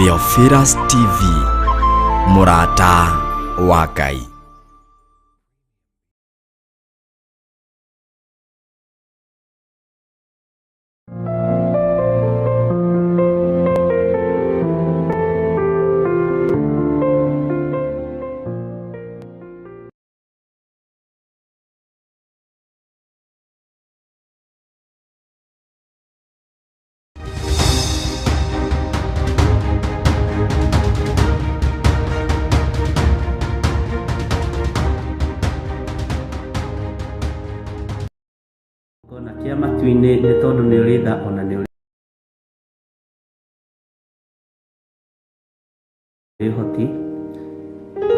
Theophilus TV, Murata wa Ngai. Kia matu-inĩ nĩ tondũ nĩ ũrĩ tha ona nĩ ũrĩ ũhoti.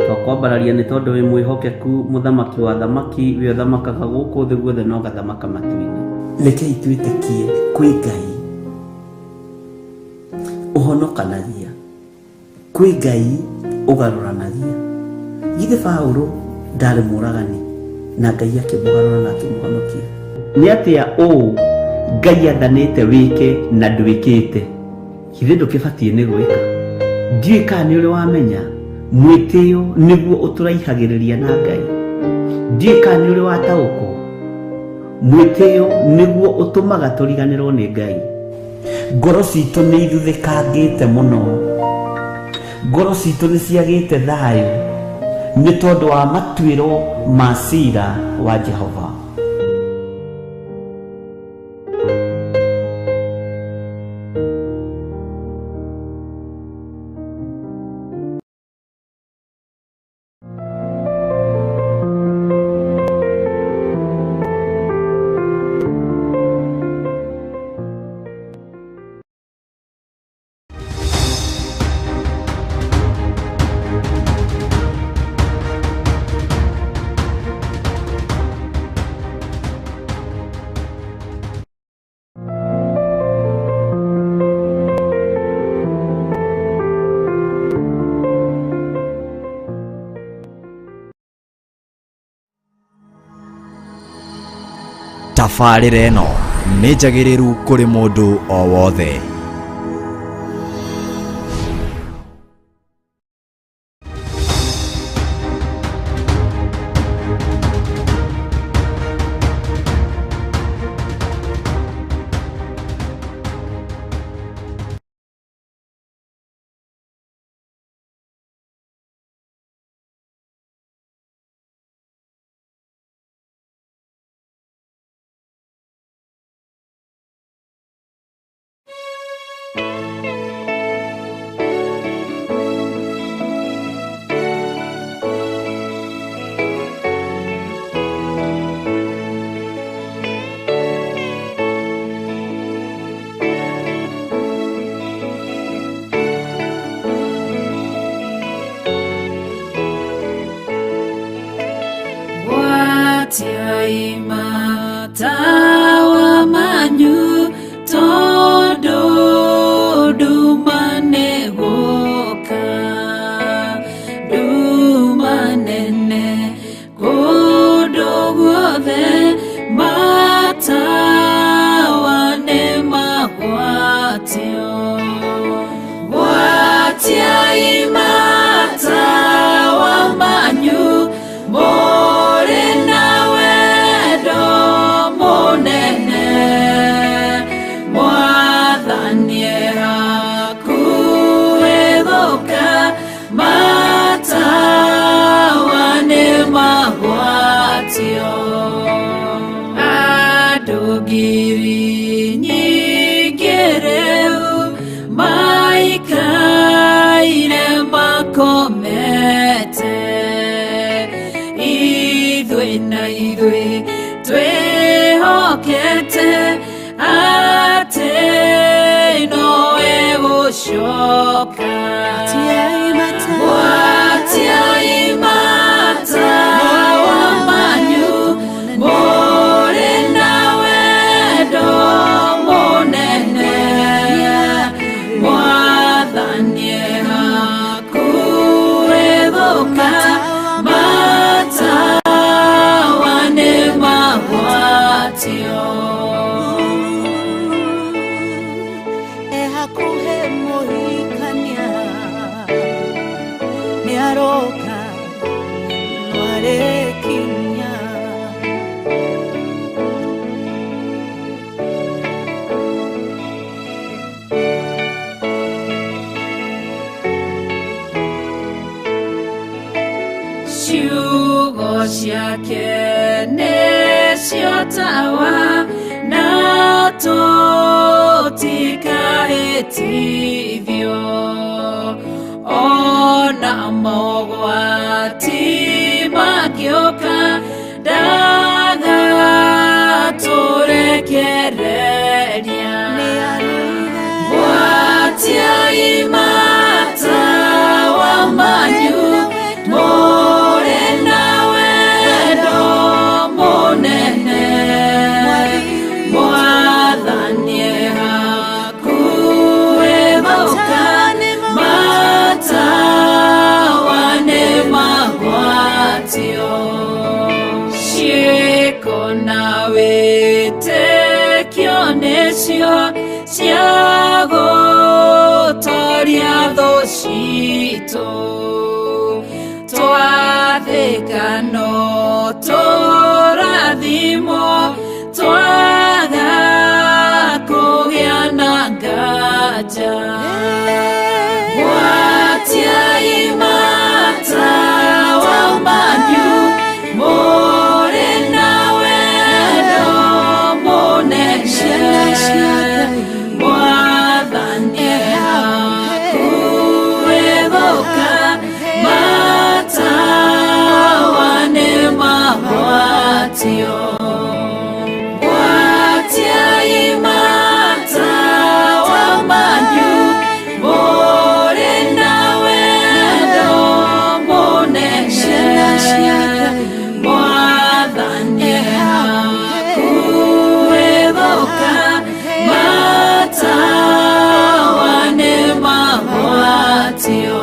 Twakwambararia nĩ tondũ wĩ mwĩhokeku mũthamaki wa thamaki, wĩ ũthamakaga gũkũ thĩ guothe na ũgathamaka matu-inĩ. Rekei twĩtĩkie kwĩ Ngai ũhonokanagia, kwĩ Ngai ũgarũranagia. Githĩ Paũlũ ndarĩ mũũragani na Ngai akĩmũgarũra na akĩmũhonokia? Nĩ atĩa ũũ Ngai athanĩte wĩke na ndwĩkĩte? Githĩ ndũkĩbatiĩ nĩ gwĩka? Ndiũĩ kana nĩ ũrĩ wamenya mwĩtĩo nĩguo ũtũraihagĩrĩria na Ngai. Ndiũĩ kana nĩ ũrĩ wataũkwo mwĩtĩo nĩguo ũtũmaga tũriganĩrwo nĩ Ngai. Ngoro citũ nĩ ithuthĩkangĩte mũno, ngoro citũ nĩ ciagĩte thayũ nĩ tondũ wa matuĩro ma ciira wa Jehova. Tabarĩra ĩno nĩ njagĩrĩru kũrĩ mũndũ o wothe. Tawa manyu todo dumane goka dumanene godo guothe matawa ne magwatio watia imatawa manyu more nawe monene mwathaniera kuethoka matawane magwatio adogiri nyingereu maikaire makomete ithui na ithui twehokete ate noe gũcoka watia imata wa manyu more na wendo mũnene mwathanie hakuethoka matawane magwatio. Hakuhe mohikania ciake nĩcio tawa na tũtikahĩtithio ona mogwati magĩũka ndagatũrekereria gwatiai matawa manyu mũrĩ na wendo mũnene mwathani hakuhĩ gũka matawa nĩ magwatio ciĩko na wĩtĩkio nĩcio cia gũtooria thũ citũ twathĩka no tũrathimwo twaga kũgĩa na nganja gwatiai matawa manyu mũrĩ na wendo mũnene mwathani hakuhĩ gũka matawa nĩ magwatio gwatiai matawa manyu mũrĩ na wendo mũnene mwathani hakuhĩ gũka matawa nĩ magwatio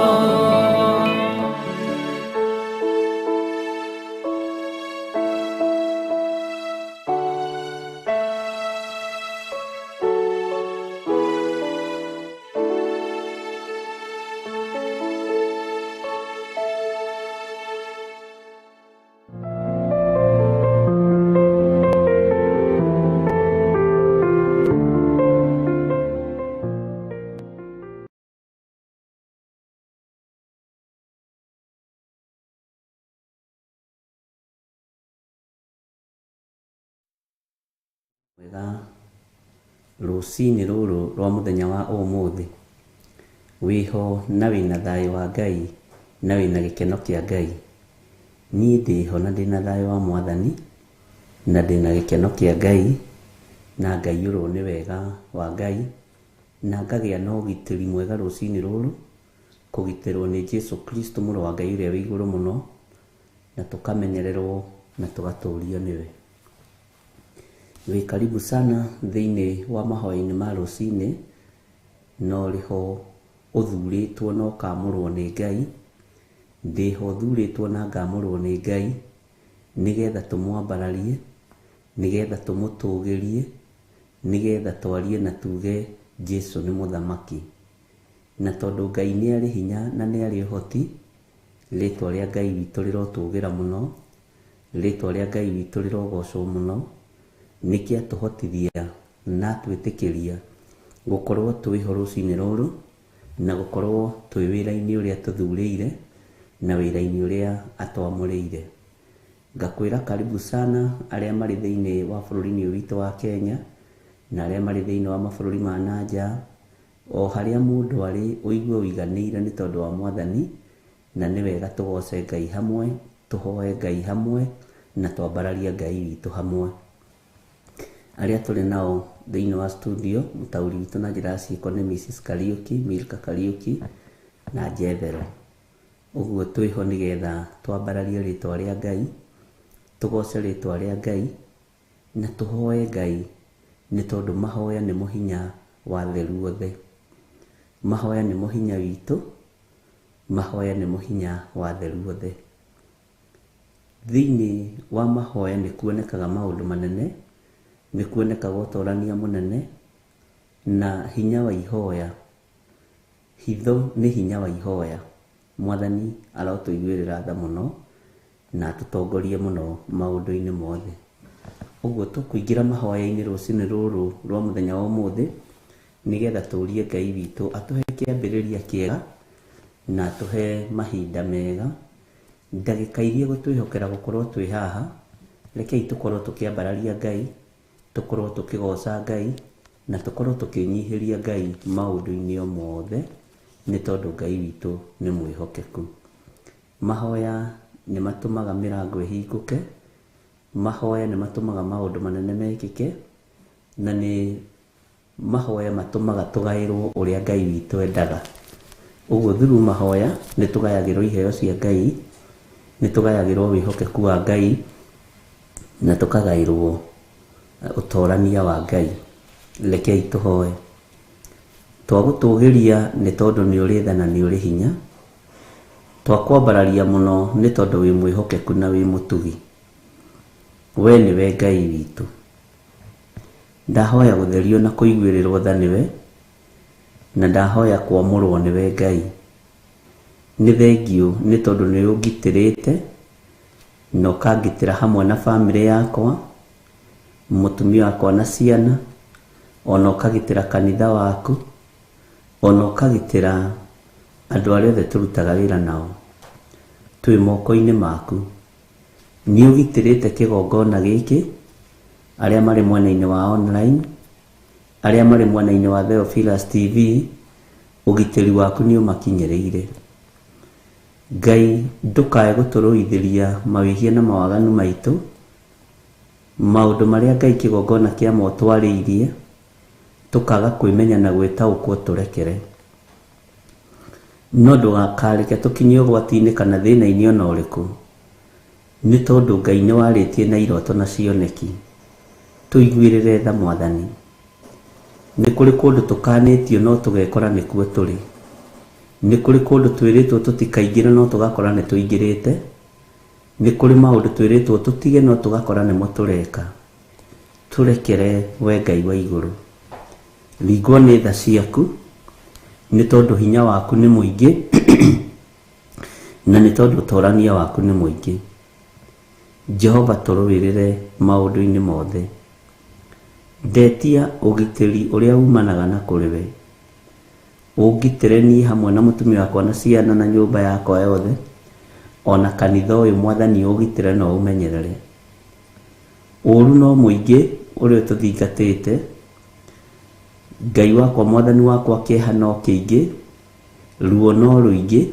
wega rũcinĩ rũrũ rwa mũthenya wa ũmũthĩ wĩho na wĩna thayũ wa Ngai na wĩna gĩkeno kĩa Ngai niĩ ndĩho na ndĩna thayũ wa Mwathani na ndĩna gĩkeno kĩa Ngai na Ngai ũrũ nĩ wega wa Ngai na ngagĩa na ũgitĩri mwega rũcinĩ rũrũ kũgitĩrwo nĩ Jesũ Kristo mũrũ wa Ngai ũrĩa wĩ igũrũ mũno na tũkamenyererwo na tũgatũũrio nĩwe. Wĩ karibu sana thĩinĩ wa mahoya-inĩ ma rũcinĩ no rĩho ũthurĩtwo na ũkamũrwo nĩ Ngai ndĩho thurĩtwo na ngamũrwo nĩ Ngai nĩgetha tũmwambararie nĩgetha tũmũtũgĩrie nĩgetha twarie na tuge Jesũ nĩ mũthamaki na tondũ Ngai nĩ arĩ hinya na nĩ arĩ ũhoti rĩtwa rĩa Ngai witũ rĩrotũgĩra mũno rĩtwa rĩa Ngai witũ rĩrogocwo mũno nĩkĩ atũhotithia na twĩtĩkĩria gũkorwo twĩho rũcinĩ rũrũ na gũkorwo twĩ wĩra-inĩ ũrĩa tũthurĩire na wĩra-inĩ ũrĩa atwamũrĩire. Ngakwĩra karibu sana arĩa marĩ thĩinĩ wa bũrũri-inĩ witũ wa Kenya na arĩa marĩ thĩinĩ wa mabũrũri ma nanja o harĩa mũndũ arĩ ũigue ũiganĩire nĩ tondũ wa Mwathani na nĩ wega tũgoce Ngai hamwe tũhoe Ngai hamwe na twambararie Ngai witũ hamwe. Arĩa tũrĩ nao thĩinĩ wa studio mũtaũri witũ na njĩra ciĩko nĩ Mrs. Kariuki, Milka Kariuki na Jethero. Ũguo twĩho nĩgetha twambararie rĩtwa rĩa Ngai tũgoce rĩtwa rĩa Ngai na tũhoe Ngai nĩ tondũ mahoya nĩ mũhinya wa theru othe. Mahoya nĩ mũhinya witũ, mahoya nĩ mũhinya wa theru othe. Thĩinĩ wa mahoya nĩ kuonekaga maũndũ manene, nĩ kuonekaga ũtorania mũnene na hinya wa ihoya. Hitho nĩ hinya wa ihoya. Mwathani arotũiguĩrĩra tha mũno na tũtongorie mũno maũndũ-inĩ mothe. Ũguo tũkũingĩra mahoya-inĩ rũcinĩ rũrũ rwa mũthenya wa ũmũthĩ nĩgetha tũrie Ngai witũ atũhe kĩambĩrĩria kĩega na atũhe mahinda mega ndagika iria gutwihokera gukorwo twi haha rekei tukorwo tukiambararia Ngai, tukorwo tukigoca Ngai na tukorwo tukinyihiria Ngai maundu-ini o mothe ni tondu Ngai witu ni mwihokeku. Mahoya ni matumaga mirango ihinguke, mahoya ni matumaga maundu manene mekike, na ni mahoya matumaga tugairwo uria Ngai witu endaga. Uguo through mahoya ni tugayagirwo iheo cia Ngai, ni tugayagirwo wihokeku wa Ngai na tukagairwo utorania wa Ngai. Rekei tuhoe. Twagutugiria ni tondu ni uri tha na ni uri hinya, twakwambararia muno ni tondu wi mwihokeku na wi mutugi. We ni we Ngai witu. Ndahoya gutherio na kuiguirirwo tha niwe, na ndahoya kwamurwo niwe Ngai. Ni thengio ni tondu ni ungitirite na ukangitira hamwe na family yakwa, mutumia wakwa na ciana, ona ukagitira kanitha waku, ona ukagitira andu aria othe turutaga wira nao. Twi moko-ini maku. Ni ugitirite kigongona giki, aria mari mwena-ini wa online, aria mari mwena-ini wa Theophilus TV, ugitiri waku ni umakinyereire. Ngai ndukae guturuithiria mawihia na mawaganu maitu, maundu maria Ngai kigongona kia motwariirie tukaga kwimenya na gwitaukwo turekere. No ndugakareke tukinyio gwati-ini kana thina-ini ona uriku, ni tondu Ngai ni waritie na iroto na cioneki. Tuiguirire tha Mwathani. Ni kuri kundu tukanitio no tugekora nikuo turi. Ni kuri kundu twiritwo tutikaingira no tugakora ni tuingirite. Ni kuri maundu twiritwo tutige no tugakora ni mutureka. Turekere we Ngai wa iguru. Rigwo ni tha ciaku, ni tondu hinya waku ni muingi na ni tondu utorania waku ni muingi. Jehova turuwirire maundu-ini mothe. Ndetia ugitiri uria umanaga na kuriwe. Ugitire ni hamwe na mutumia wakwa na ciana na nyumba yakwa yothe, ona kanitha uyu Mwathani ugitire no umenyerere. Uru no muingi uria tuthingatite, Ngai wakwa Mwathani wakwa kieha no kiingi, ruo no ruingi,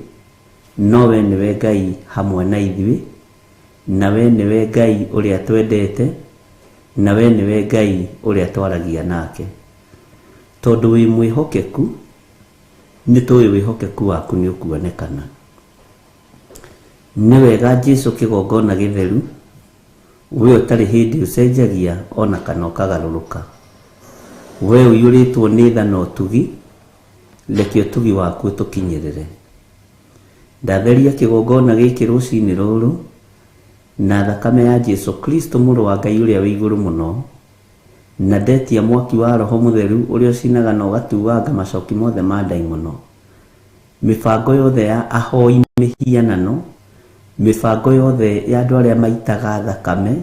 no we niwe Ngai hamwe na ithui, na we niwe Ngai uria twendete, na we niwe Ngai uria twaragia nake. Tondu wi mwihokeku, ni tuwi wihokeku waku ni ukuonekana. Ni wega Jesu kigongona githeru, we utari hindi ucenjagia ona kana ukagaruruka. We uyuritwo ni tha na utugi, reke utugi waku tukinyirire. Ndatheria kigongona giki rucini ruru na thakame ya Jesu Kristo muru wa Ngai uria wi iguru muno, na ndetia mwaki wa Roho Mutheru uria ucinaga na ugatuanga macoki mothe ma ndaimono. Mibango yothe ya ahoi mihianano, mibango yothe ya andu aria maitaga thakame,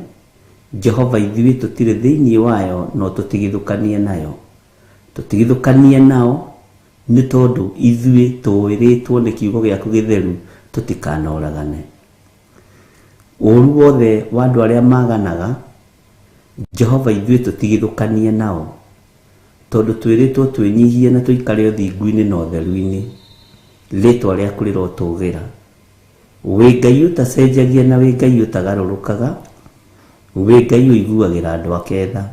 Jehova ithui tutire thiini wayo no tutigithukanie nayo. Tutigithukanie nao ni tondu ithui twiritwo ni kiugo giaku githeru tutikanoragane. Uru wothe wa andu aria maganaga, Jehova ithui tutigithukanie nao, tondu twiritwo twinyihie na tuikare uthingu-ini na utheru-ini. Ritwa riaku rirotugira. Wi Ngai utacenjagia na wi Ngai utagarurukaga, wi Ngai uiguagira andu ake tha.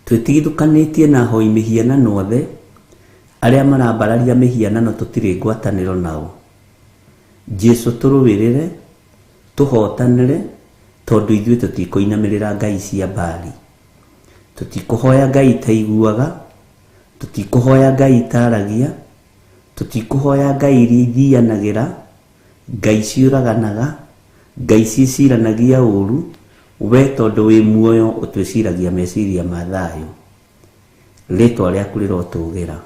Twitigithukanitie na ahoi mihianano othe aria marambararia mihianano tutire ngwataniro nao. Jesu turuwirire, tuhotanire, tondu ithui tutikuinamirira ngai cia mbari. Tutikuhoya ngai taiguaga, tutikuhoya ngai taragia, tutikuhoya ngai iria ithianagira, ngai ciuraganaga, ngai ciciranagia uru. We tondu wi muoyo utwiciragia meciria ma thayu. Ritwa riaku rirotugira.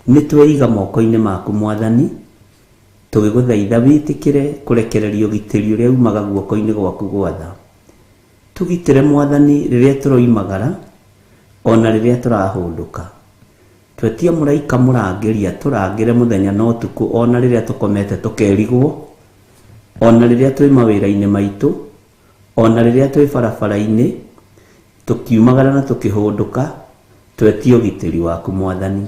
Nitweiga moko-ini maku Mwathani, tugiguthaitha witikire kurekereria ugitiri uria umaga guoko-ini gwaku gwatha. Tugitire Mwathani riria turoimagara ona riria turahunduka. Twetia muraika murangiria turangire muthenya na utuku ona riria tukomete tukerigwo, ona riria twi mawira-ini maitu, ona riria twi barabara-ini tukiumagara na tukihunduka, twetie ugitiri waku Mwathani.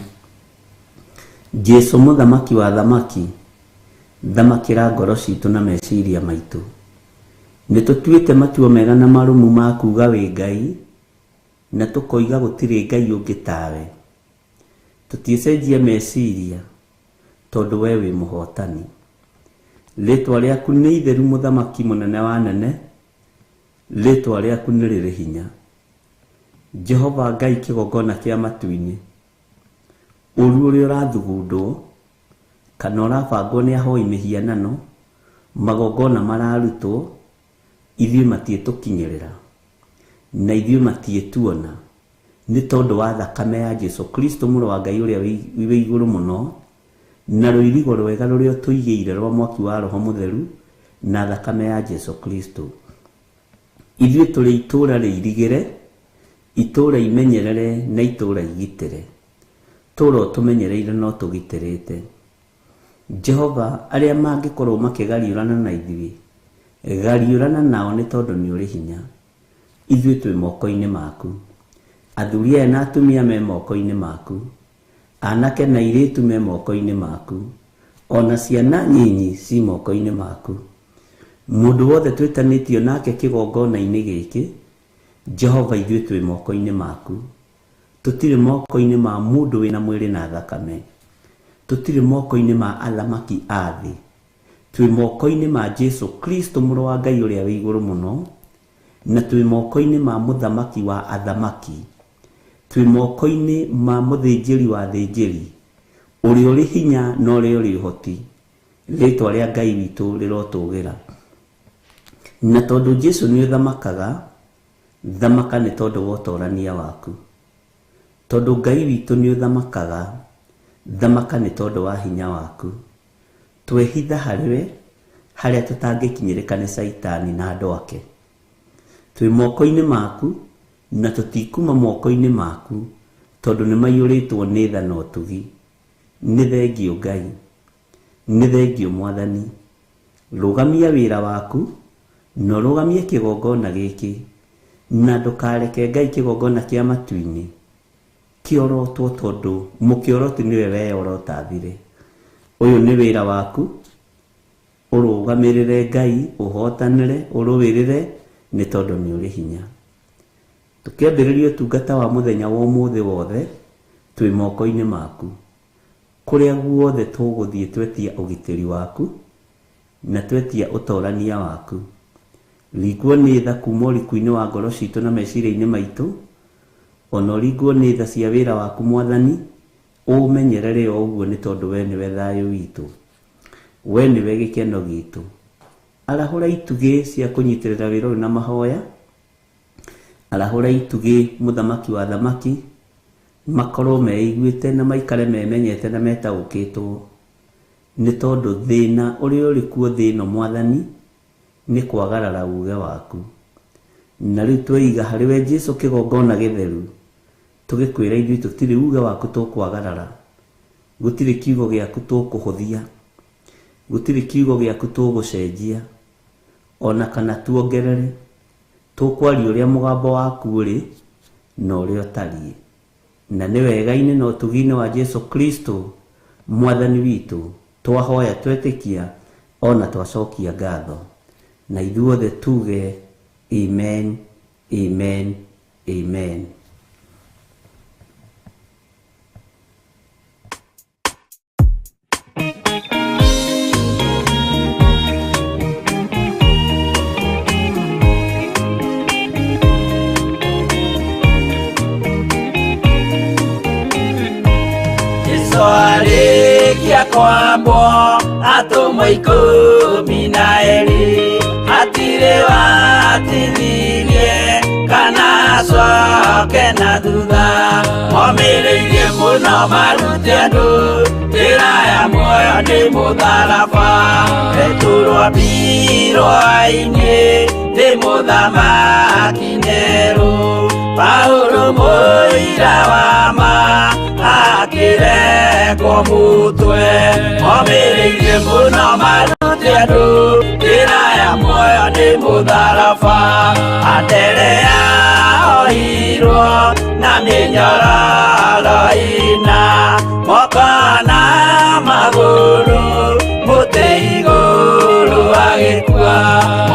Jesu muthamaki wa thamaki, thamakira ngoro citu na meciria maitu. Nitutuite matuo mega na marumu ma kuga wi Ngai, na tukoiga gutiri Ngai ungi tawe. Tuticenjia meciria tondu we wi muhotani. Ritwa riaku ni itheru muthamaki munene wa nene, ritwa riaku ni riri hinya. Jehova Ngai kigongona kia matu-ini, uru uria urathugundwo kana urabangwo ni ahoi mihianano, magongona mararutwo, ithuĩ matietukinyĩrĩra na ithuĩ matietuona, ni tondu wa thakame ya Jesu Kristo mũrũ wa Ngai uria wĩ igũrũ mũno, na rũirigo rwega rũrĩa tũigĩire rwa mwaki wa Roho Mũtheru na thakame ya Jesu Kristo. Ithuĩ tũrĩ itũũra rĩirigĩre, itũũra imenyerere na itũũra igitĩre, tũũra tũmenyereire no tũgitĩrĩte. Jehova, arĩa mangĩkorwo makĩgariũrana na ithuĩ, gariũrana nao nĩ tondũ nĩ ũrĩ hinya. Ithuĩ twĩ moko-inĩ maku, athuri aya na atumia me moko-inĩ maku, anake na airĩtu me moko-inĩ maku, ona ciana nyinyi ci moko-inĩ maku. Mũndũ wothe twĩtanĩtio nake kĩgongona-inĩ gĩkĩ, Jehova, ithuĩ twĩ moko-inĩ maku. Tũtirĩ moko-inĩ ma mũndũ wĩna mwĩrĩ na thakame, tũtirĩ moko-inĩ ma athamaki a thĩ, twĩ moko-inĩ ma Jesu Kristo mũrũ wa Ngai ũrĩa wĩ igũrũ mũno, na twĩ moko-inĩ ma mũthamaki wa athamaki, twĩ moko-inĩ ma mũthĩnjĩri wa thĩnjĩri, ũrĩa ũrĩ hinya na ũrĩa ũrĩ ũhoti. Rĩtwa rĩa Ngai witũ rĩrotũgĩra. Na tondũ Jesu nĩ ũthamakaga, thamaka nĩ tondũ wa ũtorania waku. Tondũ Ngai witũ nĩ ũthamakaga, thamaka nĩ tondũ wa hinya waku. Twehitha harĩwe harĩa tũtangĩkinyĩrĩka nĩ Saitani na andũ ake. Twĩ moko-inĩ maku na tũtikuma moko-inĩ maku tondũ nĩ maiyũrĩtwo nĩ tha na ũtugi. Nĩ thengio Ngai, nĩ thengio Mwathani. Rũgamia wĩra waku na rũgamie kĩgongona gĩkĩ, na ndũkareke Ngai kĩgongona kĩa matu-inĩ kĩorotwo, tondũ mũkĩoroti nĩwe weyorotathire. Ũyũ nĩ wĩra waku, ũrũgamĩrĩre Ngai, ũhotanĩre, ũrũĩrĩre, nĩ tondũ nĩ ũrĩ hinya. Tũkĩambĩrĩria ũtungata wa mũthenya wa ũmũthĩ wothe, twĩ moko-inĩ maku. Kũrĩa guothe tũgũthiĩ twetia ũgitĩri waku na twetia ũtorania waku. Ringwo nĩ tha kuma ũriku-inĩ wa ngoro citũ na meciria-inĩ maitũ, ona ũringwo nĩ tha cia wĩra waku Mwathani, ũmenyerere o ũguo nĩ tondũ we nĩwe thayũ witũ, we nĩwe gĩkeno gitũ. Arahũra itugĩ cia kũnyitĩrĩra wĩra ũyũ na mahoya, arahũra itugĩ mũthamaki wa thamaki, makorwo meiguĩte na maikare memenyete na metaũkĩtwo, nĩ tondũ thĩna ũrĩa ũrĩ kuo thĩ ĩno Mwathani nĩ kwagarara uge waku. Na rĩu tweiga harĩwe Jesu kĩgongona gĩtheru, tũgĩkwĩra ithuĩ tũtirĩ uge waku tũkwagarara, gũtirĩ kiugo gĩaku tũkũhũthia, gũtirĩ kiugo gĩaku tũgũcenjia, ona kana tuongerere. Tũkwaria ũrĩa mũgambo waku ũrĩ na ũrĩa ũtariĩ, na nĩ wega-inĩ na ũtugi-inĩ wa Jesu Kristo Mwathani witũ twahoya, twetĩkia, ona twacokia ngatho, na ithuothe tuge amen, amen, amen. Arĩkia kwambwo atũmwo 12 hatirĩ watithirie kana acoke na thutha, momĩrĩirie mũno marute andũ njĩra ya muoyo nĩ mũtharaba, rĩtũrwo mbirwa-inĩ nĩ mũthamaki Nerũ, Paũlũ mũira wa ma akĩrekwo mũtwe, momĩrĩirie mũno marute andũ njĩra ya muoyo ni mutharaba anderea oirwo na minyororo ina moko na maguru muti iguru agikua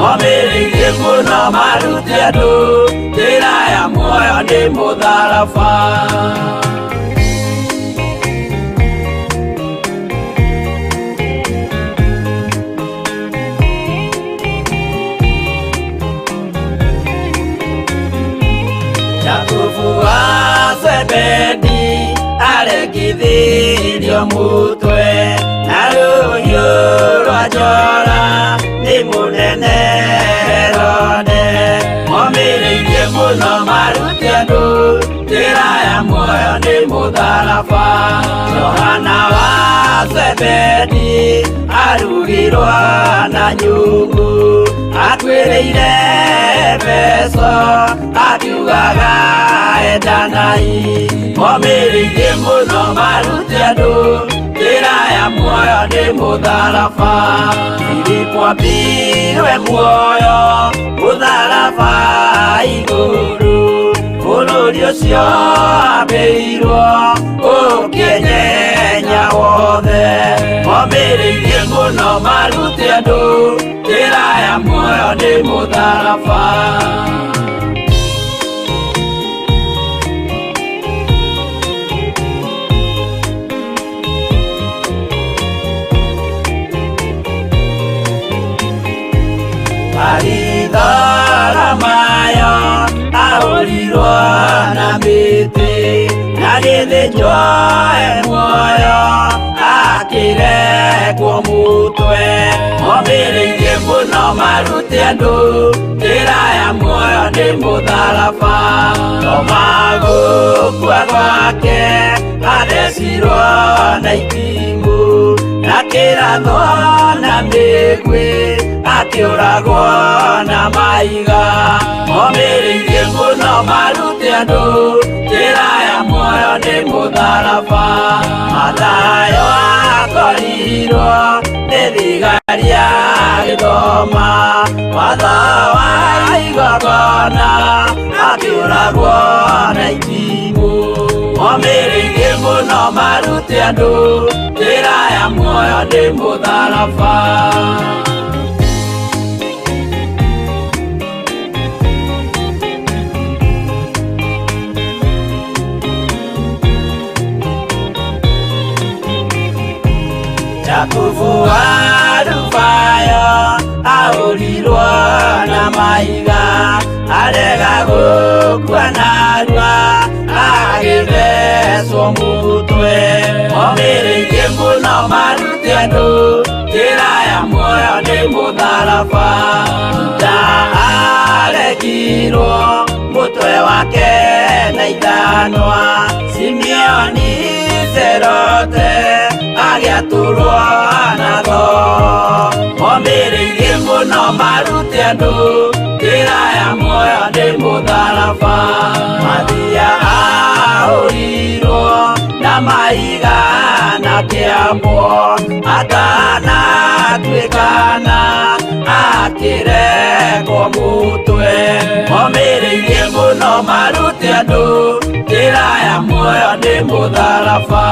momiririe muno maruti andu njira ya muoyo ni mutharaba Yakubu wa Zebedi aregithirio mutwe na ruhiũ rwa njora nĩ mũnene Herode momĩrĩirie mũno maruti andũ njĩra ya muoyo nĩ mũtharaba Johana wa Zebedi arugirwo na nyũngũ atuĩrĩire Efeso akiugaga endanai momĩrĩirie mũno maruti andũ njĩra ya muoyo nĩ mũtharaba Filipo ambirwe muoyo mũtharaba igũrũ bũrũri ũcio ambĩirwo ũkĩnyenya wothe momĩrĩirie mũno maruti andũ njĩra ya muoyo nĩ mũtharaba Mayo ahũrirwo na mĩtĩ na gĩthĩnjwo muoyo akĩrekwo mũtwe momĩrĩirie mũno maruti andũ njĩra ya muoyo nĩ mũtharaba gũkua gwake athecirwo na itimũ na kĩrathwo na mĩguĩ akĩũragwo na maiga momĩrĩirie mũno maruti andũ njĩra ya muoyo nĩ mũtharaba Mathayo akorirwo nĩ thigari agĩthoma watho wa igongona akĩũragwo na itimũ momĩrĩirie mũno maruti andũ njĩra ya muoyo nĩ mũtharaba Yakubu wa Rufayo ahũrirwo na maiga arega gũkua narua agĩthecwo mũtwe momĩrĩirie mũno maruti andũ njĩra ya muoyo nĩ mũtharaba Juda aregirwo mũtwe wake na ithanwa Simeoni Zelote agĩatũrwo na tho momĩrĩirie mũno maruti andũ njĩra ya muoyo nĩ mũtharaba Mathia ahũrirwo na maiga na kĩambo atanatuĩkana akĩrekwo mũtwe momĩrĩirie mũno maruti andũ njĩra ya muoyo nĩ mũtharaba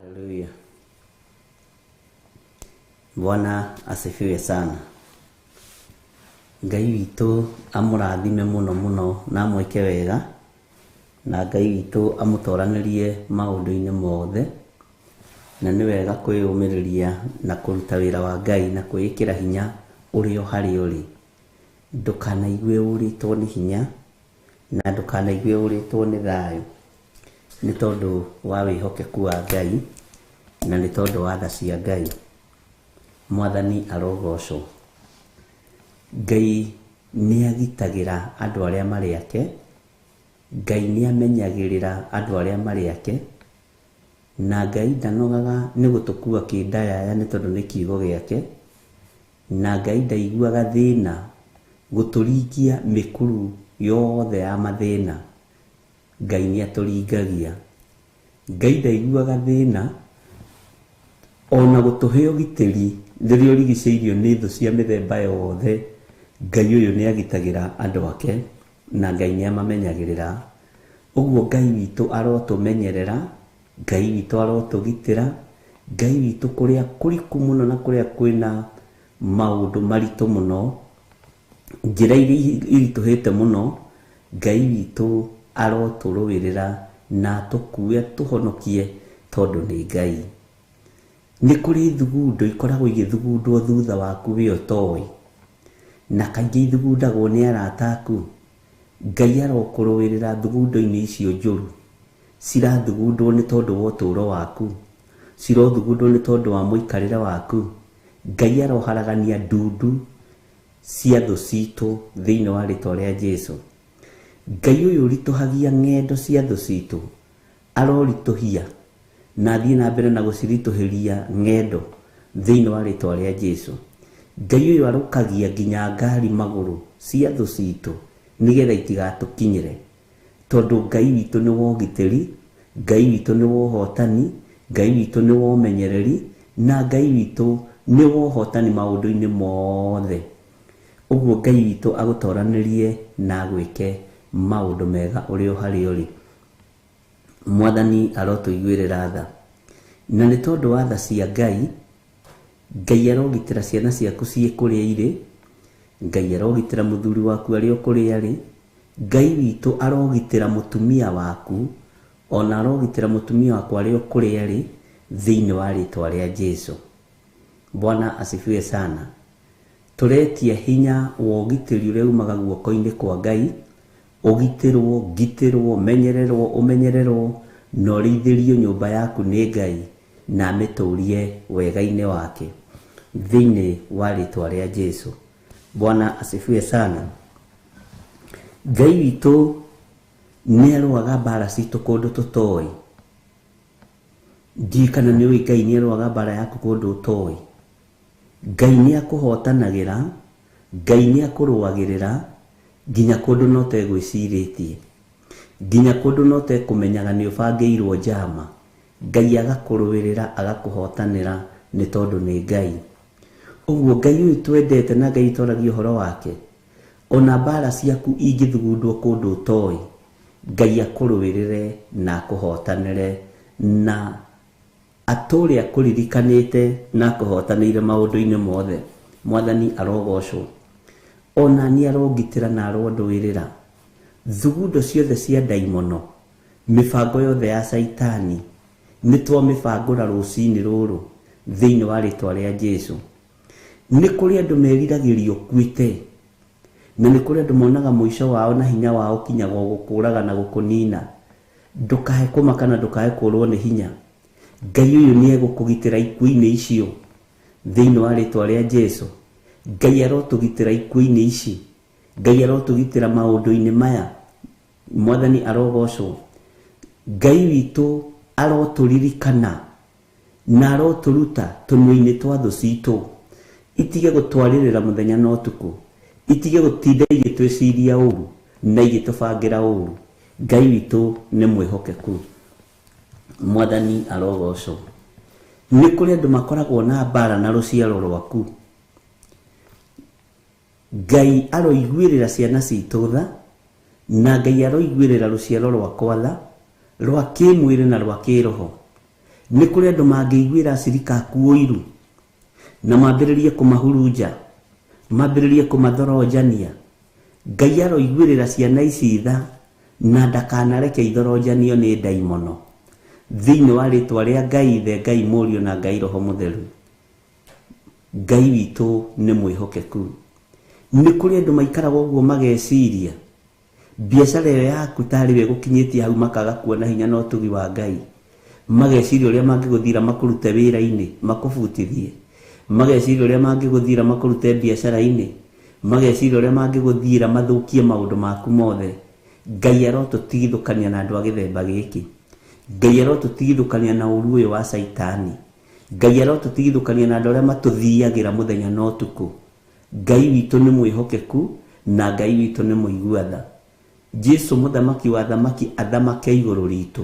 Haleluya. Bwana asifiwe sana. Ngai witũ amũrathime mũno mũno na amwĩke wega, na Ngai witũ amũtoranĩrie maũndũ-inĩ mothe, na nĩ wega kwĩyũmĩrĩria na kũruta wĩra wa Ngai na kwĩĩkĩra hinya ũrĩ o harĩa ũrĩ. Ndũkanaigue ũrĩtwo nĩ hinya na ndũkanaigue ũrĩtwo nĩ thayũ. nĩ tondũ wa wĩhokeku wa Ngai na nĩ tondũ wa tha cia Ngai. Mwathani arogocwo. Ngai nĩ agitagĩra andũ arĩa marĩ ake. Ngai nĩ amenyagĩrĩra andũ arĩa marĩ ake. Na Ngai ndanogaga nĩ gũtũkua kĩndayaya nĩ tondũ nĩ kiugo gĩake. Na Ngai ndaiguaga thĩna gũtũringia mĩkuru yothe ya mathĩna. Ngai nĩ atũringagia. Ngai ndaiguaga thĩna ona gũtũhe ũgitĩri rĩrĩa ũrigicĩirio nĩ thũ cia mĩthemba yothe. Ngai ũyũ nĩ agitagĩra andũ ake na Ngai nĩ amamenyagĩrĩra. Ũguo Ngai witũ arotũmenyerera, Ngai witũ arotũgitĩra, Ngai witũ kũrĩa kũriku mũno na kũrĩa kwĩna maũndũ maritũ mũno, njĩra iria iritũhĩte mũno, Ngai witũ arotũrũĩrĩra na atũkue tũhonokie tondũ nĩ Ngai. Nĩ kũrĩ thugundo ikoragwo igĩthugundwo thutha waku wĩ ũtoĩ, na kaingĩ ithugundagwo nĩ arata aku. Ngai arokũrũĩrĩra thugundo-inĩ icio njũru. Cirathugundwo nĩ tondũ wa ũtũũro waku, cirothugundwo nĩ tondũ wa mũikarĩre waku. Ngai aroharagania ndundu cia thũ citũ thĩinĩ wa rĩtwa rĩa Jesũ. Ngai ũyũ ũritũhagia ng'endo cia thũ citũ aroritũhia na thiĩ na mbere na gũciritũhĩria ng'endo thĩinĩ wa rĩtwa rĩa Jesũ. Ngai ũyũ arũkagia nginya ngari magũrũ cia thũ citũ nĩgetha itigatũkinyĩre, tondũ Ngai witũ nĩ wa ũgitĩri, Ngai witũ nĩ wa ũhotani, Ngai witũ nĩ wa ũmenyereri, na Ngai witũ nĩ wa ũhotani maũndũ-inĩ mothe. Ũguo Ngai witũ agũtoranĩrie na agwĩke maũndũ mega ũrĩ o harĩa ũrĩ. Mwathani arotũiguĩrĩra tha, na nĩ tondũ wa tha cia Ngai, Ngai arogitĩra ciana ciaku ciĩ kũrĩa irĩ. Ngai arogitĩra mũthuri waku arĩ o kũrĩa arĩ. Ngai witũ arogitĩra mũtumia waku, ona arogitĩra mũtumia waku arĩ o kũrĩa arĩ thĩinĩ wa rĩtwa rĩa Jesũ. Bwana asifiwe sana. Tũretia hinya wa ũgitĩri ũrĩa umaga guoko-inĩ kwa Ngai. Ũgitĩrwo, ngitĩrwo, menyererwo, ũmenyererwo na ũrĩithĩrio nyũmba yaku nĩ Ngai na amĩtũrie wega-inĩ wake thĩinĩ wa rĩtwa rĩa Jesũ. Bwana asifiwe sana. Ngai witũ nĩ arũaga mbara citũ kũndũ tũtoĩ. Ndiũĩ kana nĩ ũĩ Ngai nĩ arũaga mbara yaku kũndũ ũtoĩ. Ngai nĩ akũhotanagĩra, Ngai nĩ akũrũagĩrĩra nginya kũndũ no tegwĩcirĩtie, nginya kũndũ no tekũmenyaga nĩ ũbangĩirwo njama. Ngai agakũrũĩrĩra, agakũhotanĩra nĩ tondũ nĩ Ngai. Ũguo Ngai ũyũ twendete na Ngai tũragia ũhoro wake, ona mbara ciaku ingĩthugundwo kũndũ ũtoĩ, Ngai akũrũĩrĩre na akũhotanĩre na atũre akũririkanĩte na akũhotanĩire maũndũ-inĩ mothe. Mwathani arogocwo. Ona nĩ arogitĩra na arondũĩrĩra thugundo ciothe cia ndaimono, mĩbango yothe ya Saitani nĩ twamĩbangũra rũcinĩ rũrũ thĩinĩ wa rĩtwa rĩa Jesũ. Nĩ kũrĩ andũ meriragĩrio kuĩte, na nĩ kũrĩ andũ monaga mũico wao na hinya wao kinyaga gũkũraga na gũkũnina. Ndũkahe kũmaka na ndũkahe kũrwo nĩ hinya. Ngai ũyũ nĩ egũkũgitĩra ikuũ-inĩ icio thĩinĩ wa rĩtwa rĩa Jesũ. Ngai arotũgitĩra ikuũ-inĩ ici, Ngai arotũgitĩra maũndũ-inĩ maya. Mwathani arogocwo. Ngai witũ arotũririkana na arotũruta tũnua-inĩ twa thũ citũ, itige gũtwarĩrĩra mũthenya na ũtukũ, itige gũtinda igĩtwĩciria ũru na igĩtũbangĩra ũru. Ngai witũ nĩ mwĩhokeku. Mwathani arogocwo. Nĩ kũrĩ andũ makoragwo na mbara na rũciaro rwaku. Ngai aroiguĩrĩra ciana citũ tha, na Ngai aroiguĩrĩra rũciaro rwakwa tha, rwa kĩmwĩrĩ na rwa kĩroho. Nĩ kũrĩ andũ mangĩiguĩra acirika aku ũiru na mambĩrĩrie kũmahurunja, mambĩrĩrie kũmathoronjania. Ngai aroiguĩrĩra ciana ici tha na ndakanareke ithorojanio nĩ ndaimono thĩinĩ wa rĩtwa rĩa Ngai Ithe, Ngai Mũriũ na Ngai Roho Mũtheru. Ngai witũ nĩ mwĩhokeku. Nĩ kũrĩ andũ maikaraga ũguo mageciria biacara ĩyo yaku tarĩ we gũkinyĩtie hau makaga kuona hinya na ũtugi wa Ngai, mageciria ũrĩa mangĩgũthira makũrute wĩra-inĩ makũbutithie, mageciria ũrĩa mangĩgũthira makũrute biacara-inĩ, mageciria ũrĩa mangĩgũthira mathũkie maũndũ maku mothe. Ngai arotũtigithũkania na andũ a gĩthemba gĩkĩ. Ngai arotũtigithũkania na ũru ũyũ wa Saitani. Ngai arotũtigithũkania na andũ arĩa matũthiagĩra mũthenya na ũtukũ. Ngai witũ nĩ mwĩhokeku na Ngai witũ nĩ mũigua-tha. Jesu mũthamaki wa thamaki athamake igũrũ ritũ,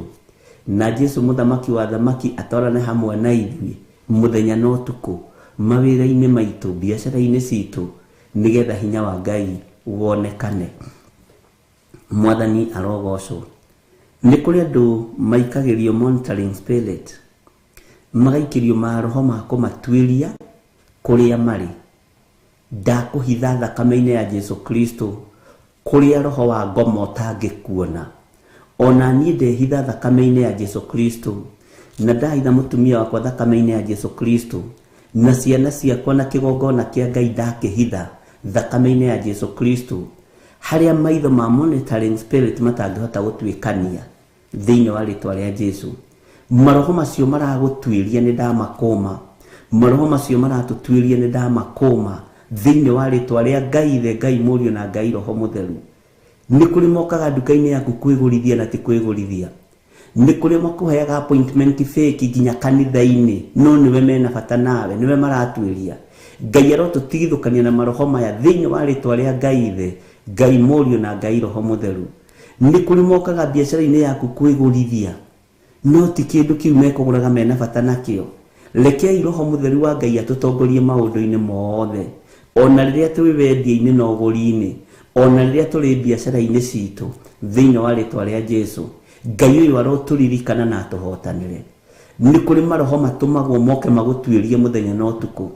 na Jesu mũthamaki wa thamaki atwarane hamwe na ithuĩ mũthenya na ũtukũ, mawĩra-inĩ maitũ, biacara-inĩ citũ, nĩgetha hinya wa Ngai wonekane. Mwathani arogocwo. Nĩ kũrĩ andũ maikagĩrio monitoring spirit, magaikĩrio maroho ma kũmatuĩria kũrĩa marĩ. Ndakũhitha thakame-inĩ ya Jesu Kristo kũrĩa roho wa ngoma ũtangĩkuona. Ona niĩ ndehitha thakame-inĩ ya Jesu Kristo, na ndahitha mũtumia wakwa thakame-inĩ ya Jesu Kristo, na ciana ciakwa na kĩgongona kĩa Ngai ndakĩhitha thakame-inĩ ya Jesu Kristo, harĩa maitho ma monitoring spirit matangĩhota gũtuĩkania thĩinĩ wa rĩtwa rĩa Jesu. Maroho macio maragũtuĩria nĩ ndamakũma, maroho macio maratũtuĩria nĩ ndamakũma thĩinĩ wa rĩtwa rĩa Ngai Ithe, Ngai Mũriũ na Ngai Roho Mũtheru. Nĩ kũrĩ mokaga nduka-inĩ yaku kwĩgũrithia na ti kwĩgũrithia. Nĩ kũrĩ makũheaga appointment fake nginya kanitha-inĩ, no nĩwe mena bata nawe, nĩwe maratuĩria. Ngai arotũtigithũkania na maroho maya thĩinĩ wa rĩtwa rĩa Ngai Ithe, Ngai Mũriũ na Ngai Roho Mũtheru. Nĩ kũrĩ mokaga biacara-inĩ yaku kwĩgũrithia, no ti kĩndũ kĩu mekũgũraga mena bata nakĩo. Rekei Roho Mũtheru wa Ngai atũtongorie maũndũ-inĩ mothe, ona rĩrĩa tũrĩ wendia-inĩ na ũgũri-inĩ, ona rĩrĩa tũrĩ biacara-inĩ citũ, thĩinĩ wa rĩtwa rĩa Jesu. Ngai ũyũ arotũririkana na atũhotanĩre. Nĩ kũrĩ maroho matũmagwo moke magũtuĩrie mũthenya na ũtukũ.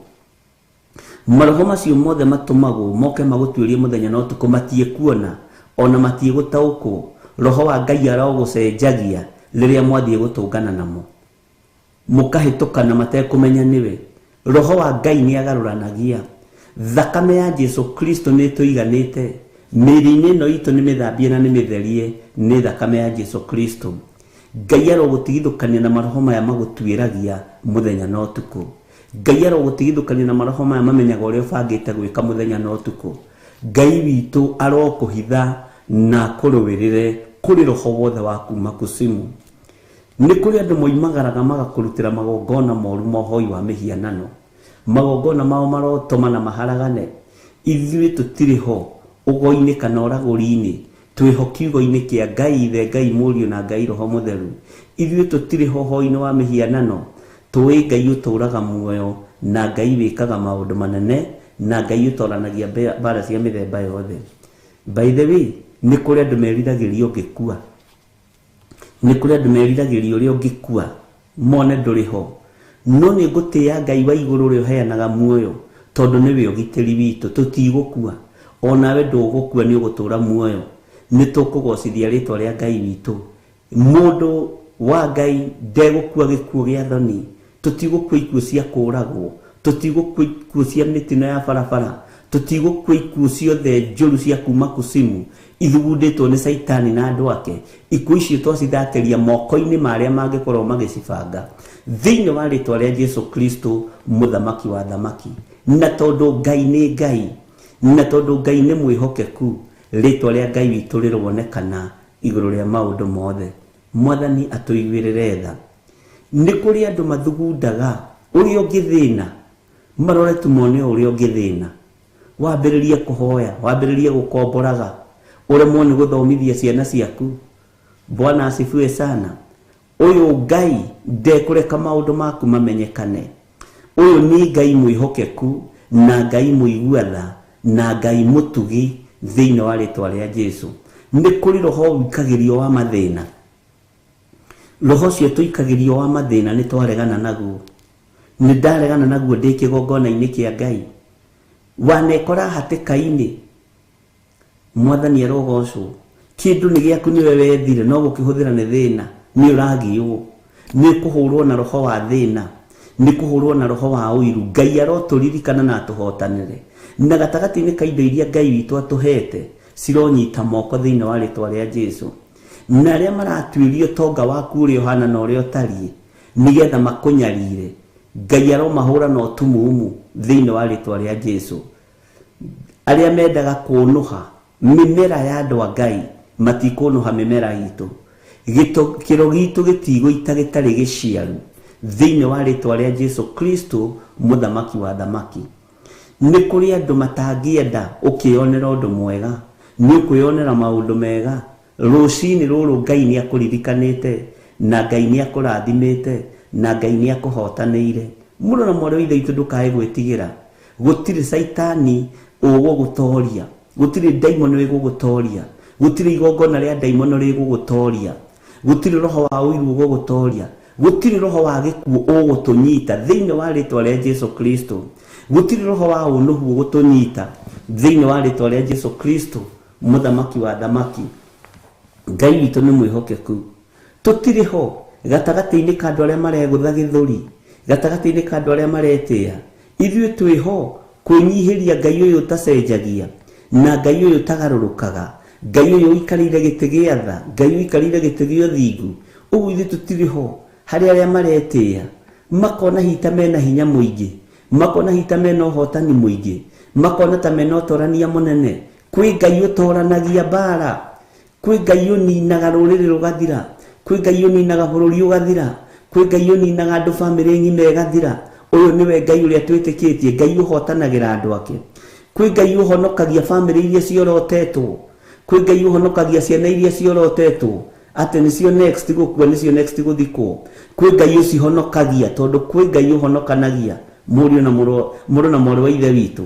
Maroho macio mothe matũmagwo moke magũtuĩrie mũthenya na ũtukũ matiekuona, ona matiegũtaũkwo. Roho wa Ngai arogũcenjagia rĩrĩa mwathiĩ gũtũngana namo, mũkahĩtũkana matekũmenya nĩwe. Roho wa Ngai nĩ agarũranagia. Thakame ya Jesu Kristo nĩ tũiganĩte. Mĩĩrĩ-inĩ ĩno itũ nĩ mĩthambie na nĩ mĩtherie nĩ thakame ya Jesu Kristo. Ngai arogũtigithũkania na maroho maya magũtuĩragia mũthenya na ũtukũ. Ngai arogũtigithũkania na maroho maya mamenyaga ũrĩa ũbangĩte gwĩka mũthenya na ũtukũ. Ngai witũ arokũhitha na kũrũĩrĩre kũrĩ roho wothe wa kuma kusimu. Nĩ kũrĩ andũ moimagaraga magakũrutĩra magongona moru ma ũhoi wa mĩhianano. Magongona mao marotũma na maharagane. Ithuĩ tũtirĩ ho ũgo-inĩ kana ũragũri-inĩ, twĩho kiugo-inĩ kĩa Ngai Ithe, Ngai Mũriũ na Ngai Roho Mũtheru. Ithuĩ tũtirĩ ho ũhoi-inĩ wa mĩhianano. Tũĩ Ngai ũtũũraga muoyo, na Ngai wĩkaga maũndũ manene, na Ngai ũtwaranagia mbara cia mĩthemba yothe. By the way, nĩ kũrĩ andũ meriragĩria ũngĩkua. Nĩ kũrĩ andũ meriragĩria ũrĩa ũngĩkua mone ndũrĩ ho. No nĩ ngũtĩĩa Ngai wa igũrũ ũrĩa ũheanaga muoyo, tondũ nĩwe ũgitĩri witũ. Tũtigũkua, onawe ndũgũkua, nĩ ũgũtũũra muoyo. Nĩ tũkũgocithia rĩtwa rĩa Ngai witũ. Mũndũ wa Ngai ndegũkua gĩkuũ gĩa thoni. Tũtigũkua ikuũ cia kũũragwo, tũtigũkua ikuũ cia mĩtino ya barabara, tũtigũkua ikuũ ciothe njũru cia kuma kusimu ithugundĩtwo nĩ Saitani na andũ ake. Ikuũ icio twacithatĩria moko-inĩ marĩa mangĩkorwo magĩcibanga thĩinĩ wa rĩtwa rĩa Jesu Kristo, mũthamaki wa thamaki. Na tondũ Ngai nĩ Ngai, na tondũ Ngai nĩ mwĩhokeku, rĩtwa rĩa Ngai witũ rĩronekana igũrũ rĩa maũndũ mothe. Mwathani atũiguĩrĩre tha. Nĩ kũrĩ andũ mathugundaga ũrĩa ũngĩthĩna, marore tu mone ũrĩa ũngĩthĩna. Wambĩrĩrie kũhoya, wambĩrĩrie gũkomboraga, ũremwo nĩ gũthomithia ciana ciaku. Bwana asifiwe sana. Ũyũ Ngai ndekũreka maũndũ maku mamenyekane. Ũyũ nĩ Ngai mwĩhokeku na Ngai mũigua-tha na Ngai mũtugi thĩinĩ wa rĩtwa rĩa Jesu. Nĩ kũrĩ roho wĩkagĩrio wa mathĩna. Roho ũcio tũikagĩrio wa mathĩna nĩ twaregana naguo. Nĩ ndaregana naguo ndĩ kĩgongona-inĩ kĩa Ngai. Wanekora hatĩka-inĩ. Mwathani arogocwo. Kĩndũ nĩ gĩaku nĩwe wethire, no gũkĩhũthĩra nĩ thĩna. Nĩ ũragiũ. Nĩ kũhũrwo na roho wa thĩna. Nĩ kũhũrwo na roho wa ũiru. Ngai arotũririkana na atũhotanĩre. Na gatagatĩ-inĩ ka indo iria Ngai witũ atũhete, cironyita moko thiini wa ritwa ria Jesu na ria maratuirio tonga waku uri ohana na uri otari nigetha makunyarire Ngai aromahura na utumumu thiini wa ritwa ria Jesu aria mendaga kunuha mimera ya andu a Ngai matikunuha mimera itu kiro gitu gitigũita gitari giciaru thiini wa ritwa ria Jesu Kristo muthamaki wa thamaki ni kuri andu matangienda ukionera undu mwega ni ukuyonera maundu mega rucini ruru Ngai ni akuririkanite na Ngai ni akurathimite na Ngai ni akuhotanĩire muno na mwari ithe itu ndukae gwitigira gutiri saitani ugugutoria gutiri daimon wigugutoria gutiri igongona ria daimon rigugutoria gutiri roho wa uiru ugugutoria gutiri roho wa gikuo ugutunyita thiini wa ritwa ria Jesu Kristo gutiri roho wa unuhu ugutunyita thiini wa ritwa ria Jesu Kristo muthamaki wa thamaki Ngai witu ni mwihokeku tutiri ho gatagati-ini ka andu aria maregutha githuri gatagati-ini ka andu aria maretia ithuĩ twi ho kwinyihiria Ngai uyu tacenjagia na Ngai uyu tagarurukaga Ngai uyu ikarire giti gia tha Ngai uyu ikarire giti gia thingu ugu ithuĩ tutiri ho hari aria maretia makona hita mena hinya muingi makona hita mena uhotani muingi makona ta mena utorania munene kwi Ngai utoranagia bara kwi Ngai uninaga ruriri rugathira kwi Ngai uninaga bururi ugathira kwi Ngai uninaga andu family ng'ime igathira uyu niwe Ngai uria twitikitie Ngai uhotanagira andu ake kwi Ngai uhonokagia family iria ciorotetwo kwi Ngai uhonokagia ciana iria ciorotetwo ate nicio next gukua nicio next guthikwo kwi Ngai ucihonokagia tondu kwi Ngai uhonokanagia muriu na muru na moro wa ithe witu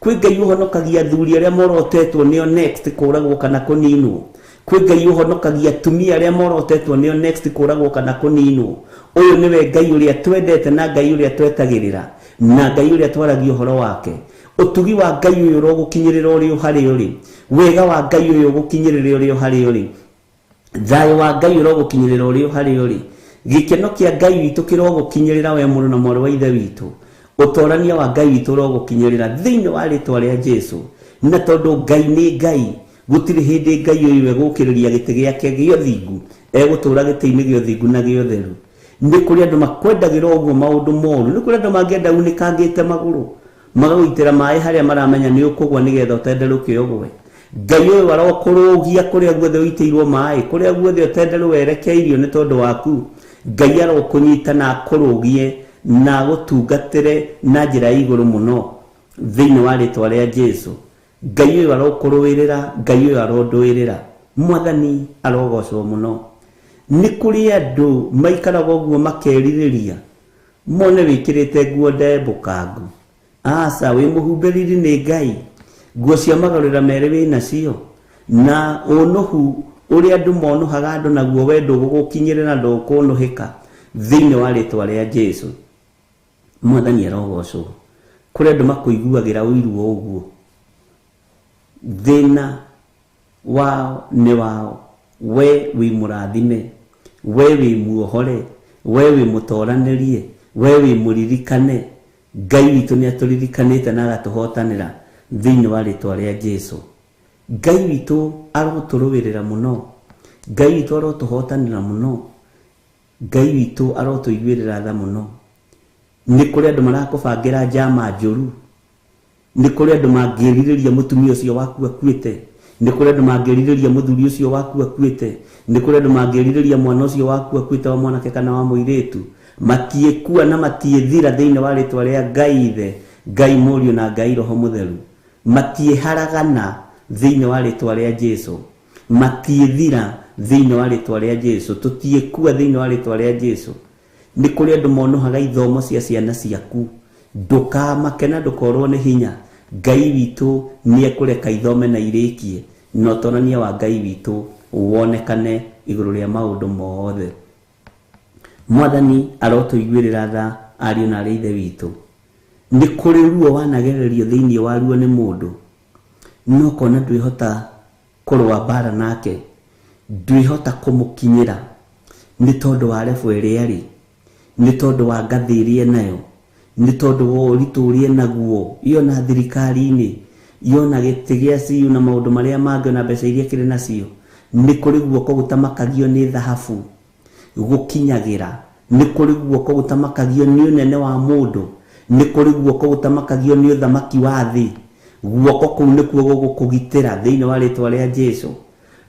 kwi Ngai uhonokagia thuri aria morotetwo nio next kuragwo kana kuninwo kwi Ngai uhonokagia tumia aria morotetwo nio next kuragwo kana kuninwo uyu niwe Ngai uria twendete na Ngai uria twetagirira na Ngai uria twaragia uhoro wake utugi wa Ngai uyu urogukinyirira uri uhari uri wega wa Ngai uyu ugukinyirira uri uhari uri thayo wa Ngai urogukinyirira uri uhari uri gikeno kia Ngai witu kirogukinyirira we muru na moro wa ithe witu utorania wa Ngai witu urogukinyirira thiini wa ritwa ria Jesu na tondu Ngai ni Ngai gutiri hindi Ngai uyu egukiriria giti giake gio thingu egutura giti-ini gio thingu na gio theru ni kuri andu makwendagira uguo maundu moru ni kuri andu mangienda unikangite maguru magawitira mai haria maramenya ni ukugwa nigetha utenderuke ugwe Ngai uyu arokurugia kuria guothe witiirwo mai kuria guothe utenderu werekeirio ni tondu waku Ngai arokunyita na akurugie na gutungatire na njira iguru muno thiini wa ritwa ria Jesu Ngai uyu arokuruirira Ngai uyu aronduirira mwathani arogocwo muno ni kuri andu maikaraga uguo makeririria mone wikirite nguo ndembukangu asa wi muhumbiriri ni Ngai nguo cia magarura mere wina cio na unuhu uri andu monuhaga andu naguo wendo gugukinyirira ndukunuhika thiini wa ritwa ria Jesu mwathani arogocwo kuri andu makuiguagira uiru uguo thina wao ni wao we wi murathime we wi muohore we wi mutoranirie we wi muririkane Ngai witu ni aturirikanite na agatuhotanira thiini wa ritwa ria Jesu Ngai witu aroturuwirira muno Ngai witu arotuhotanira muno Ngai witu arotuiguirira tha muno ni kuri andu marakubangira njama njuru ni kuri andu mangiririria mutumia ucio waku akuite ni kuri andu mangiririria muthuri ucio waku akuite ni kuri andu mangiririria mwana ucio waku akuite wa mwanake kana wa muiritu matiekua na matiethira thiini wa ritwa ria Ngai ithe Ngai muriu na Ngai roho mutheru matieharagana thiini wa ritwa ria Jesu matiethira thiini wa ritwa ria Jesu tutiekua thiini wa ritwa ria Jesu ni kuri andu monohaga ithomo cia ciana ciaku ndukamake na ndukorwo ni hinya Ngai witu ni ekureka ithome na irikie na utonania wa Ngai witu wonekane iguru ria maundu mothe mwathani arotuiguirira tha ariu na ithe witu ni kuri ruo wanagererio thiini wa ruo ni mundu no kona ndwihota kurwa bara nake ndwihota kumukinyira ni tondu wa refu iriari ni tondu wa ngathi iria nayo ni tondu wa uritu uria naguo iyo na thirikari-ini yona gĩtĩ gĩa CU na maũndũ marĩa mangĩ na mbeca iria kĩrĩ nacio nĩ kũrĩ guoko gũtamakagio nĩ thahabu gũkinyagĩra, nĩ kũrĩ guoko gũtamakagio nĩ ũnene wa mũndũ, nĩ kũrĩ guoko gũtamakagio nĩ ũthamaki wa thĩ. Guoko kũu nĩkuo gũgũkũgitĩra thĩinĩ wa rĩtwa rĩa Jesũ.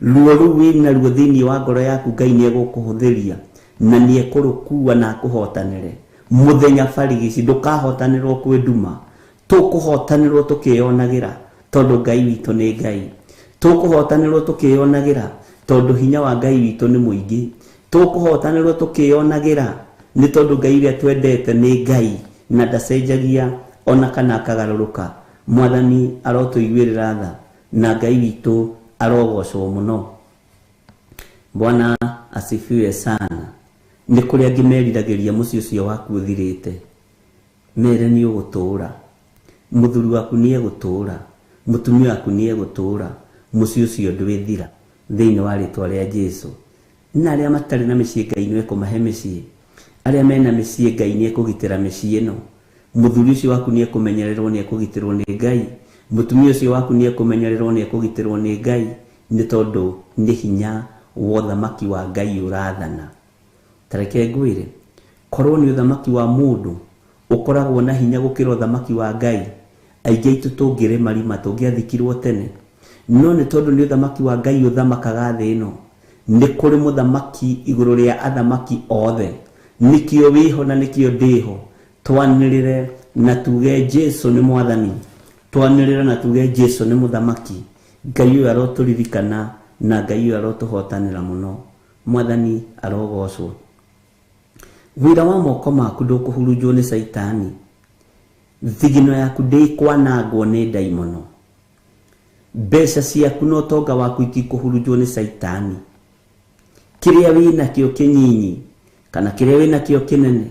Ruo rũu wĩna ruo thĩinĩ wa ngoro yaku Ngai nĩ egũkũhũthĩria na nĩ ekũrũkua na akũhotanĩre. Mũthenya barigici ndũkahotanĩrwo kwĩ nduma, tũkũhotanĩrwo tũkĩonagĩra tondũ Ngai witũ nĩ Ngai. Tũkũhotanĩrwo tũkĩonagĩra tondũ hinya wa Ngai witũ nĩ mũingĩ. Tũkũhotanĩrwo tũkĩonagĩra nĩ tondũ Ngai ũrĩa twendete nĩ Ngai na ndacenjagia ona kana akagarũrũka. Mwathani arotũiguĩrĩra tha na Ngai witũ arogocwo mũno. Bwana asifiwe sana. Nĩ kũrĩa ngĩmeriragĩria mũciĩ ũcio waku ũthirĩte. Mere nĩ ũgũtũũra, mũthuri waku nĩ egũtũũra, mũtumia waku nĩ egũtũũra, mũciĩ ũcio ndwĩthira thĩinĩ wa rĩtwa rĩa Jesũ. Na arĩa matarĩ na mĩciĩ Ngai nĩ ekũmahe mĩciĩ, arĩa mena mĩciĩ Ngai nĩ ekũgitĩra mĩciĩ ĩno. Mũthuri ũcio waku nĩ ekũmenyererwo nĩ ekũgitĩrwo nĩ Ngai, mũtumia ũcio waku nĩ ekũmenyererwo nĩ ekũgitĩrwo nĩ Ngai, nĩ tondũ nĩ hinya wa ũthamaki wa Ngai ũrathana. Tareke ngwĩre, korwo nĩ ũthamaki wa mũndũ ũkoragwo na hinya gũkĩra ũthamaki wa Ngai, aingĩ aitũ tũngĩrĩ marima tũngĩathikirwo tene. No nĩ tondũ nĩ ũthamaki wa Ngai ũthamakaga thĩ ĩno, nĩ kũrĩ mũthamaki igũrũ rĩa athamaki othe. Nĩkĩo wĩho na nĩkĩo ndĩho. Twanĩrĩre na tuge Jesũ nĩ mwathani, twanĩrĩre na tuge Jesũ nĩ mũthamaki. Ngai ũyũ arotũririkana na Ngai ũyũ arotũhotanĩra mũno. Mwathani arogocwo. Wĩra wa moko maku ndũkũhurunjwo nĩ Saitani. Thigino yaku ndĩkwanangwo nĩ ndaimono. Mbeca ciaku na ũtonga waku itikũhurunjwo nĩ Saitani. Kĩrĩa wĩnakĩo kĩnyinyi kana kĩrĩa wĩnakĩo kĩnene,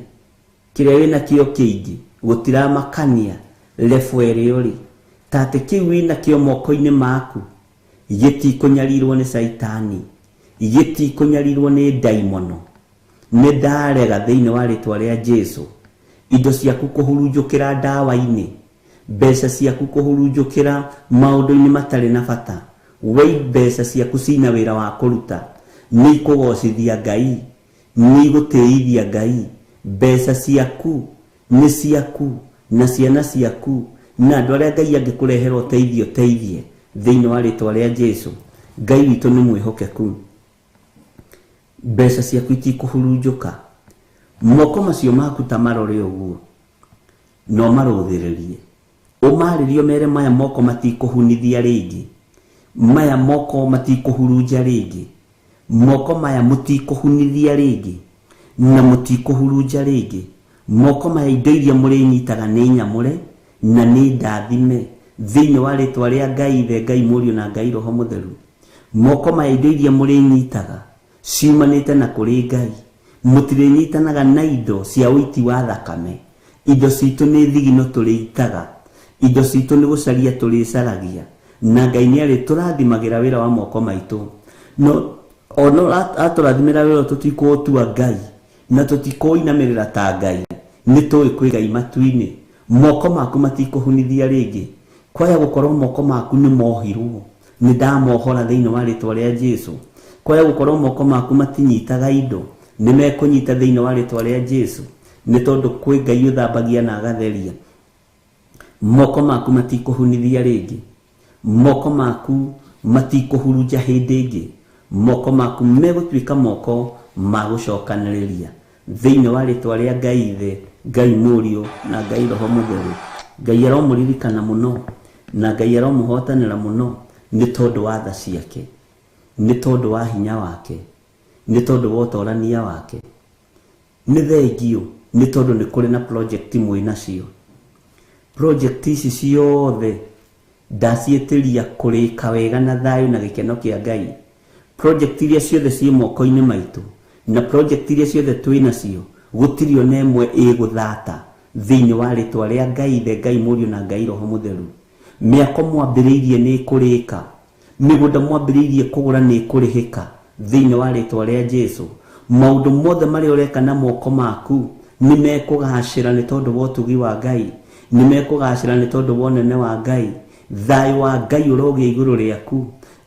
kĩrĩa wĩnakĩo kĩingĩ, gũtiramakania lefu ĩrĩa ũrĩ. Tatĩ kĩu wĩnakĩo moko-inĩ maku gĩtikũnyarirwo nĩ Saitani, gĩtikũnyarirwo nĩ ndaimono. Nĩ ndarega thĩinĩ wa rĩtwa rĩa Jesũ indo ciaku kũhurunjũkĩra ndawa-inĩ, mbeca ciaku kũhurunjũkĩra maũndũ-inĩ matarĩ na bata. Wei mbeca ciaku cina wĩra wa kũruta, nĩ ikũgocithia Ngai, nĩ igũtĩithia Ngai. Mbeca ciaku nĩ ciaku na ciana ciaku na andũ arĩa Ngai angĩkũrehera ũteithio teithie thĩinĩ wa rĩtwa rĩa Jesũ. Ngai witũ nĩ mwĩhokeku. Mbeca ciaku itikũhurunjũka. Moko macio maku ta marore ũguo, no marũthĩrĩrie. Ũmarĩrio mere maya moko matikũhunithia rĩngĩ, maya moko matikũhurunja rĩngĩ, moko maya mũtikũhunithia rĩngĩ na mũtikũhurunja rĩngĩ. Moko maya indo iria mũrĩnyitaga nĩ nyamũre na nĩ ndathime thĩinĩ wa rĩtwa rĩa Ngai Ithe, Ngai Mũriũ na Ngai Roho Mũtheru. Moko maya indo iria mũrĩnyitaga ciumanĩte na kũrĩ Ngai. Mũtirĩnyitanaga na indo cia ũiti wa thakame. Indo citũ nĩ thigino tũrĩitaga, indo citũ nĩ gũcaria tũrĩcaragia, na Ngai nĩ arĩ tũrathimagĩra wĩra wa moko maitũ. No ono atũrathimĩra wĩra tũtikũũtua Ngai na tũtikũinamĩrĩra ta Ngai, nĩ tũĩ kwĩ Ngai matu-inĩ. Moko maku matikũhunithia rĩngĩ. Kwaya gũkorwo moko maku nĩ mohirwo, nĩ ndamohora thĩinĩ wa rĩtwa rĩa Jesũ. Kwaya gũkorwo moko maku matinyitaga indo, nĩ mekũnyita thĩinĩ wa rĩtwa rĩa Jesũ, nĩ tondũ kwĩ Ngai ũthambagia na agatheria. Moko maku matikũhunithia rĩngĩ. Moko maku matikũhurunja hĩndĩ ĩngĩ. Moko maku megũtuĩka moko ma gũcokanĩrĩria thĩinĩ wa rĩtwa rĩa Ngai Ithe, Ngai Mũriũ na Ngai Roho Mũtheru. Ngai aromũririkana mũno na Ngai aromũhotanĩra mũno nĩ tondũ wa tha ciake, nĩ tondũ wa hinya wake, nĩ tondũ wa ũtorania wake. Nĩ thengio nĩ tondũ nĩ kũrĩ na project mwĩ nacio. Project ici ciothe ndaciĩtĩria kũrĩka wega na thayũ na gĩkeno kĩa Ngai. Project iria ciothe ciĩ moko-inĩ maitũ na project iria ciothe twĩ nacio, gũtirĩ ona ĩmwe ĩgũthata thĩinĩ wa rĩtwa rĩa Ngai Ithe, Ngai Mũriũ na Ngai Roho Mũtheru. Mĩako mwambĩrĩirie nĩ kũrĩka, mĩgũnda mwambĩrĩirie kũgũra nĩ kũrĩhĩka thĩinĩ wa rĩtwa rĩa Jesũ. Maũndũ mothe marĩa ũreka na moko maku nĩ mekũgacĩra nĩ tondũ wa ũtugi wa Ngai, nĩ mekũgacĩra nĩ tondũ wa ũnene wa Ngai, thayo wa Ngai uroge iguru riaku,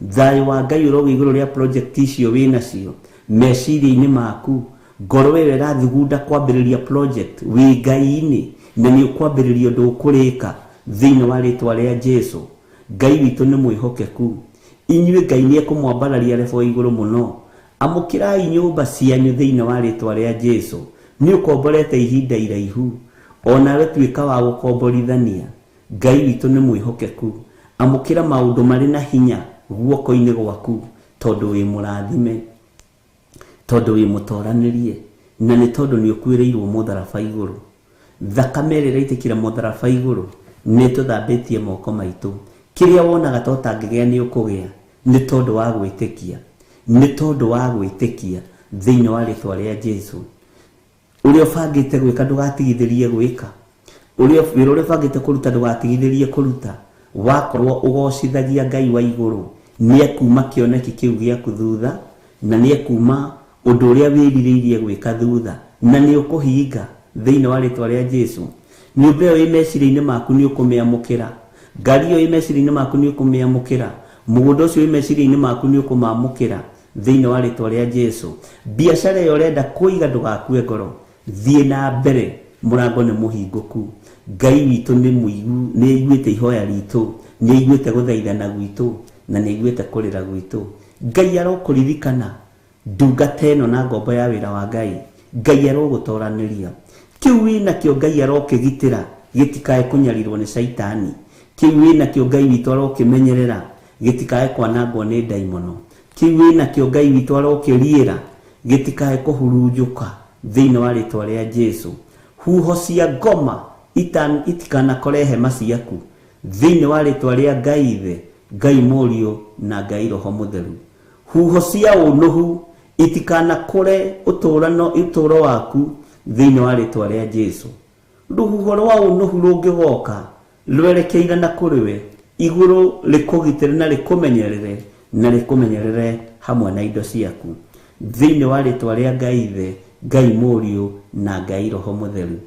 thayo wa Ngai uroge iguru ria project icio wina cio meciria-ini maku, ngoro wewe rathugunda kwambiriria project wi Ngai-ini na ni ukwambiriria undu ukurika thiini wa ritwa ria Jesu. Ngai witu ni mwihokeku, inyue Ngai ni ekumwambararia level iguru muno. Amukirai nyumba cianyu thiini wa ritwa ria Jesu, ni ukomborete ihinda iraihu, ona we tuika wa gukomborithania. Ngai witu ni mwihokeku, amukira maundu mari na hinya guoko-ini gwaku, tondu wi murathime, tondu wi mutoranirie, na ni tondu ni ukwireirwo mutharaba iguru. Thakame ĩrĩa ĩraitĩkĩra mũtharaba igũrũ nĩ tũthambĩtie moko maitũ. Kĩrĩa wonaga to tangĩgĩa nĩ ũkũgĩa, nĩ tondũ wa gwĩtĩkia, nĩ tondũ wa gwĩtĩkia thĩinĩ wa rĩtwa rĩa Jesu. Ũrĩa ũbangĩte gwĩka ndũgatigithĩrie gwĩka, ũrĩa ũbangĩte kũruta ndũgatigithĩrie kũruta. Wakorwo ũgocithagia Ngai wa igũrũ, nĩ ekuma kĩoneki kĩu gĩaku thutha, na nĩ ekuma ũndũ ũrĩa wĩrirĩirie gwĩka thutha, na nĩ ũkũhinga thĩinĩ wa rĩtwa rĩa Jesu. Nyũmba ĩyo ĩ meciria-inĩ maku nĩ ũkũmĩamũkĩra, ngari ĩyo ĩ meciria-inĩ maku nĩ ũkũmĩamũkĩra, mũgũnda ũcio ĩ meciria-inĩ maku nĩ ũkũmamũkĩra thĩinĩ wa rĩtwa rĩa Jesu. Biacara ĩyo ũrenda kũiga ndũgakue ngoro, thiĩ na mbere, mũrango nĩ mũhingũku. Ngai witũ nĩ mũigu, nĩ aiguĩte ihoya ritũ, nĩ aiguĩte gũthaithana gwitũ, na nĩ aiguĩte kũrĩra gwitũ. Ngai arokũririkana ndungata ĩno na ngombo ya wĩra wa Ngai. Ngai arogũtoranĩria, kiu wina kĩo Ngai arokĩgitĩra gĩtikae kũnyarirwo nĩ Saitani, kiu wina kĩo Ngai witũ arokĩmenyerera gĩtikae kwanangwo nĩ ndaimono, kiu wina kĩo Ngai witũ arokĩriĩra gĩtikae kũhurunjũka thĩinĩ wa rĩtwa rĩa Jesu. Huho cia ngoma itikanakore hema ciaku thĩinĩ wa rĩtwa rĩa Ngai Ithe, Ngai Mũriũ na Ngai Roho Mũtheru. Huho cia ũnũhu itikanakore ũtũũro waku thĩinĩ wa rĩtwa rĩa Jesu. Rũhuho rwa ũnũhu rũngĩgoka rwerekeire na kũrĩ we, igũrũ rĩkũgitĩre na rĩkũmenyerere hamwe na indo ciaku thĩinĩ wa rĩtwa rĩa Ngai Ithe, Ngai Mũriũ na Ngai Roho Mũtheru.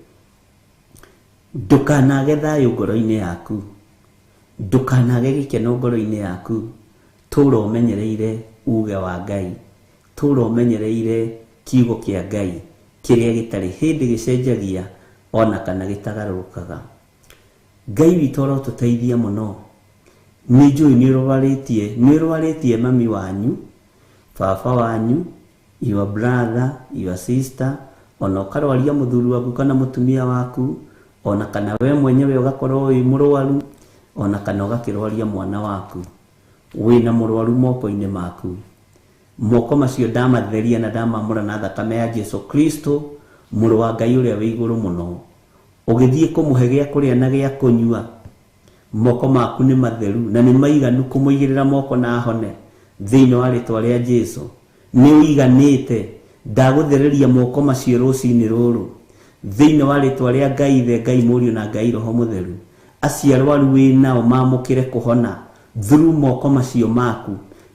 Ndũkanage thayũ ngoro-inĩ yaku, ndũkanage gĩkeno ngoro-inĩ yaku. Tũũra ũmenyereire uge wa Ngai, tũũra ũmenyereire kiugo kĩa Ngai kĩrĩa gĩtarĩ hĩndĩ gĩcenjagia ona kana gĩtagarũrũkaga. Ngai witũ arotũteithia mũno. Nĩ njũĩ nĩ ũrwarĩtie mami wanyu, baba wanyu, your brother, your sister, ona ũkarwaria mũthuri waku kana mũtumia waku, ona kana we mwenyewe ũgakorwo wĩ mũrwaru, ona kana ũgakĩrwaria mwana waku. Wĩna mũrwaru moko-inĩ maku, moko macio ndamatheria na ndamamũra na thakame ya Jesu Kristo, mũrũ wa Ngai ũrĩa wĩ igũrũ mũno. Ũgĩthiĩ kũmũhe gĩa kũrĩa na gĩa kũnyua, moko maku nĩ matheru na nĩ maiganu kũmũigĩrĩra moko na hone thĩinĩ wa rĩtwa rĩa Jesu. Nĩ ũiganĩte, ndagũthereria moko macio rũcinĩ rũrũ thĩinĩ wa rĩtwa rĩa Ngai Ithe, Ngai Mũriũ na Ngai Roho Mũtheru. Acio arwaru wĩnao mamũkĩre kũhona through moko macio maku.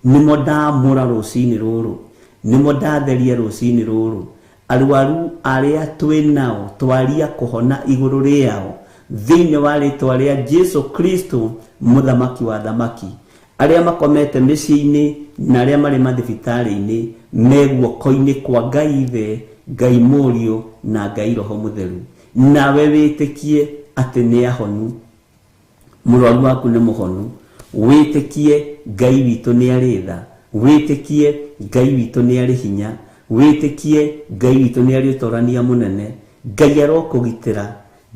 Nĩmo ndamũra rũcinĩ rũrũ, nĩmo ndatheria rũcinĩ rũrũ. Arwaru arĩa twĩnao twaria kũhona igũrũ rĩao thĩinĩ wa rĩtwa rĩa Jesu Kristo, mũthamaki wa thamaki. Arĩa makomete mĩciĩ-inĩ na arĩa marĩ mathibitarĩ-inĩ me guoko-inĩ kwa Ngai Ithe, Ngai Mũriũ na Ngai Roho Mũtheru. Nawe wĩtĩkie atĩ nĩ ahonu, mũrwaru waku nĩ mũhonu. Wĩtĩkie Ngai witũ nĩ arĩ tha, wĩtĩkie Ngai witũ nĩ arĩ hinya, wĩtĩkie Ngai witũ nĩ arĩ ũtorania mũnene. Ngai arokũgitĩra,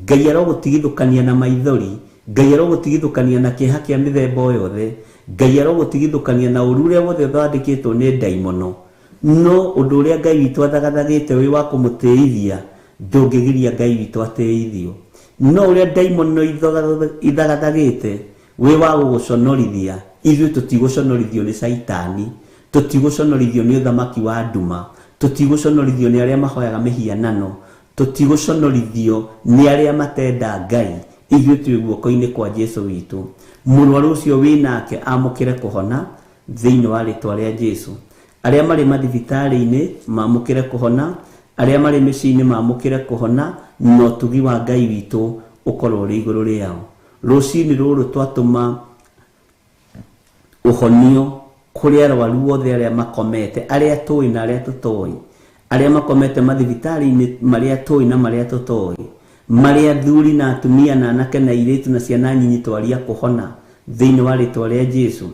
Ngai arogũtigithũkania na maithori, Ngai arogũtigithũkania na kĩeha kĩa mĩthemba o yothe, Ngai arogũtigithũkania na ũru ũrĩa wothe ũthondeketwo nĩ ndaimono. No ũndũ ũrĩa Ngai witũ athagathagĩte wĩ wa kũmũtĩithia, ndũngĩgiria Ngai witũ atĩithio. No ũrĩa ndaimono ithagathagĩte wĩ wa gũgũconorithia, ithuĩ tũtigũconorithio nĩ Saitani, tũtigũconorithio nĩ ũthamaki wa nduma, tũtigũconorithio nĩ arĩa mahoyaga mĩhianano, tũtigũconorithio nĩ arĩa matenda Ngai. Ithuĩ twĩ guoko-inĩ kwa Jesu witũ. Mũrwaru ũcio wĩnake amũkĩre kũhona thĩinĩ wa rĩtwa rĩa Jesu. Arĩa marĩ mathibitarĩ-inĩ mamũkĩre kũhona, arĩa marĩ mĩciĩ-inĩ mamũkĩre kũhona, na ũtugi wa Ngai witũ ũkorwo ũrĩ igũrũ rĩao. Rũcinĩ rũrũ twatũma uhonio kuri arwaru othe aria makomete, aria tui na aria tutoi, aria makomete mathibitari-ini maria tui na maria tutoi, maria thuri na atumia na anake na iritu na ciana nyinyi twaria kuhona thiini wa ritwa ria Jesu.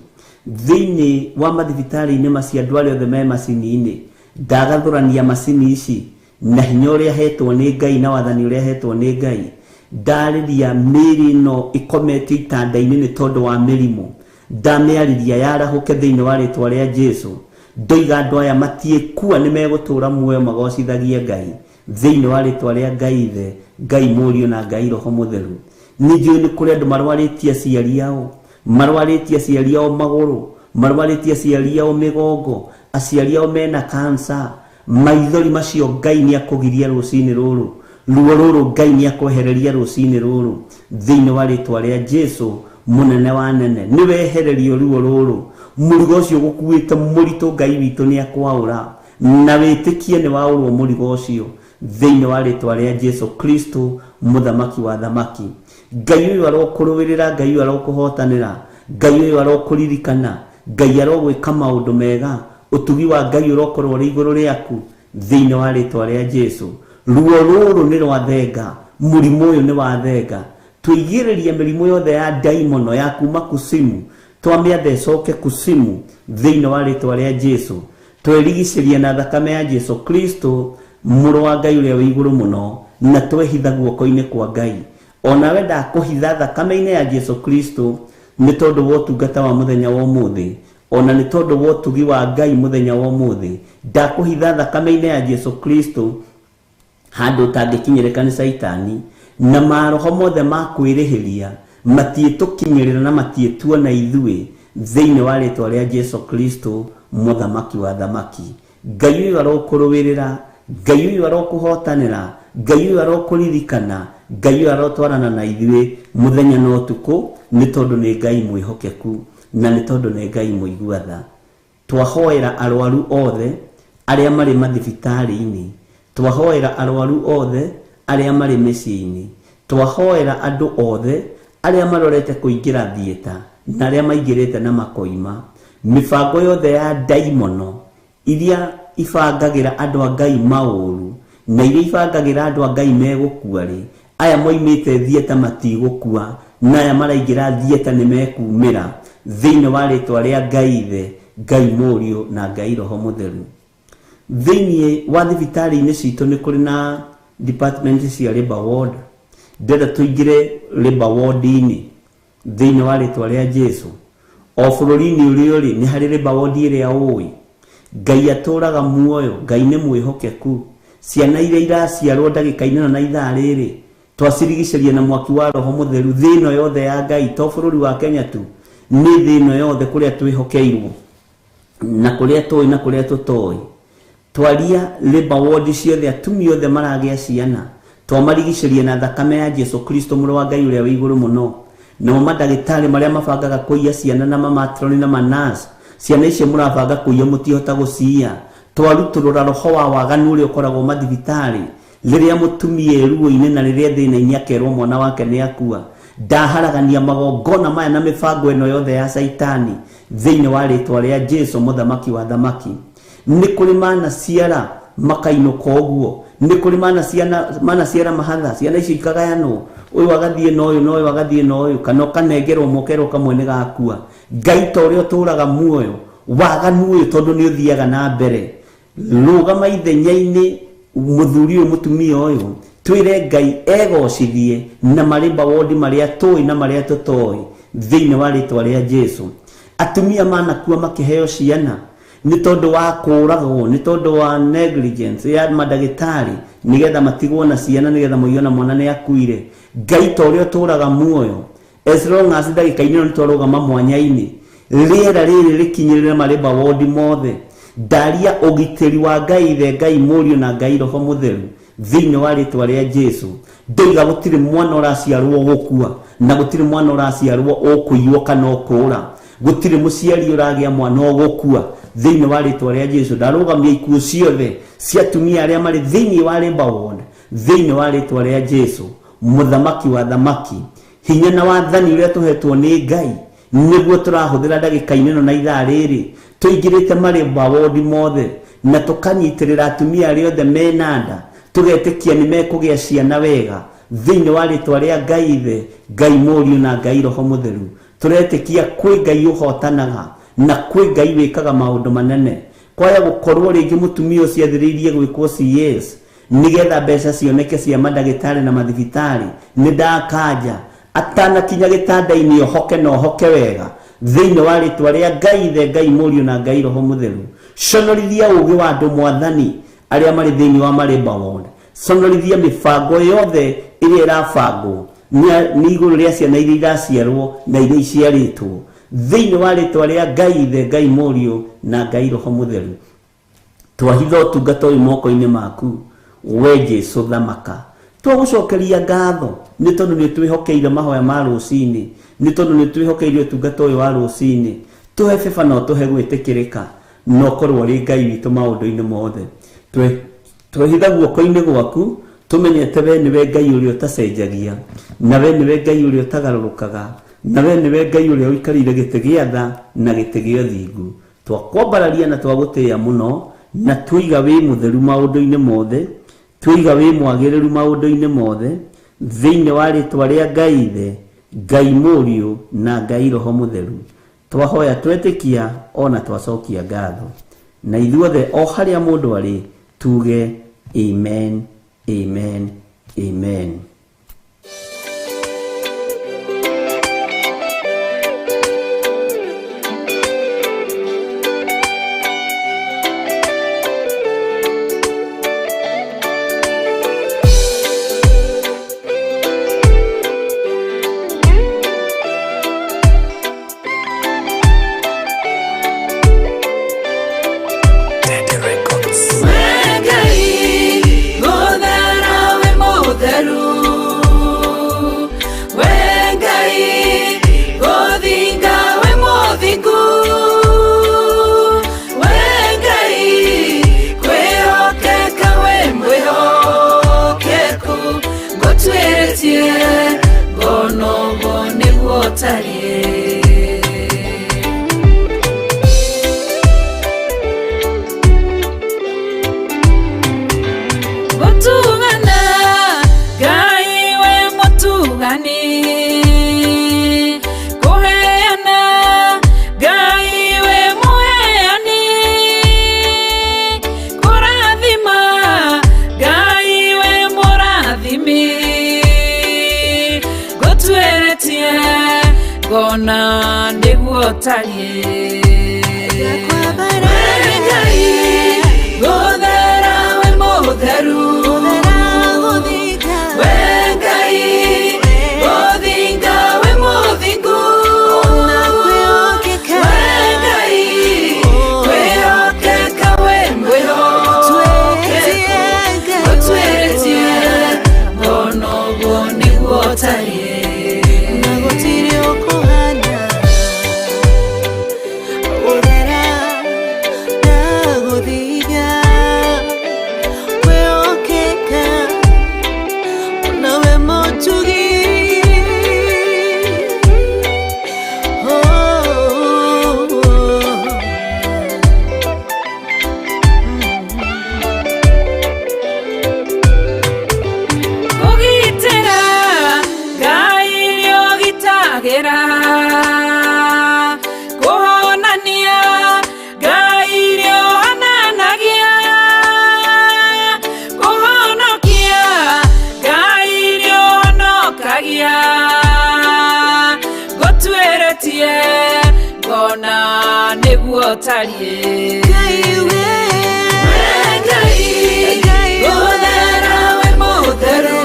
Thiini wa mathibitari-ini macio andu aria othe me macini-ini, ndagathurania macini ici na hinya uria hetwo ni Ngai na wathani uria hetwo ni Ngai. Ndariria miri no ikomete itanda-ini ni tondu wa mirimu, ndamiariria yarahuke thiini wa ritwa ria Jesu. Ndoiga andu aya matiekua ni megutura muoyo magocithagie Ngai thiini wa ritwa ria Ngai Ithe, Ngai Mũriũ na Ngai Roho Mũtheru. Ninjui ni kuri andu marwaritie aciari ao, marwaritie aciari ao maguru, marwaritie aciari ao migongo, aciari ao mena cancer. Maithori macio Ngai ni akugiria rucini ruru, ruo ruru Ngai ni akwehereria rucini ruru thiini wa ritwa ria Jesu munene wa nene. Ni wehererio ruo ruru, murigo ucio gukuite muritu Ngai witu ni akwaura, na witikie ni waurwo murigo ucio thiini wa ritwa ria Jesu Kristo muthamaki wa thamaki. Ngai uyu arokuruwirira, Ngai uyu arokuhotanira, Ngai uyu arokuririkana, Ngai arogwika maundu mega. Utugi wa Ngai urokorwo ri iguru riaku thiini wa ritwa ria Jesu. Ruo ruru ni rwathenga, murimu uyu ni wathenga. Tuigiririe mirimu yothe ya daimono ya kuma kusimu, twamiathe icoke kusimu thiini wa ritwa ria Jesu. Twerigicerie na thakame ya Jesu Kristo muru wa Ngai uria wi iguru muno, na twehitha guoko-ini kwa Ngai. Onawe ndakuhitha thakame-ini ya Jesu Kristo ni tondu wa utungata wa muthenya wa umuthi, ona ni tondu wa utugi wa Ngai muthenya wa umuthi. Ndakuhitha thakame-ini ya Jesu Kristo handu utangikinyirika ni Saitani na maroho mothe makwirihiria matietukinyirira na matietuona ithui thiini wa ritwa ria Jesu Kristo muthamaki wa thamaki. Ngai uyu arokuruwirira, Ngai uyu arokuhotanira, Ngai uyu arokuririkana, Ngai uyu arotwarana na ithui muthenya na utuku, ni tondu ni Ngai mwihokeku na ni tondu ni Ngai muiguatha. Twahoera arwaru othe aria mari mathibitari-ini, twahoera arwaru othe aria mari micii-ini, twahoera andu othe aria marorete kuingira thieta na aria maingirite na makoima. Mibango yothe ya daimono iria ibangagira andu a Ngai mauru na iria ibangagira andu a Ngai megukua ri, aya moimite thieta matigukua na aya maraingira thieta ni mekumira thiini wa ritwa ria Ngai Ithe, Ngai Mũriũ na Ngai Roho Mũtheru. Thiini wa thibitari-ini citu ni kuri na department cia labor ward. Ndenda tuingire labor ward-ini thiini wa ritwa ria Jesu. O bururi-ini uri ni hari labor ward iria ui Ngai aturaga muoyo, Ngai ni mwihokeku. Ciana iria iraciarwo ndagika-ini na ithaa riri twacirigiceria na mwaki wa Roho Mũtheru thiini yothe ya Ngai, to bururi wa Kenya tu, ni thiini yothe kuria twihokeirwo na kuria toi na kuria tutoi. Twaria labor ward ciothe atumia othe maragia ciana, twamarigiceria na thakame ya Jesu Kristo muru wa Ngai uria wi iguru muno. Na madagitari maria mabangaga kuiya ciana na mamatroni na manas, ciana icio murabanga kuiya mutihota gucia, twaruturura roho wa waganu uria ukoragwo mathibitari riria mutumia eruo-ini na riria thina-ini akerwo mwana wake ni akua. Ndaharagania magongona maya na mibango ino yothe ya Saitani thiini wa ritwa ria Jesu muthamaki wa thamaki. Ni kuri mana ciara makainuka uguo, ni kuri mana ciara mahatha, ciana icio ikagayanwo, uyu agathie na uyu, na uyu agathie na uyu, kana kanengerwo mukero kamwe ni gakua. Ngai ta uria uturaga muoyo waganu uyu tondu ni uthiaga na mbere. Rugama ithenya-ini muthuri uyu mutumia uyu, twire Ngai egocithie na marimba wodi maria tui na maria tutoi thiini wa ritwa ria Jesu. Atumia manakua makiheo ciana ni tondu wa kuragwo, ni tondu wa negligence ya madagitari, nigetha matigwo na ciana, nigetha muiona mwana ni akuire. Ngai ta uria uturaga muoyo, as long as ndagika-ini ni twarugama mwanya-ini, riera riri rikinyirire marimba wodi mothe. Ndaria ugitiri wa Ngai Ithe, Ngai Mũriũ na Ngai Roho Mũtheru thiini wa ritwa ria Jesu. Ndoiga gutiri mwana uraciarwo gukua, na gutiri mwana uraciarwo ukuiywo kana ukura, gutiri muciari uragia mwana gukua thiini wa ritwa ria Jesu. Ndarugamia ikuo ciothe cia atumia aria mari thiini wa labor ward thiini wa ritwa ria Jesu muthamaki wa thamaki. Hinya na wathani uria tuhetwo ni Ngai niguo turahuthira ndagika-ini no na ithaa riri tuingirite maremba wodi mothe na tukanyitirira atumia aria othe mena nda tugetikia ni mekugia ciana wega thiini wa ritwa ria Ngai Ithe, Ngai Mũriũ na Ngai Roho Mũtheru. Turetikia kwi Ngai uhotanaga na kwi Ngai wikaga maundu manene. Kwaya gukorwo ringi mutumia ucio athiriirie gwikwo CS nigetha mbeca cioneke cia madagitari na mathibitari ni ndakanja atana kinya gitanda-ini ohoke no hoke wega thiini wa ritwa ria Ngai Ithe, Ngai Mũriũ na Ngai Roho Mũtheru. Conorithia ugi wa andu mwathani aria mari thiini wa maremba wothe. Conorithia mibango yothe iria irabangwo ni iguru ria ciana iria iraciarwo na iria iciaritwo thiini wa ritwa ria Ngai Ithe, Ngai Mũriũ na Ngai Roho Mũtheru. Twahitha ũtungata ũyũ moko-inĩ maku we Jesu thamaka. Twagucokeria ngatho ni tondu ni twihokeire mahoya ma rucini, ni tondu ni twihokeire ũtungata ũyũ wa rucini. Tuhe beba no tuhe gwitikirika no korwo ri Ngai witũ maundu-inĩ mothe. Twahitha guoko-inĩ gwaku tumenyete we niwe Ngai ũrĩa ũtacenjagia, na we niwe Ngai ũrĩa ũtagarũrũkaga, na we niwe Ngai ũrĩa ũikarĩire gĩtĩ gĩa tha na gĩtĩ gĩa ũthingu. Twakwambararia na twagũtĩĩa mũno na twiga wĩ mũtheru maũndũ-inĩ mothe, twiga wĩ mwagĩrĩru maũndũ-inĩ mothe thĩinĩ wa rĩtwa rĩa Ngai Ithe, Ngai Mũriũ na Ngai Roho Mũtheru. Twahoya twetĩkia ona twacokia ngatho, na ithuothe o harĩa mũndũ arĩ tuge amen, amen, amen. Gona niguo tarie gothera we mutheru we Ngai gothinga we muthingu we Ngai kwĩhokeka we mwĩhokeku gũtwĩrĩtie gona ũguo niguo tarie kuhonania Ngai irio hananagia kuhonokia Ngai irio honokagia gũtwĩrĩtie ngona nĩguo tarie Ngai gũthera we mũtheru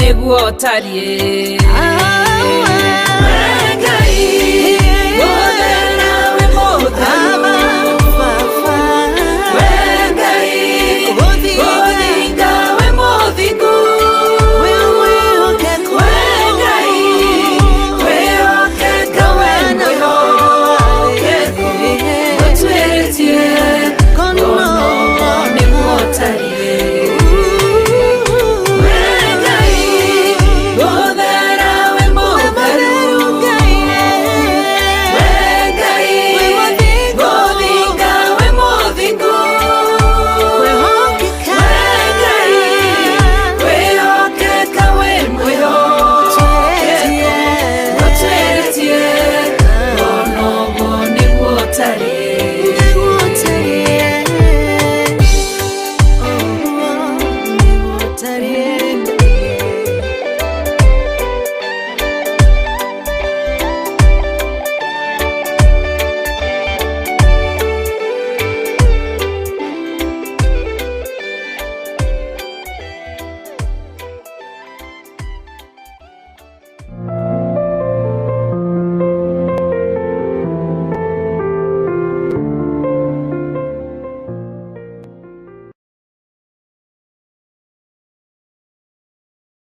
nĩguo tariĩ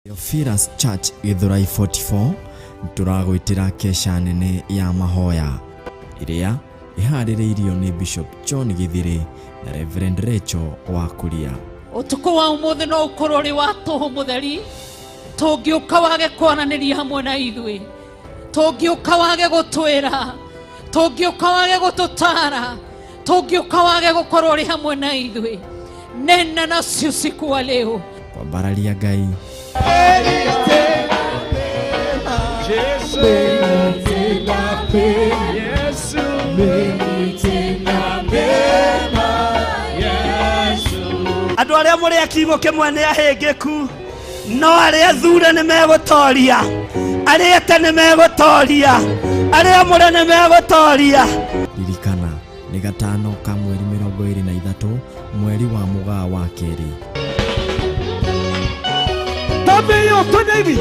Theophilus Church Githurai 44 turagwitira kesha nene ya mahoya iria iharĩrĩirio nĩ Bishop John Githiri na Reverend Rachel Wakuria. Utuko wa umuthi no ukorwo ri wa toho mutheri tungiuka wage kwananĩria hamwe na ithuĩ tungiuka wage gutwira tungiuka wage gututara tungiuka wage gukorwo ri hamwe na ithuĩ nena nacio usiku wa leo kwa bararia Ngai Andũ arĩa mũrĩ akiugo kĩmwe nĩ ahĩngĩku no arĩa thure nĩ megũtoria arĩa ete nĩ megũtoria arĩa mũrĩ nĩ megũtoria. Ririkana nĩ gatano ka mweri 23 mweri wa Mũgaa wa kerĩ. Tabeyo tonegi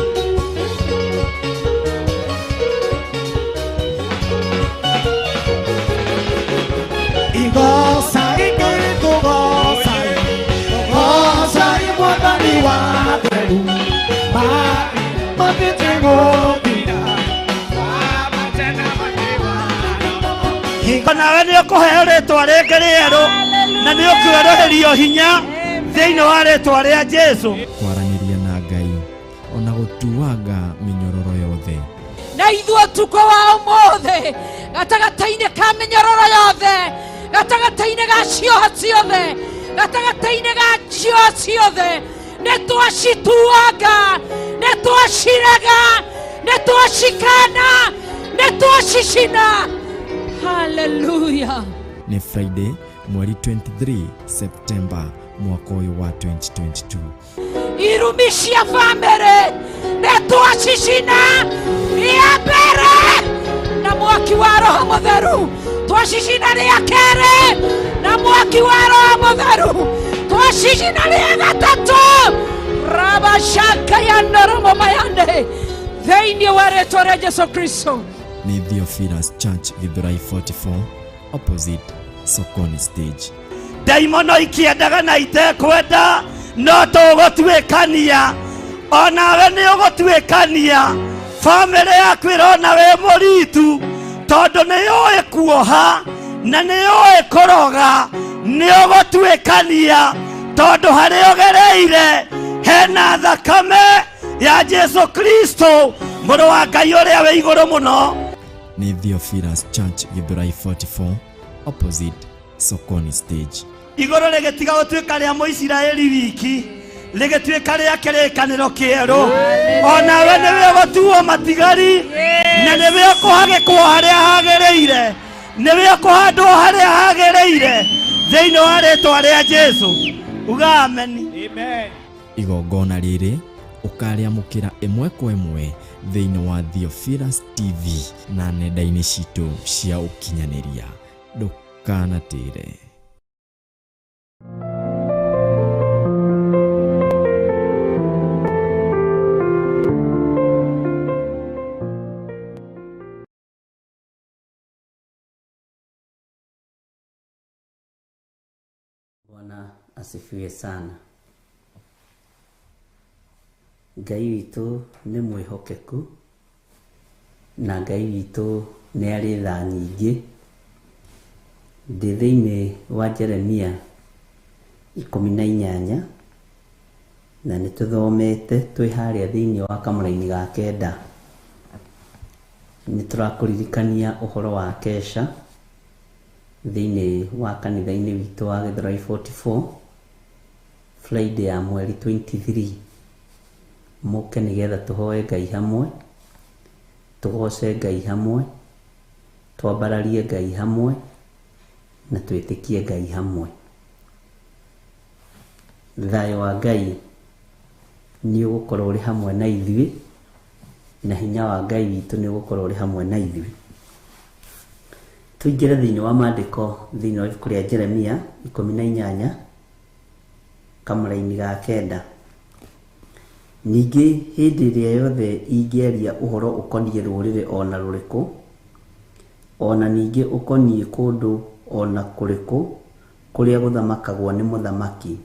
Igosa igosa igosa imwandani wa Peru matitengo nawe nĩ ũkũheo rĩtwa rĩngĩ rĩerũ na nĩ ũkweroherio hinya thĩinĩ wa rĩtwa rĩa Jesũ. Kwaranĩria na Ngai ona gũtuanga mĩnyororo yothe na ithuĩ tuko wa ũmũthĩ gatagata-inĩ ka mĩnyororo yothe gatagata-inĩ ga cioha ciothe gatagata-inĩ ga cioha ciothe nĩ twacituanga nĩ twacirega nĩ twacikana nĩ twacicina. Hallelujah. Ni Friday mweri 23 September mwaka ũyũ wa 2022. Irumi cia family nĩ twacicina ya mbere na mwaki wa Roho Mũtheru twacicina rĩa kerĩ na mwaki wa Roho Mũtheru twacicina rĩa gatatũ rabashaka ya noromo mayande thĩinĩ wa rĩtwa rĩa Jesũ Kristo. Ni Theophilus Church Githurai 44 opposite Sokoni stage. Daimono ikiendaga na itekwenda no tũgũtuĩkania onawe nĩ ũgũtuĩkania family yaku ĩrona wĩ mũritu tondũ nĩ yũĩ kuoha na nĩ yũĩ kũroga nĩ ũgũtuĩkania tondũ harĩa ũgereire hena thakame ya Jesũ Kristo mũrũ wa Ngai ũrĩa wĩ igũrũ mũno. Ni Theophilus Church Githurai 44 opposite Sokoni stage. Igũrũ rĩgĩtiga gũtuĩka rĩa Mũisiraeli wiki rĩgĩtuĩka rĩa kĩrĩkanĩro kĩerũ onawe nĩwe ũgũtuo matigari na nĩwe ũkũhagĩkwo harĩa hagĩrĩire nĩwe ũkũhandwo harĩa hagĩrĩire thĩinĩ wa rĩtwa rĩa Jesũ. Uga ameni. Amen. Igongona rĩrĩ ũkarĩamũkĩra ĩmwe kwa ĩmwe thĩinĩ wa Theophilus TV na nenda-inĩ citũ cia ũkinyanĩria. Ndũkanatĩre. asifiwe sana. Ngai witũ nĩ mwĩhokeku, na Ngai witũ nĩ arĩ tha nyingĩ. Ndĩ thĩinĩ wa Jeremia 18 na nĩ tũthomete twĩ harĩa thĩinĩ wa kamũra-inĩ ga 9. Nĩ tũrakũririkania ũhoro wa kesha thĩinĩ wa kanitha-inĩ witũ wa Gĩthũrai 44 Friday ya mweri 23. Mũke nĩgetha tũhoe Ngai hamwe, tũgoce Ngai hamwe, twambararie Ngai hamwe, na twĩtĩkie Ngai hamwe. Thayũ wa Ngai nĩ ũgũkorwo ũrĩ hamwe na ithuĩ, na hinya wa Ngai witũ nĩ ũgũkorwo ũrĩ hamwe na ithuĩ. Tũingĩre thĩinĩ wa maandĩko thĩinĩ wa ibuku rĩa Jeremia 18 kamũra-inĩ ga 9. Ningĩ hĩndĩ ĩrĩa yothe ingĩaria ũhoro ũkoniĩ rũrĩrĩ ona rũrĩkũ, ona ningĩ ũkoniĩ kũndũ ona kũrĩkũ kũrĩa gũthamakagwo nĩ mũthamaki,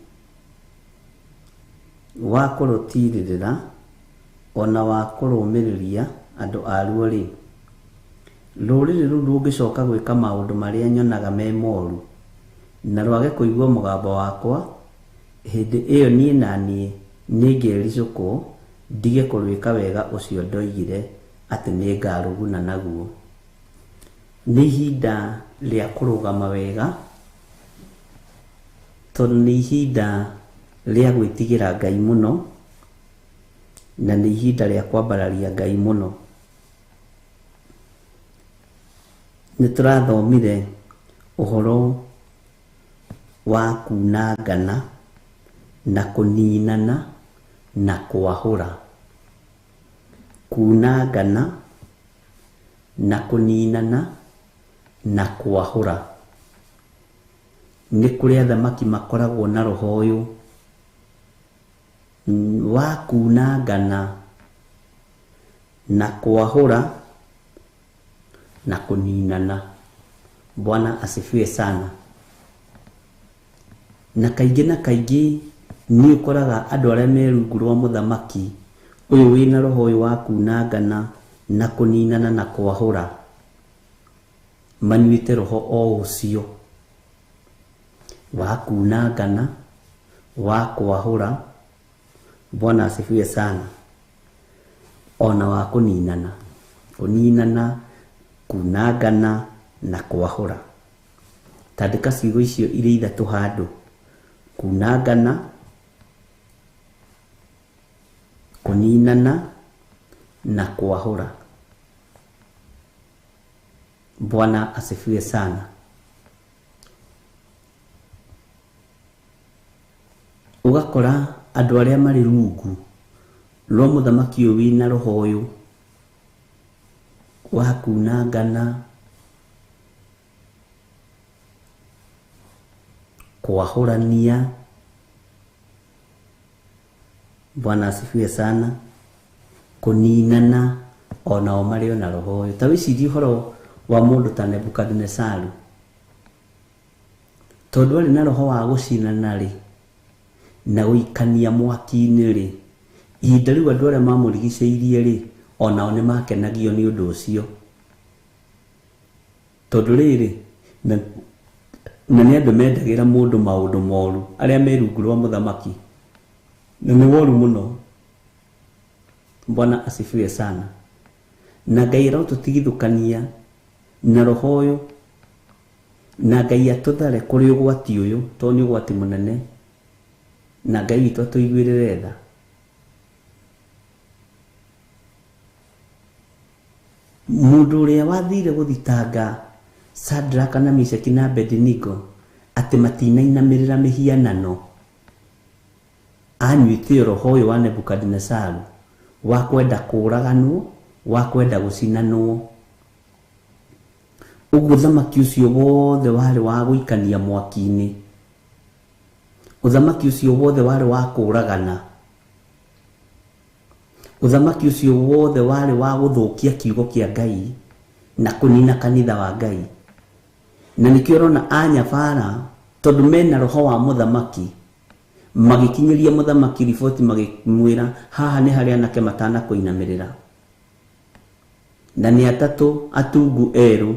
wa kũrũtirĩrĩra ona wa kũrũmĩrĩria andũ aruo rĩ, rũrĩrĩ rũu rũngĩcoka gwĩka maũndũ marĩa nyonaga me moru na rwage kũigua mũgambo wakwa, hĩndĩ ĩyo niĩ na niĩ nĩngĩricũkwo ndige kũrwĩka wega ũcio ndoigire atĩ nĩ ngarũguna naguo. Nĩ ihinda rĩa kũrũgama wega, tondũ nĩ ihinda rĩa gwĩtigĩra Ngai mũno, na nĩ ihinda rĩa kwambararia Ngai mũno. Nĩ tũrathomire ũhoro wa kunangana na kũninana na kwahũra. Kunangana na kũninana na kwahũra. Nĩ kũrĩ athamaki makoragwo na roho ũyũ wa kunangana na kwahũra na kũninana. Bwana asifiwe sana. Na kaingĩ na kaingĩ nĩ ũkoraga andũ arĩa me rungu rwa mũthamaki ũyũ wĩna roho ũyũ wa kunangana na kũninana na kwahũra, manyuĩte roho o ũcio wa kunangana, wa kwahũra, Bwana asifiwe sana, ona wa kũninana. Kũninana, kunangana na kwahũra. Tandĩka ciugo icio irĩ ithatũ handũ: kunangana, kũninana na kwahũra. Bwana asifiwe sana. Ugakora andũ arĩa marĩ rungu rwa mũthamaki ũyũ wĩna roho ũyũ wa kunangana, kwahũrania, Bwana asifiwe sana, kũninana, onao marĩ ona roho ũyũ. Ta wĩcirie ũhoro wa mũndũ ta Nebukadnezaru, tondũ arĩ na roho wa gũcinana rĩ, na gũikania mwaki-inĩ rĩ, ihinda rĩu andũ arĩa mamũrigicĩirie rĩ, onao nĩ makenagio nĩ ũndũ ũcio. Tondũ rĩrĩ, na nĩ andũ mendagĩra mũndũ maũndũ moru arĩa me rungu rwa mũthamaki, na nĩ woru mũno. Bwana asifiwe sana. Na Ngai arotũtigithũkania na roho ũyũ, na Ngai atũthare kũrĩ ũgwati ũyũ, tondũ nĩ ũgwati mũnene, na Ngai witũ atũiguĩrĩre tha. Mũndũ ũrĩa wathire gũthitanga Shadraka na Meshaki na Abednego atĩ matinainamĩrĩra mĩhianano, anyuĩte roho ũyũ wa Nebukadnezaru wa kwenda kũraganwo, wa kwenda gũcinanwo. Ũguo ũthamaki ũcio wothe warĩ wa gũikania mwaki-inĩ, ũthamaki ũcio wothe warĩ wa kũragana, ũthamaki ũcio wothe warĩ wa gũthũkia kiugo kĩa Ngai na kũnina kanitha wa Ngai. Na nĩkĩo ũrona anyabara, tondũ mena roho wa mũthamaki, magikinyiria muthamaki riboti magimwira haha ni haria anake matana kuinamirira na ni atatu atungu eru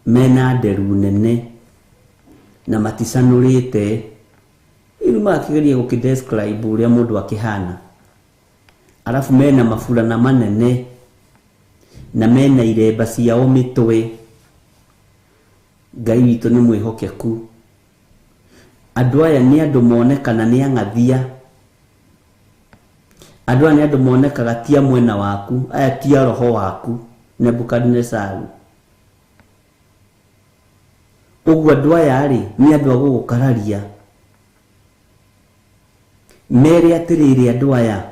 mena nderu nene na matisanurite iruma akigeria gukidescribe uria mundu akihana alafu mena mafulana manene na mena iremba ciao mitwe. Ngai witũ nĩ mwĩhokeku. Andũ aya nĩ andũ monekana nĩ ang'athia. Andũ aya nĩ andũ monekaga tia mwena waku, aya tia roho waku, Nebukadnezaru. Ũguo andũ aya rĩ nĩ andũ a gũgũkararia. Mere atĩrĩrĩ andũ aya,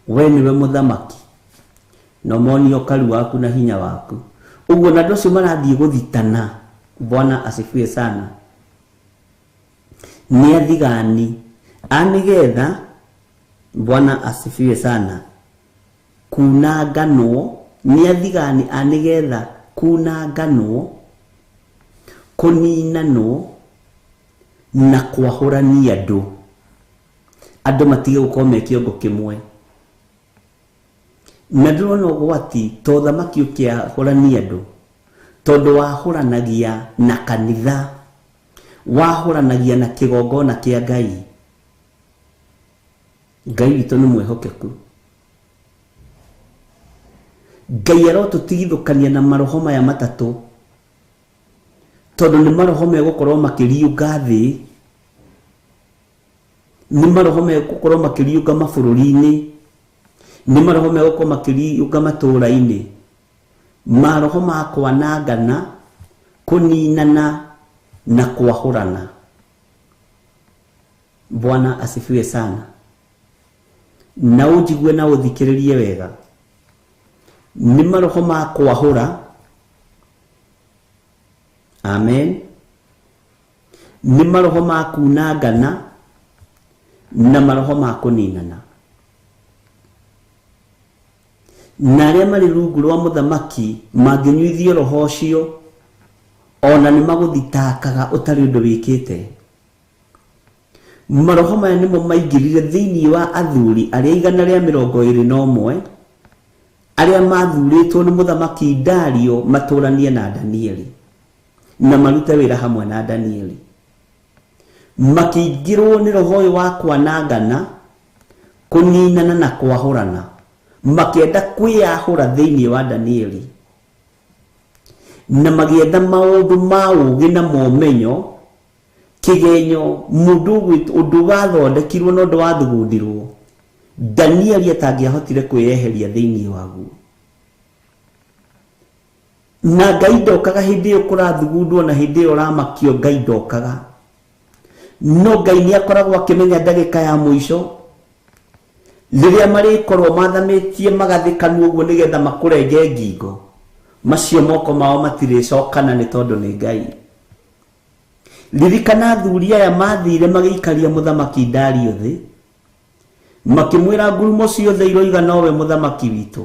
we nĩwe mũthamaki no monio karu waku na hinya waku. Uguo na ndocio marathiĩ gũthitana. Bwana asifiwe sana. Ni athigani anigetha, Bwana asifiwe sana, kunanganwo. Ni athigani anigetha kunanganwo, kuninanwo na kwahũrania andũ. Andũ matige gũkorwo me kĩongo kĩmwe. Na ndĩrona ũgwati to thamaki ũkĩahũrania andũ, tondũ wahũranagia na kanitha, wahũranagia na kĩgongona kĩa Ngai. Ngai witũ nĩ mwĩhokeku. Ngai arotũtigithũkania na maroho maya matatũ, tondũ nĩ maroho megũkorwo makĩriũnga thĩ, nĩ maroho megũkorwo makĩriũnga mabũrũri-inĩ, nĩ maroho megũkorwo makĩriũnga matũũra-inĩ, maroho ma kwanangana, kũninana na kwahũrana. Bwana asifiwe sana. Na ũnjigue na ũthikĩrĩrie wega. Nĩ maroho ma kwahũra. Amen. Nĩ maroho ma kunangana na maroho ma kũninana. Na arĩa marĩ rungu rwa mũthamaki mangĩnyuithio roho ũcio, ona nĩ magũthitakaga ũtarĩ ũndũ wĩkĩte. Maroho maya nĩmo maingĩrire thĩinĩ wa athuri arĩa 121 arĩa mathurĩtwo nĩ mũthamaki Dario matũranie na Danieli na marute wĩra hamwe na Danieli. Makĩingĩrwo nĩ roho ũyũ wa kwanangana, kũninana na kwahũrana, makĩenda kwĩyahũra thĩinĩ wa Danieli, na magĩetha maũndũ ma ũũgĩ na momenyo, kĩgenyo, ũndũ wathondekirwo na ũndũ wathugundirwo Danieli atangĩahotire kwĩyeheria thĩinĩ waguo. Na Ngai ndokaga hĩndĩ ĩyo kũrathugundwo na hĩndĩ ĩyo ũramakio, Ngai ndokaga. No Ngai nĩ akoragwo akĩmenya ndagĩka ya mũico rĩrĩa marĩkorwo mathamĩtie magathĩkanu ũguo nĩgetha makũrenge ngingo, macio moko mao matirĩcokana nĩ tondũ nĩ Ngai. Ririkana athuri aya mathire magĩikaria mũthamaki Dario thĩ, makĩmwĩra ngurumo ciothe iroiga nowe mũthamaki witũ.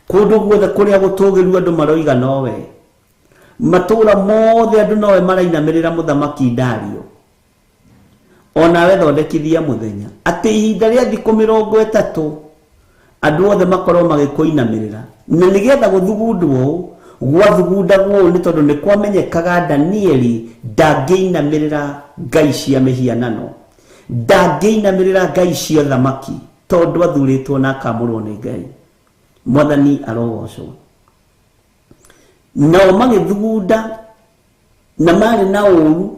Kũndũ guothe kũrĩa gũtũũgĩru andũ maroiga nowe. Matũũra mothe andũ nowe marainamĩrĩra mũthamaki Dario. Onawe thondekithia mũthenya atĩ ihinda rĩa thikũ 30 andũ othe makorwo magĩkũinamĩrĩra, na nĩgetha gũthugundwo gwathugundagwo nĩ tondũ nĩ kwamenyekaga Danieli ndangĩinamĩrĩra ngai cia mĩhianano, ndangĩinamĩrĩra ngai cia thamaki, tondũ athurĩtwo na akamũrwo nĩ Ngai. Mwathani arogocwo. Nao magĩthugunda na marĩ na ũũru,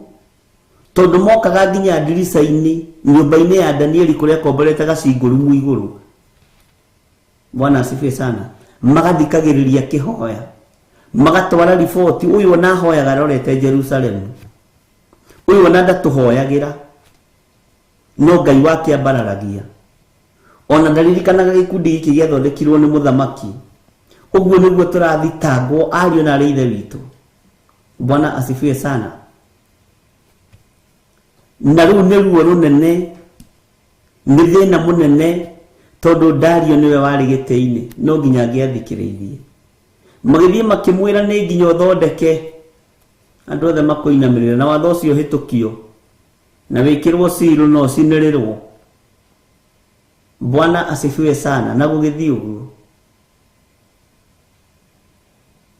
tondũ mokaga nginya ndirica-inĩ nyũmba-inĩ ya Danieli kũrĩa komborete gacingũrumu igũrũ. Bwana asifiwe sana. Magathikagĩrĩria kĩhoya, magatwara riboti, ũyũ ona hoyaga rorete Jerusalemu, ũyũ ona ndatũhoyagĩra, no Ngai wake ambararagia. Ona ndaririkanaga gĩkundi gĩkĩ gĩathondekirwo nĩ mũthamaki. Ũguo nĩguo tũrathitangwo ariũ na ithe witũ. Bwana asifiwe sana. Na rĩu nĩ ruo rũnene, nĩ thĩna mũnene, tondũ Dario nĩwe warĩ gĩtĩ-inĩ, no nginya angĩathikĩrĩirie. Magĩthiĩ makĩmwĩra nĩ nginya ũthondeke andu othe makoinamirira na watho ucio hitukio na wikirwo siro no cinerirwo. Bwana asifiwe sana. Na gugithii uguo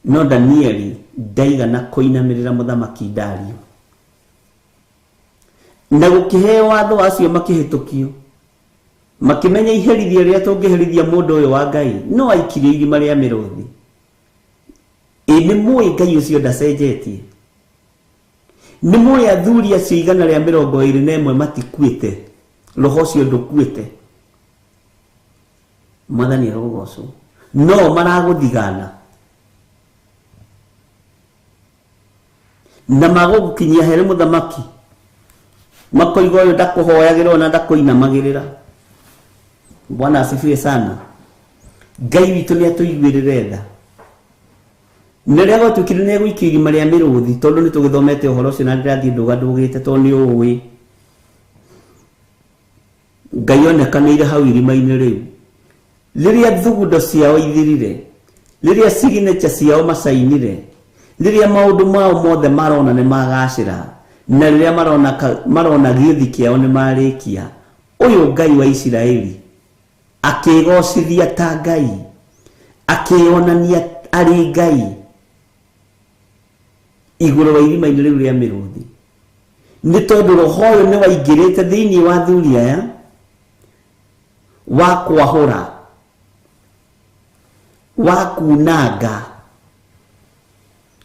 no Danieli ndaigana kuinamirira muthamaki Dario, na gukiheo watho acio makihitukio makimenya iherithia ria tungiherithia mundu uyu wa Ngai no aikirie irima ria miruthi. Ni mui Ngai ucio ndacenjetie, ni mui athuri acio 121 matikuite, roho ucio ndukuite. Mwathani arogocwo no maraguthigana na magukinyia here muthamaki makoiga uyu ndakuhoyagirwo na ndakuinamagirira. Bwana asifiwe sana. Ngai witu ni atuiguirire tha niria gotukire ne guikiri maria miruthi tondu ni tugithomete uhoro ucio na ndirathii ndugandugite tondu ni uwi Ngai onekanaire hau irima-ini riu liria thugundo ciao ithirire, liria signature ciao masainire, liria maundu mao mothe marona ni magacira, na liria marona githi kiao ni marikia. Uyu Ngai wa Isiraeli akigocithia ta Ngai, akionania ari Ngai iguru wa irima-ini riu ria miruthi. Ni tondu roho uyu ni waingirite thiini wa thuri aya wa kwahura, wa kunanga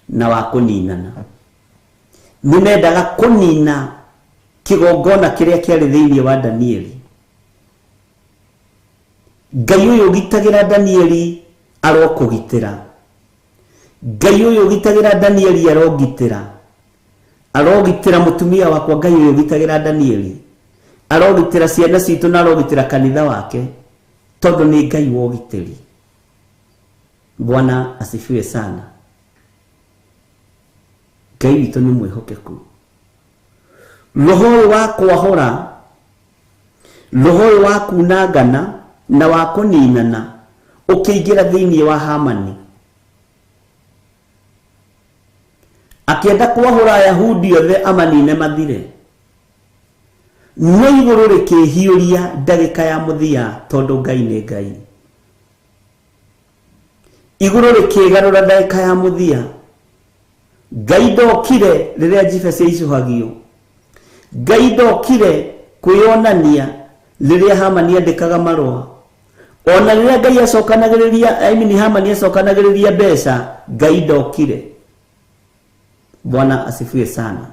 na wa kuninana. Nimendaga kunina kigongona kiria kiari thiini wa Danieli. Ngai uyu gitagira Danieli arokugitira, Ngai uyu gitagira Danieli arogitira mutumia wakwa. Ngai uyu gitagira Danieli arogitira ciana citu na arogitira kanitha wake tondu ni Ngai wa ugitiri. Bwana asifiwe sana. Ngai witu ni mwihokeku. Roho wa kwahora, roho wa kunagana na wa kuninana ukiingira thiini wa Hamani akienda kwahora Ayahudi othe amanine mathire. No iguru rikihiuria ndagika ya muthia tondu Ngai ni Ngai. Iguru rikigarura ndagika ya muthia. Ngai ndokire riria Jefesi icuhagio. Ngai ndokire kwionania riria Hamani andikaga marua. Ona riria Ngai acokanagiriria Hamani acokanagiriria mbeca, Ngai ndokire. Bwana asifiwe sana.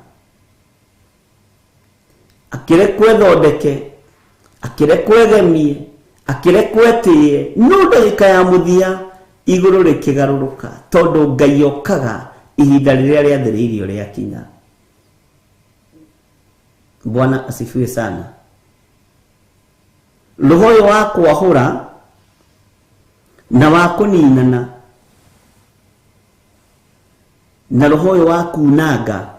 Akire kwethondeke, akire kwegemie, akire kwetie, no ndagika ya muthia iguru rikigaruruka tondu Ngai okaga ihinda riria riathiriirio riakinya. Bwana asifiwe sana. Roho wa kwahura na wa kuninana na roho wa kunanga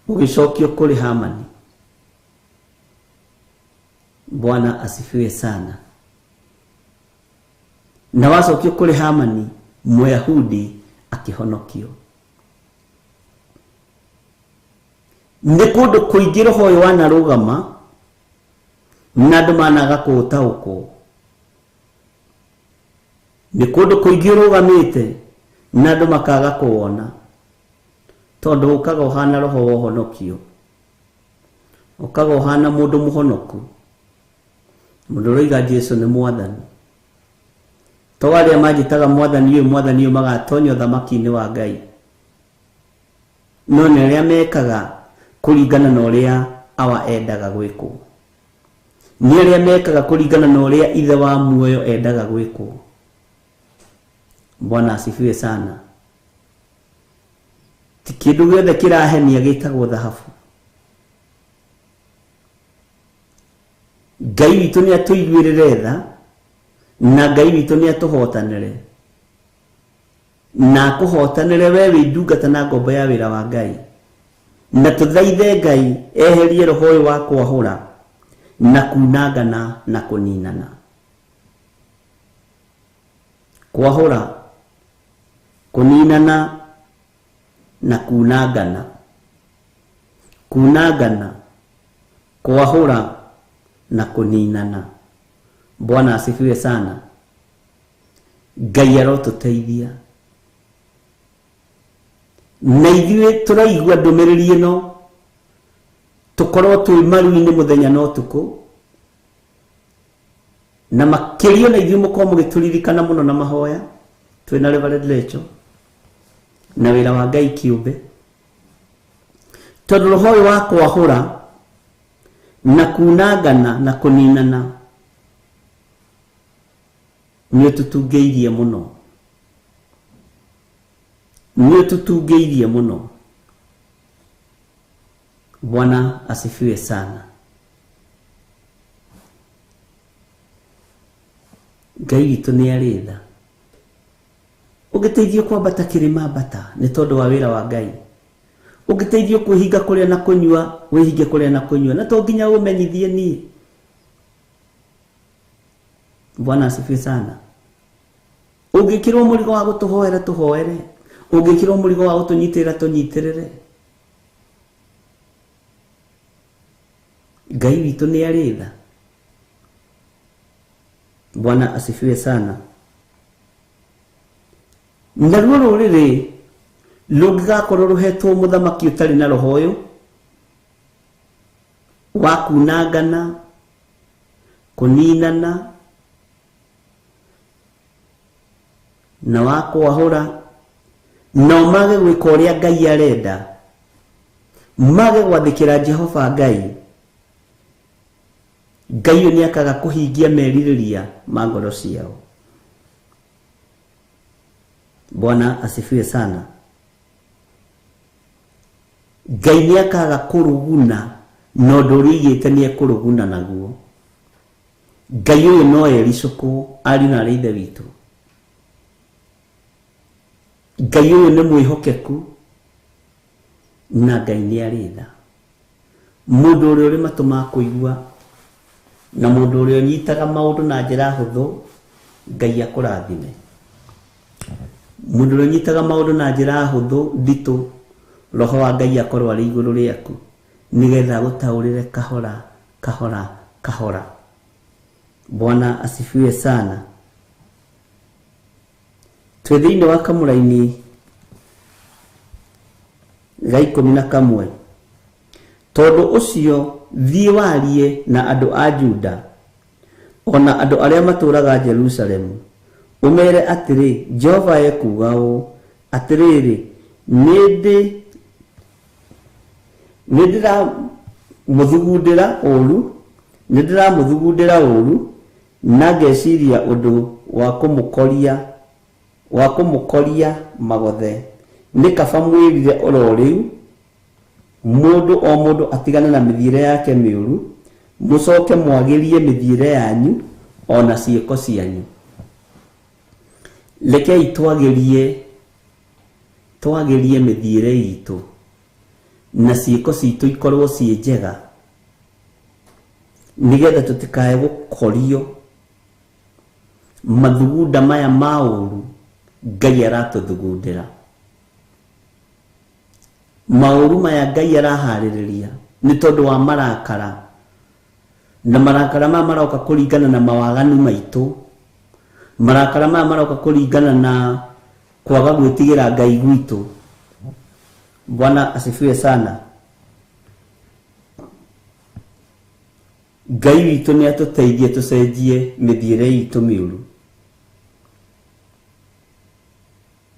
ugicokio kuri Hamani. Bwana asifiwe sana. Na wacokio kuri Hamani, Muyahudi akihonokio. Ni kundu kuingi roho wa narugama na andu managa kuutauko. Ni kundu kuingi rugamite na andu makaga kuona tondu ukaga uhana roho wa honokio, ukaga uhana mundu muhonoku, mundu roiga Jesu ni mwathani. To aria majitaga mwathani uyu magatonya uthamaki-ini wa Ngai, no ni aria mekaga kuringana na uria awa endaga gwikwo, ni aria mekaga kuringana na uria ithe wa muoyo endaga gwikwo. Bwana asifiwe sana. Ti kindu giothe kirahenia gitagwo thahabu. Ngai witu ni atuiguirire tha na Ngai witu ni atuhotanire, na kuhotanire we windungata na ngombo ya wira wa Ngai. Na tuthaithe Ngai eherie roho wa kwahura na kunangana na kuninana. Kwahura, kuninana na kunangana. Kunangana, kwahũra na kũninana. Bwana asifiwe sana. Ngai arotũteithia. Na ithuĩ tũraigua ndũmĩrĩri ĩno, tũkorwo twĩ maru-inĩ mũthenya na ũtukũ, na makĩria na ithuĩ mũkorwo mũgĩtũririkana mũno na mahoya twĩna Reverend Rachel na wĩra wa Ngai kĩũmbe, tondũ roho ũyũ wa kwahũra na kunangana na kũninana nĩ ũtũtungĩirie mũno, nĩ ũtũtungĩirie mũno. Bwana asifiwe sana. Ngai witũ nĩ arĩ tha. Ũngĩteithio kwambata kĩrĩma mbata nĩ tondũ wa wĩra wa Ngai. Ũngĩteithio kwĩhinga kũrĩa na kũnyua, wĩhinge kũrĩa na kũnyua, na to nginya ũmenyithie niĩ. Bwana asifiwe sana. Ũngĩkĩrwo mũrigo wa gũtũhoera tũhoere, ũngĩkĩrwo mũrigo wa gũtũnyitĩrĩra tũnyitĩrĩre. Ngai witũ nĩ arĩ tha. Bwana asifiwe sana. Na ruo rũrĩrĩ rũngĩgakorwo rũhetwo mũthamaki ũtarĩ na roho ũyũ wa kunangana, kũninana na wa kwahũra, no mage gwĩka ũrĩa Ngai arenda, mage gwathĩkĩra Jehova Ngai, Ngai ũyũ nĩakaga kũhingia merirĩria ma ngoro ciao. Bwana asifiwe sana. Ngai nĩakaga kũruguna na ũndũ ũrĩa oigĩte nĩekũruguna naguo. Ngai ũyũ no ericũkwo ariũ na ithe witũ. Ngai ũyũ nĩ mwĩhokeku na Ngai nĩ arĩ tha. Mũndũ ũrĩa ũrĩ matũ ma kũigua na mũndũ ũrĩa ũnyitaga maũndũ na njĩra hũthũ, Ngai akũrathime. Mũndũ ũrĩa ũnyitaga maũndũ na njĩra hũthũ nditũ, roho wa Ngai akorwo arĩ igũrũ rĩaku nĩgetha gũtaũrĩre kahora kahora kahora. Bwana asifiwe sana. Twĩ thĩinĩ wa kamũra-inĩ ga 11. Tondũ ũcio thiĩ warie na andũ a Juda ona andũ arĩa matũũraga Jerusalemu, ũmere atĩrĩ, Jehova ekuuga ũũ atĩrĩrĩ, nĩndĩramũthugundĩra ũũru na ngeciria ũndũ wa kũmũkoria magothe. Nĩ kaba mwĩrire oro rĩu mũndũ o mũndũ atigane na mĩthiĩre yake mĩũru, mũcoke mwagĩrie mĩthiĩre yanyu ona ciĩko cianyu. Rekei twagĩrie mĩthiĩre itũ na ciĩko citũ ikorwo ciĩ njega, nĩgetha tũtikae gũkorio mathugunda maya ma ũũru Ngai aratũthugundĩra. Maũru maya Ngai araharĩrĩria nĩ tondũ wa marakara, na marakara maya maroka kũringana na mawaganu maitũ, marakara maya maroka kũringana na kwaga gwĩtigĩra Ngai gwitũ. Bwana asifiwe sana. Ngai witũ nĩ atũteithie tũcenjie mĩthiĩre itũ mĩũru,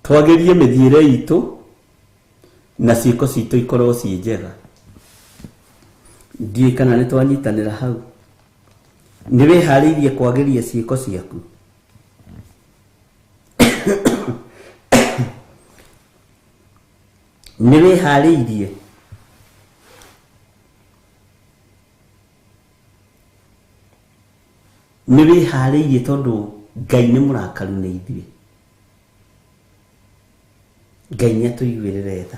twagĩrie mĩthiĩre itũ na ciĩko citũ ikorwo ciĩ njega. Ndiũĩ kana nĩ twanyitanĩra hau. Nĩ wĩharĩirie kwagĩria ciĩko ciaku? Nĩ wĩharĩirie? Nĩ wĩharĩirie tondũ Ngai nĩ mũrakaru nĩ ithuĩ. Ngai nĩ atũiguĩrĩre tha.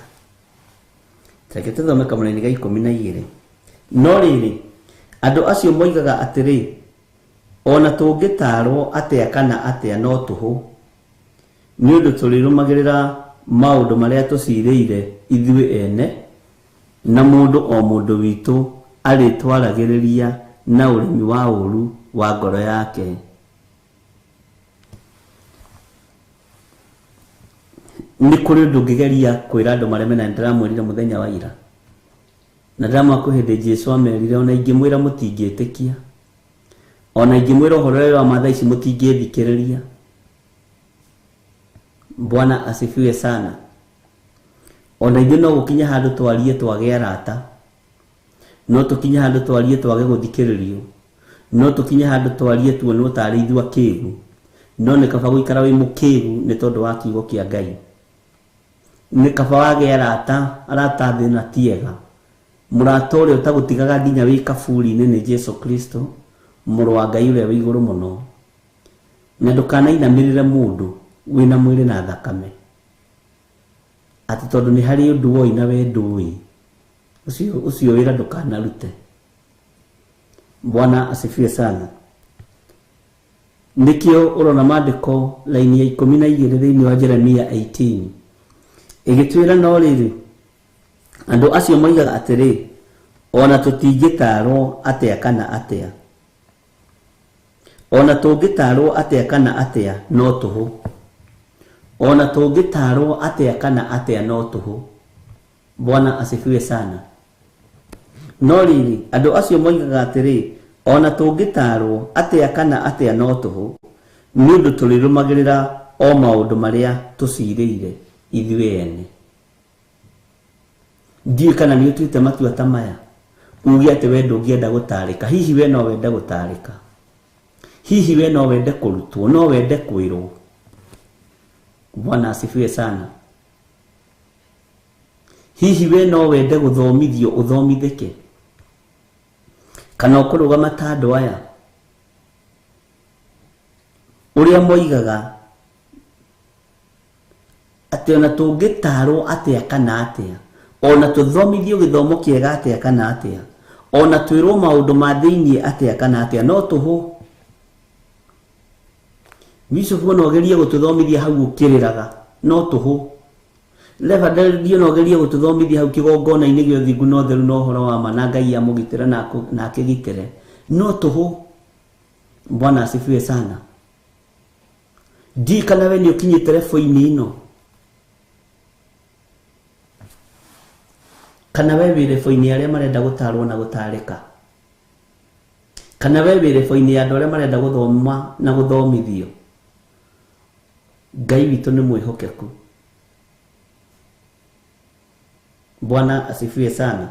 Reke tũthome kamũra-inĩ ga 12. No rĩrĩ, andũ acio moigaga atĩrĩ, ona tũngĩtarwo atĩa kana atĩa no tũhũ, nĩ ũndũ tũrĩrũmagĩrĩra maundu maria tuciriire ithuĩ ene na mundu o mundu witu aritwaragiriria na urimi wa uru wa ngoro yake. Ni kuri ndungigeria kwira andu maria mena ndiramwirire muthenya wa ira na ndiramwakwo hindi Jesu amerire ona ingimwira mutingitikia, ona ingimwira uhoro wa mathaa ici mutingithikiriria. Bwana asifiwe sana. Ona ithuĩ no gukinya handu twarie twage arata, no tukinya handu twarie twage guthikiririo, no tukinya handu twarie tuonwo tari ithuĩ akĩĩgu, no nĩ kaba gũikara wĩ mũkĩĩgu nĩ tondũ wa kiugo kĩa Ngai. Nĩ kaba wage arata thĩna tiega, mũrata ũrĩa ũtagũtigaga nginya wĩ kaburi-inĩ nĩ Jesu Kristo, mũrũ wa Ngai ũrĩa wĩ igũrũ mũno. Na ndũkanainamĩrĩre mũndũ wĩna mwĩrĩ na thakame ati tondu ni hari undu woi na we ndui ucio wira ndukanarute. Bwana asifiwe sana. Nikio urona maandiko laini ya 12 thiini wa Jeremia 18 igitwira no riri andu acio moigaga atiri ona tutingitarwo atia kana atia, ona tungitarwo atia kana atia no tuhu, ona tungitarwo atia kana atia no tuhu. Bwana asifiwe sana. No riri andu acio moigaga atiri ona tungitarwo atia kana atia no tuhu ni undu turirumagirira o maundu maria tuciriire ithuĩ ene. Ndiĩ kana ni utuite matua ta maya uge ati we ndũngĩenda gũtarĩka. Hihi we no wende gũtarĩka, hihi we no wende kũrutwo, no wende kwĩrwo. Bwana asifiwe sana. Hihi we no wende guthomithio uthomithike, kana ukurugama ta andu aya uria moigaga ati ona tungitarwo atia kana atia, ona tuthomithio githomo kiega atia kana atia, ona twirwo maundu ma thiini atia kana atia no tuhu. Bishop no geria gututhomithia hau ukiriraga no tuhu. Reverend no geria gututhomithia hau kigongona-ini gio thingu no theru no horo wa ma na Ngai amugitira na akigitire no tuhu. Bwana asifiwe sana. Ndi kana we ni ukinyite refu-ini ino, kana we wĩ refu-ini aria marenda gutarwo na gutarika, kana we wĩ refu-ini andu aria marenda guthoma na guthomithio. Ngai witũ nĩ mwĩhokeku. Bwana asifiwe sana.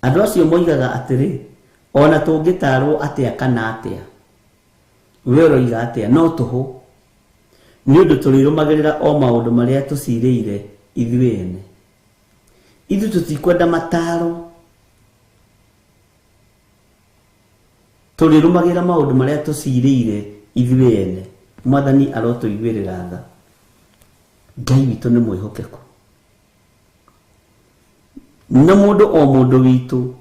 Andu acio moigaga atiri ona tungitarwo atia kana atia we roiga atia no tuhu ni undu turirumagirira o maundu maria tuciriire ithuĩ ene. Ithu tutikwenda mataro, turirumagirira maundu maria tuciriire ithuĩ ene. Mwathani arotuiguĩrĩra tha. Ngai witũ nĩ mwĩhokeku. Na mundu o mundu witu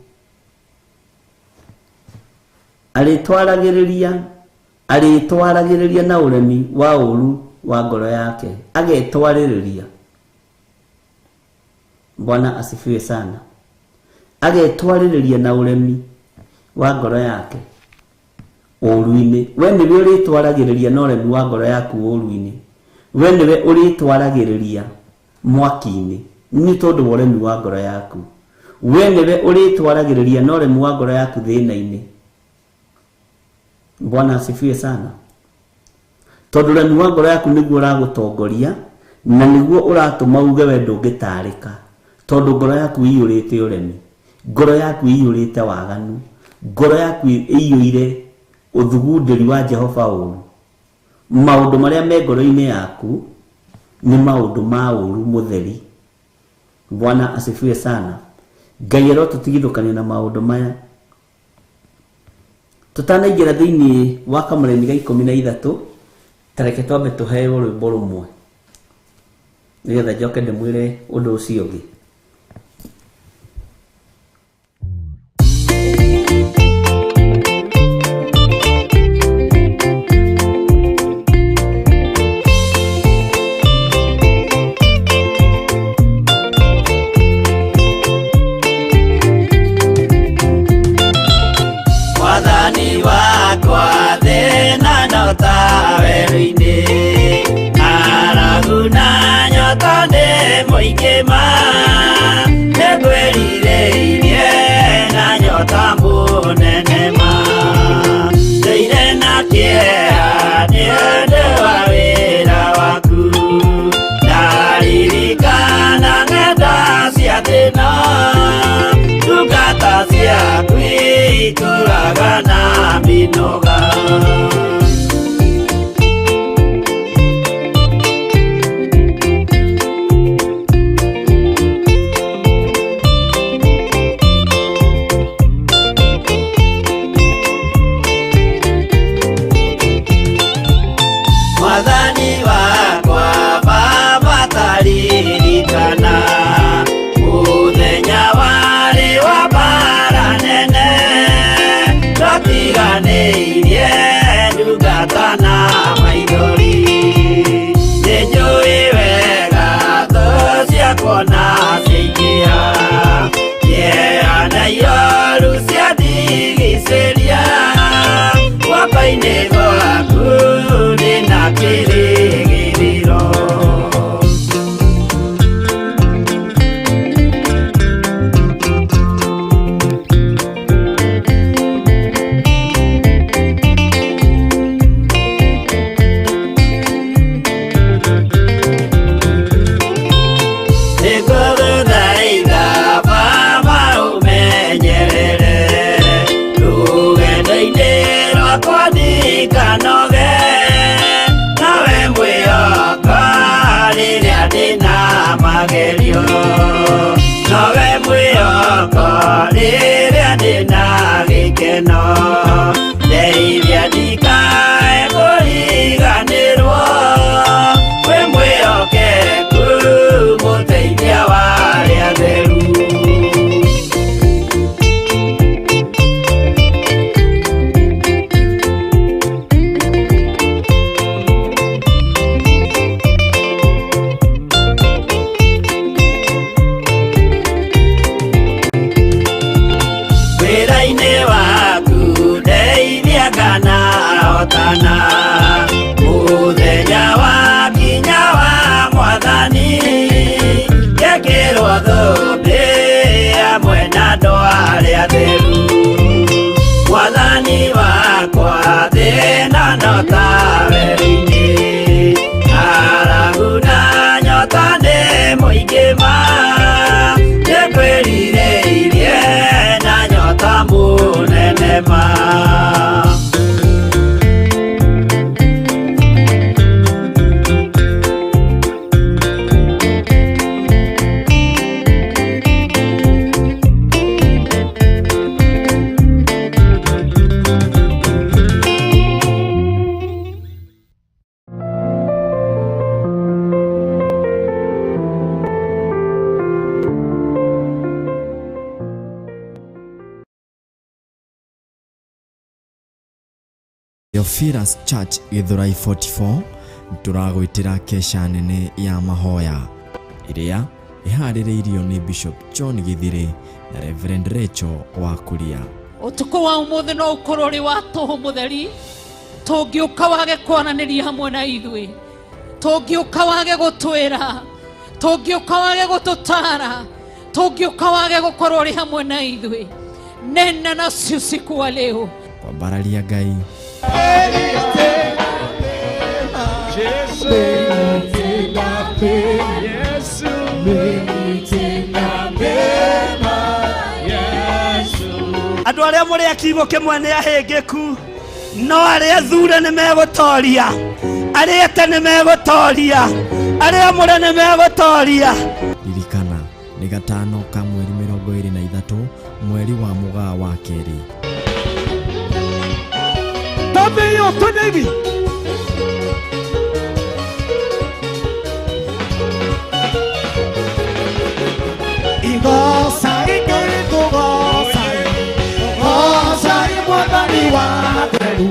aritwaragiriria na uremi wa uru wa ngoro yake, agetwaririria. Bwana asifiwe sana. Agetwaririria na uremi wa ngoro yake uruini. We niwe uritwaragiriria na uremi wa ngoro yaku uruini, we niwe uritwaragiriria mwaki-ini ni tondu wa uremi wa ngoro yaku, we niwe uritwaragiriria na uremi wa ngoro yaku thĩna-ini. Bwana asifiwe sana. Tondu uremi wa ngoro yaku niguo uragutongoria na niguo uratuma uge we ndũngĩtarĩka, tondu ngoro yaku ĩiyũrĩte uremi, ngoro yaku ĩiyũrĩte waganu, ngoro yaku ĩiyũire uthugundĩri wa Jehova ũru. Maundu maria me ngoro-ini yaku ni maundu ma ũru mutheri. Bwana asifiwe sana. Ngai arotũtigithũkania na maundu maya. Tutanaingira thiini wa Kamũreni ga 13 tareke twambe tuheo rwĩmbo rũmwe nigetha njoke ndĩmwĩre ũndũ ũcio ũngĩ. moigema negwerireirie na nyota munenema ndeire na kĩeha nĩũndũ wa wĩra waku ndaririkana ng'enda cia thĩna ndungata ciaku ituraga na mĩnoga Mwathani wakwa Baba taririkana mũthenya warĩ wa mbara nene twatiganĩirie ndungata na maithori nĩnjũĩ wega thũ ciakwa na ciaingĩha kĩeha na ihoru ciandigicĩria guoko-inĩ gwaku ndĩna kĩrĩgĩrĩro nĩngũgũthaitha Baba ũmenyerere rũgendo-inĩ rwakwa ndikanoge nawe mwĩhoko rĩrĩa ndĩna magerio nawe mwĩhoko rĩrĩa ndĩna gĩkeno ndeithia ndikae kũriganĩrwo wĩ mwĩhokeku mũteithia wa arĩa atheru wĩra-inĩ waku ndeithia nganahotana mũthenya wa kinya wa Mwathani ngekĩrwo thũmbĩ hamwe na andũ arĩa atheru Mwathani wakwa thĩna no ta werũ-inĩ arabu na nyota nĩ mũingĩ ma nĩngwĩrirĩirie na nyota mũnene ma Theophilus Church Githurai 44 turagwitira kesha nene ya mahoya iria iharĩrĩirio nĩ Bishop John Githire na Reverend Rachel Wakuria. Ũtukũ wa ũmũthĩ no ũkorwo ũrĩ wa tũhũ mũtheri tũngĩũka wage kwananĩria hamwe na ithuĩ tũngĩũka wage gũtwĩra tũngĩũka wage gũtũtara tũngĩũka wage gũkorwo ũrĩ hamwe na ithuĩ nena nacio usiku wa leo kwambararia Ngai andũ arĩa mũrĩ akiugo kĩmwe nĩ ahĩngĩku no arĩa thure nĩ megũtoria arĩa ete nĩ megũtoria arĩa mũrĩ nĩ megũtoria ririkana nĩ gatano ka mweri 23 mweri wa Mũgaa wa kerĩ Tabeyo tonegi Igosa Mwathani wa Ngai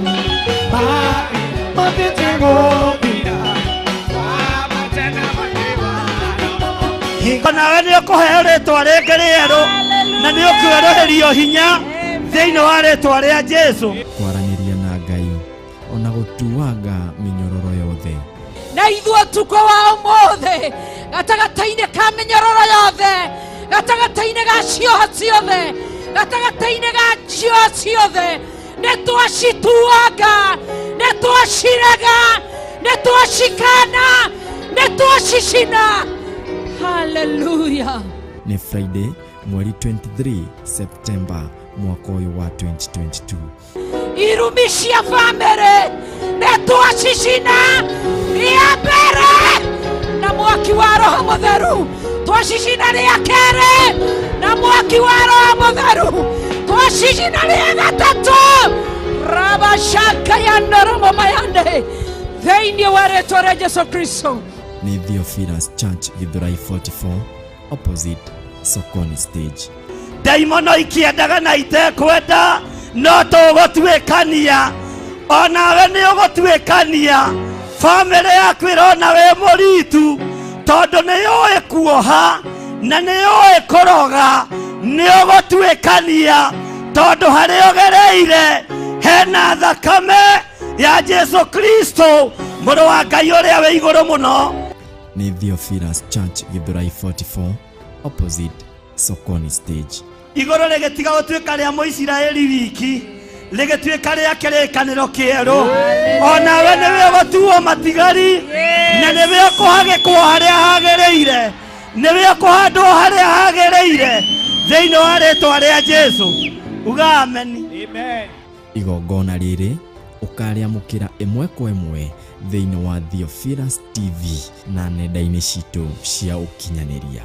nawe nĩ ũkũheo rĩtwa rĩngĩ rĩerũ na nĩ ũkwerũhĩrio hinya thĩinĩ wa rĩtwa rĩa Jesũ kwaranĩria na Ngai ona gũtuanga mĩnyororo yothe na ithuĩ ũtukũ wa ũmũthĩ gatagataine ka minyororo yothe, gatagataine ga cioha ciothe, gatagataine ga cioha ciothe, nitwacituanga, nitwaciraga, nitwacikana, nitwacicina. Hallelujah. Ni Friday mweri 23 September mwaka uyu wa 2022. Irumishia family nitwacicina ya mbere na mwaki wa Roho Mutheru, twacicina ria kere na mwaki wa Roho Mutheru, twacicina ria gatatu rabashaka ya ndaramo mayande thĩinĩ wa rĩĩtwa rĩa Jesu Kristo. Ni Theophilus Church Githurai 44 opposite Sokoni stage. Daimono ikiendaga na itekwenda no tũgũtuĩkania, onawe nĩ ũgũtuĩkania. Family yaku ĩrona wĩ mũritu tondũ nĩ yũĩ kuoha na nĩ yũĩ kũroga, nĩ ũgũtuĩkania tondũ harĩa ũgereire hena thakame ya Jesu Kristo mũrũ wa Ngai ũrĩa wĩ igũrũ mũno. Ni Theophilus Church Githurai 44 opposite Sokoni stage. Igũrũ rĩgĩtiga gũtuĩka rĩa Mũisiraeli wiki, rĩgĩtuĩka rĩa kĩrĩkanĩro kĩerũ. Onawe nĩwe ũgũtuo matigari na nĩwe ũkũhagĩkwo harĩa hagĩrĩire, nĩwe ũkũhandwo harĩa hagĩrĩire thĩinĩ wa rĩĩtwa rĩa Jesu. Uga ameni. Amen. Igongona rĩrĩ ũkarĩamũkĩra ĩmwe kwa ĩmwe thĩinĩ wa Theophilus TV na nenda-inĩ citũ cia ũkinyanĩria.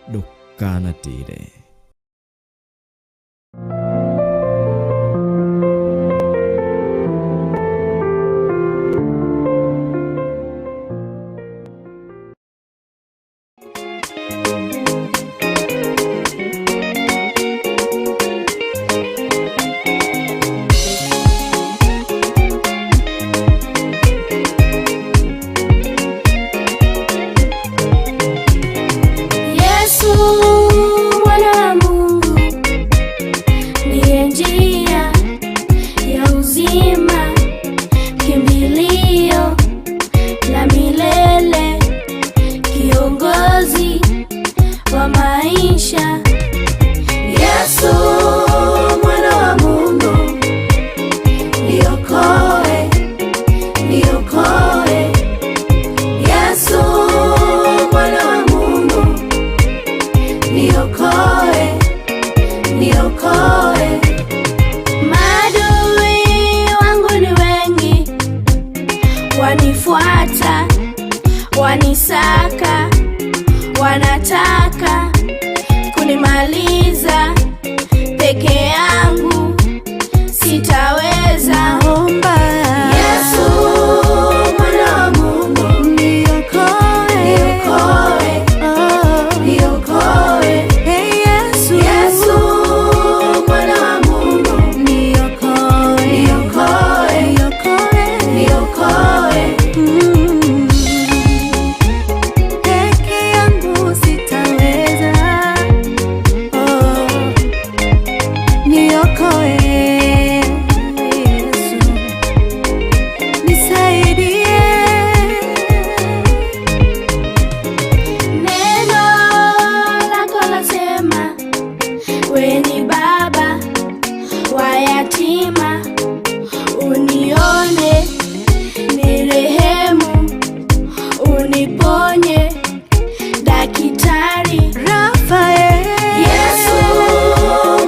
Ndũkanatĩre. Wanifuata, wanisaka, wanataka kunimaliza peke yangu, sitaweza. Omba Yesu mwana wa Mungu, niokoe, niokoe, niokoe. Hey Yesu, Yesu mwana wa Mungu, niokoe, niokoe, niokoe, niokoe. Peke yangu sitaweza. Niokoe Yesu, nisaidie. Neno lako lasema wewe ni baba wa yatima, unione, nirehemu, uniponye, Daktari Rafael. Yesu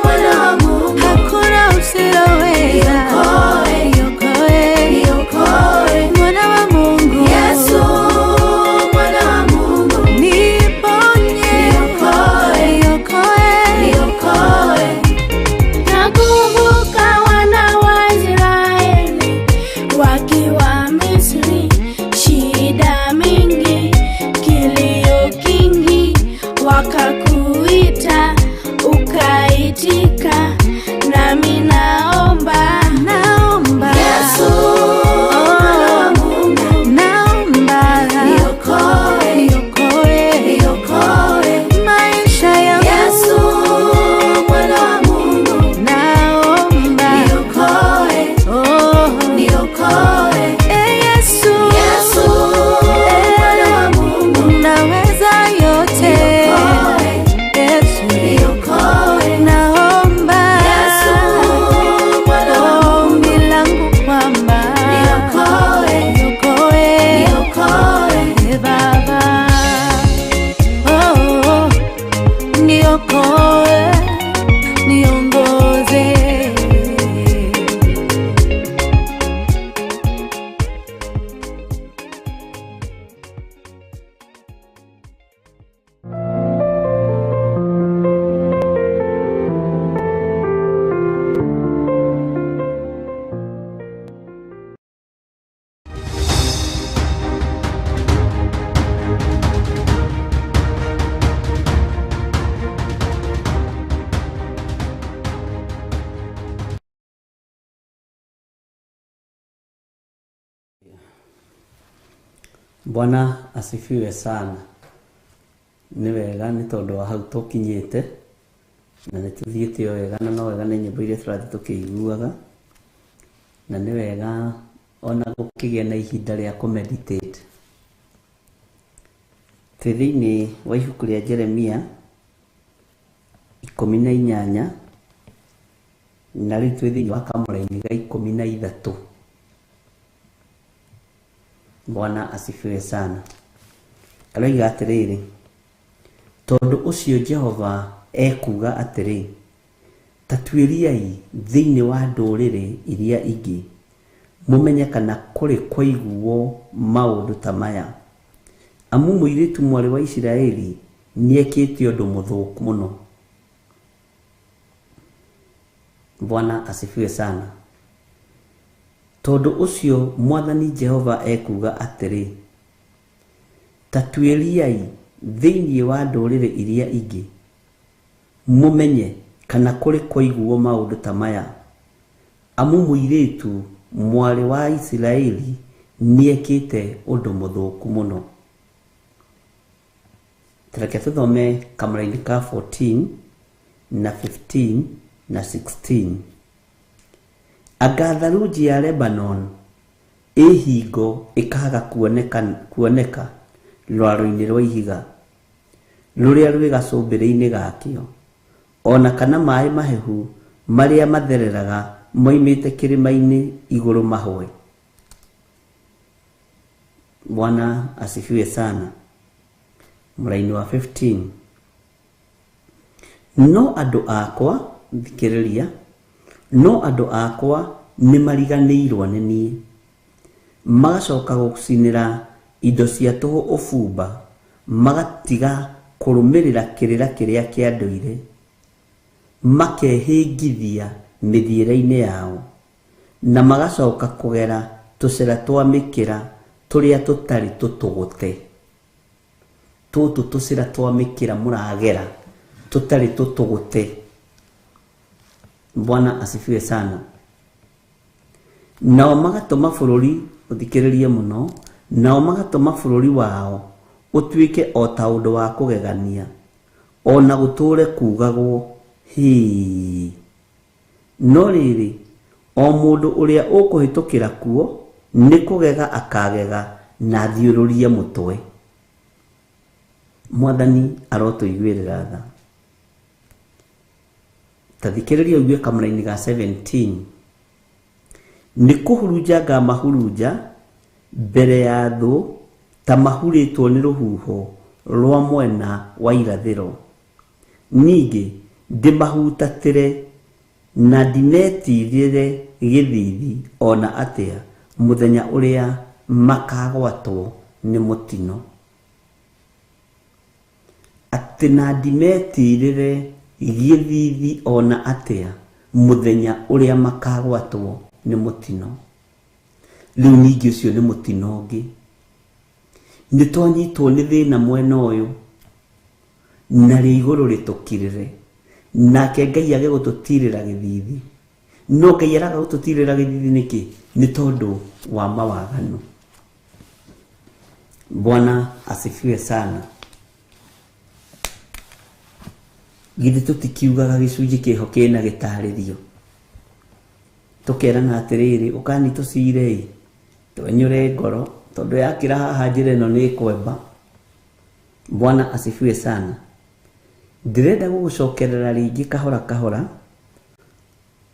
mwana wa Mungu, hakuna usiloweza. Niokoe, niokoe, niokoe, mwana wa Mungu. Yesu mwana wa Mungu, niponye, niokoe, niokoe, niokoe. Nakumbuka wana wa Bwana asifiwe sana. Ni wega ni tondu wa hau tukinyite na ni tuthiite wega na no wega ni nyimbo iria turathi tukiguaga na ni wega ona gukigia na ihinda ria kumeditate. Thiini wa ibuku ria Jeremia 18 na riu twithi wa kamuraini ga 13. Bwana asifiwe sana. Aloiga atiriri, tondu ucio Jehova ekuga atiri, tatuiriai thiini wa nduriri iria ingi mumenye kana kuri kwaiguo maundu ta maya. Amu muiritu mwari wa Isiraeli niekite undu muthuku muno. Bwana asifiwe sana. Tondu ucio Mwathani Jehova ekuga atiri, tatuiriai thiini wa nduriri iria ingi mumenye kana kuri kwaiguo maundu ta maya. Amu muiritu mwari wa Isiraeli niekite undu muthuku muno. Tareke tuthome kamuraini ka 14 na 15 na 16. Anga tharuji ya Lebanon ihingo ikaga kuoneka rwaro-ini rwa ihiga ruria rwi gacumbiri-ini gakio, ona kana mai mahehu maria mathereraga moimite kirima-ini iguru mahwe. Bwana asifiwe sana. Muraini wa 15. No andu akwa, thikiriria, no andu akwa ni mariganirwo ni nie, magacoka gucinira indo cia tuhu ufumba, magatiga kurumirira kirira kiria kia nduire, makehingithia mithiira-ini yao, na magacoka kugera tucera twa mikira turia tutari tutugute. Tutu tucera twa mikira muragera tutari tutugute. Bwana asifiwe sana. Nao magatuma bururi, uthikiririe muno, nao magatuma bururi wao utuike o ta undu wa kugegania, ona guture kugagwo hi. No riri o mundu uria ukuhitukira kuo ni kugega akagega na thiururie mutwe. Mwathani arotuiguirira tha. Tathikiriria ugue kamuraini ga 17. Ni kuhurunja mahurunja mbere ya thu ta mahuritwo ni ruhuho rwa mwena wa irathiro. Ningi ndimahutatire na ndinetirire githithi ona atia muthenya uria makagwatwo ni mutino. Atina ndimetirire githithi ona atia muthenya uria makagwatwo ni mutino. Riu ningi ucio ni mutino ungi, ni twanyitwo ni thina mwena uyu na ri iguru ritukirire, nake Ngai age gututirira githithi. No Ngai araga gututirira githithi niki? Ni tondu wa mawaganu. Bwana asifiwe sana. Githi tutikiugaga gicunji kiho kina gitaririo, tukerana atiriri ukani tucire twenyure ngoro tondu yakira haha njira ino ni kwemba. Bwana asifiwe sana. Ndirenda gugucokerera ringi kahora kahora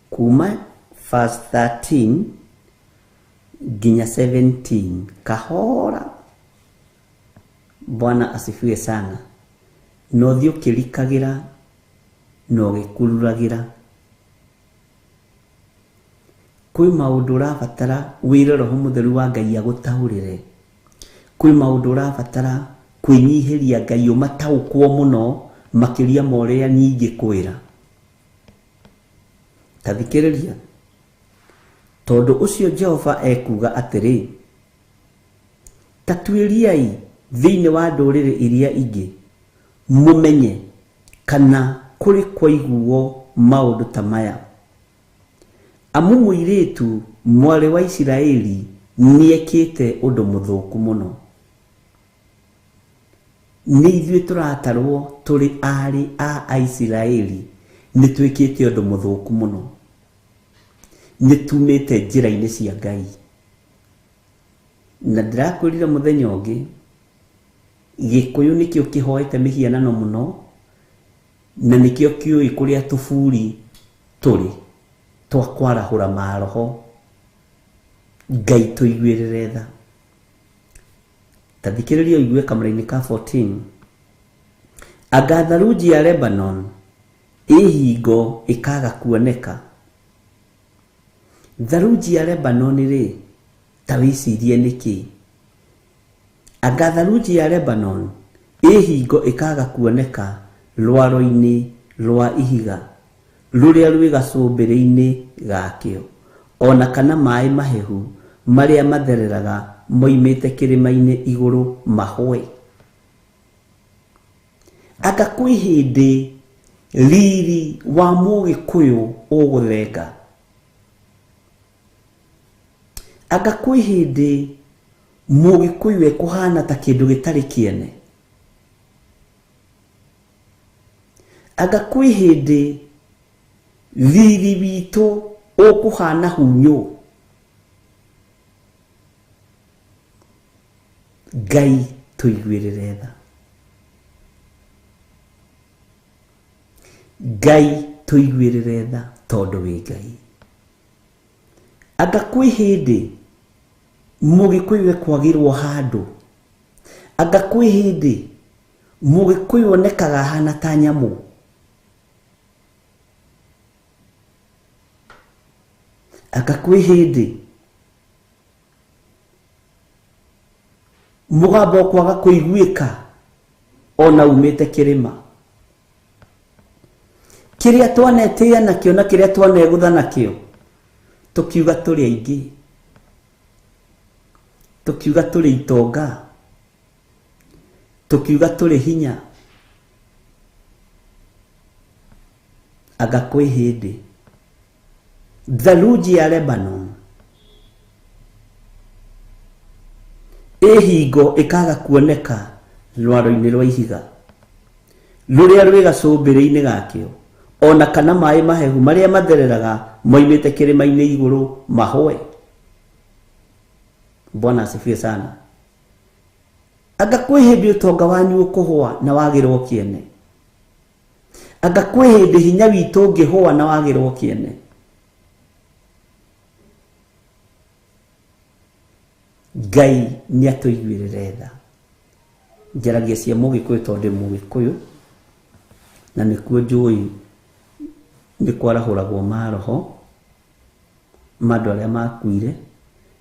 kuma verse 13 nginya 17 kahora. Bwana asifiwe sana. No thio kirikagira no gikururagira. Kwi maundu urabatara wire Roho Mutheru wa Ngai agutaurire. Kwi maundu urabatara kwinyihiria Ngai umataukwo muno makiria moria ningi kwira. Tathikiriria, tondu ucio Jehova ekuga atiri, tatuiriai thiini wa nduriri iria ingi mumenye kana kuri kwaiguo maundu ta maya. Amu muiritu mwari wa Isiraeli niekite undu muthuku muno. nĩ ithuĩ tũratarwo tũrĩ arĩ a Isiraeli nĩ twĩkĩte ũndũ mũthũku mũno, nĩ tumĩte njĩra-inĩ cia Ngai. Na ndĩrakwĩrire mũthenya ũngĩ, Gĩkũyũ nĩkĩo kĩhoete mĩhianano mũno, na nĩkĩo kĩũĩ kũrĩa tũburi tũrĩ twa kwarahũra maroho. Ngai tũiguĩrĩre tha. Tathikĩrĩria ũigue kamũra-inĩ ka 14. Anga tharunji ya Lebanon hingo ĩkaga kuoneka. Tharunji ya Lebanon rĩ, ta wĩcirie nĩkĩ? Anga tharunji ya Lebanon hingo ĩkaga kuoneka rwaro-inĩ rwa ihiga rũrĩa rwĩ gacũmbĩrĩ-inĩ gakĩo, ona kana maĩ mahehu marĩa mathereraga moimĩte kĩrĩma-inĩ igũrũ mahwe. Anga kwĩ hĩndĩ riri wa Mũgĩkũyũ ũgũthenga? Anga kwĩ hĩndĩ Mũgĩkũyũ ekũhana ta kĩndũ gĩtarĩ kĩene? Anga kwĩ hĩndĩ riri witũ ũkũhana hunyũ? Ngai tũiguĩrĩre tha. Ngai tũiguĩrĩre tha tondũ wĩ Ngai. Anga kwĩ hĩndĩ Mũgĩkũyũ ekwagĩrwo handũ? Anga kwĩ hĩndĩ Mũgĩkũyũ onekaga hana ta nyamũ? Anga kwĩ hĩndĩ mũgambo kwaga kũiguĩka ona umĩte kĩrĩma? Kĩrĩa twanetĩĩa nakĩo na kĩrĩa twanegũtha nakĩo, tũkiuga tũrĩ aingĩ, tũkiuga tũrĩ itonga, tũkiuga tũrĩ hinya. Anga kwĩ hĩndĩ tharunji ya Lebanon hingo ĩkaga kuoneka rwaro-inĩ rwa ihiga rũrĩa rwĩ gacũmbĩrĩ-inĩ gakĩo, ona kana maĩ mahehu marĩa mathereraga moimĩte kĩrĩma-inĩ igũrũ mahwe? Bwana asifiwe sana. Anga kwĩ hĩndĩ ũtonga wanyu ũkũhũa na wagĩrwo kĩene? Anga kwĩ hĩndĩ hinya witũ ũngĩhũa na wagĩrwo kĩene? Ngai nĩ atũiguĩrĩre tha. Njaragia cia Mũgĩkũyũ tondũ Mũgĩkũyũ na nĩkuo njũĩ nĩ kwarahũragwo maroho ma andũ arĩa makuire,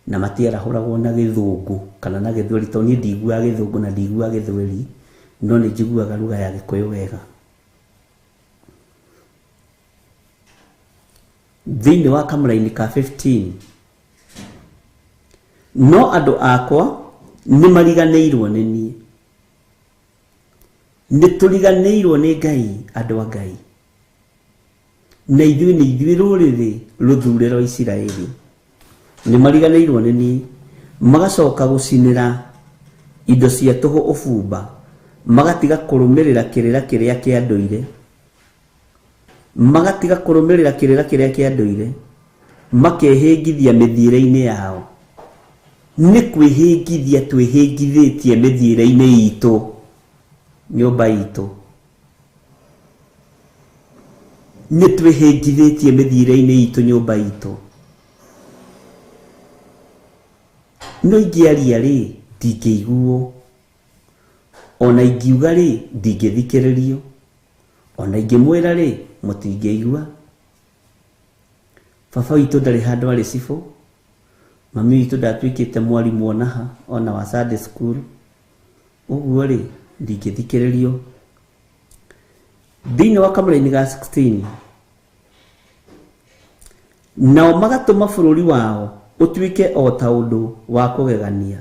na matiarahũragwo na Gĩthũngũ kana na Gĩthweri, tondũ niĩ ndiguaga Gĩthũngũ na ndiguaga Gĩthweri, no nĩ njiguaga lugha ya Gĩkũyũ wega. Thĩinĩ wa kamũra-inĩ ka 15, no andũ akwa nĩ mariganĩirwo nĩ niĩ. Nĩ tũriganĩirwo nĩ Ngai, andũ a Ngai. Na ithuĩ nĩ ithuĩ rũrĩrĩ rũthure rwa Isiraeli. Nĩ mariganĩirwo nĩ niĩ, magacoka gũcinĩra indo cia tũhũ ũbumba, magatiga kũrũmĩrĩra kĩrĩra kĩrĩa kĩa ndũire, magatiga kũrũmĩrĩra kĩrĩra kĩrĩa kĩa ndũire, makehĩngithia mĩthiĩre-inĩ yao. Nĩ kwĩhĩngithia twĩhĩngithĩtie mĩthiĩre-inĩ itũ, nyũmba itũ. Nĩ twĩhĩngithĩtie mĩthiĩre-inĩ itũ, nyũmba itũ. No ingĩaria rĩ, ndingĩiguo. Ona ingiuga rĩ, ndingĩthikĩrĩrio. Ona ingĩmwĩra rĩ, mũtingĩigua. Baba witũ ndarĩ handũ arĩ cibũ. Mami witũ ndatuĩkĩte mwarimũ onaha, ona wa Sunday school. Ũguo rĩ, ndingĩthikĩrĩrio. Thĩinĩ wa kamũra-inĩ ga 16, nao magatũma bũrũri wao ũtuĩke o ta ũndũ wa kũgegania,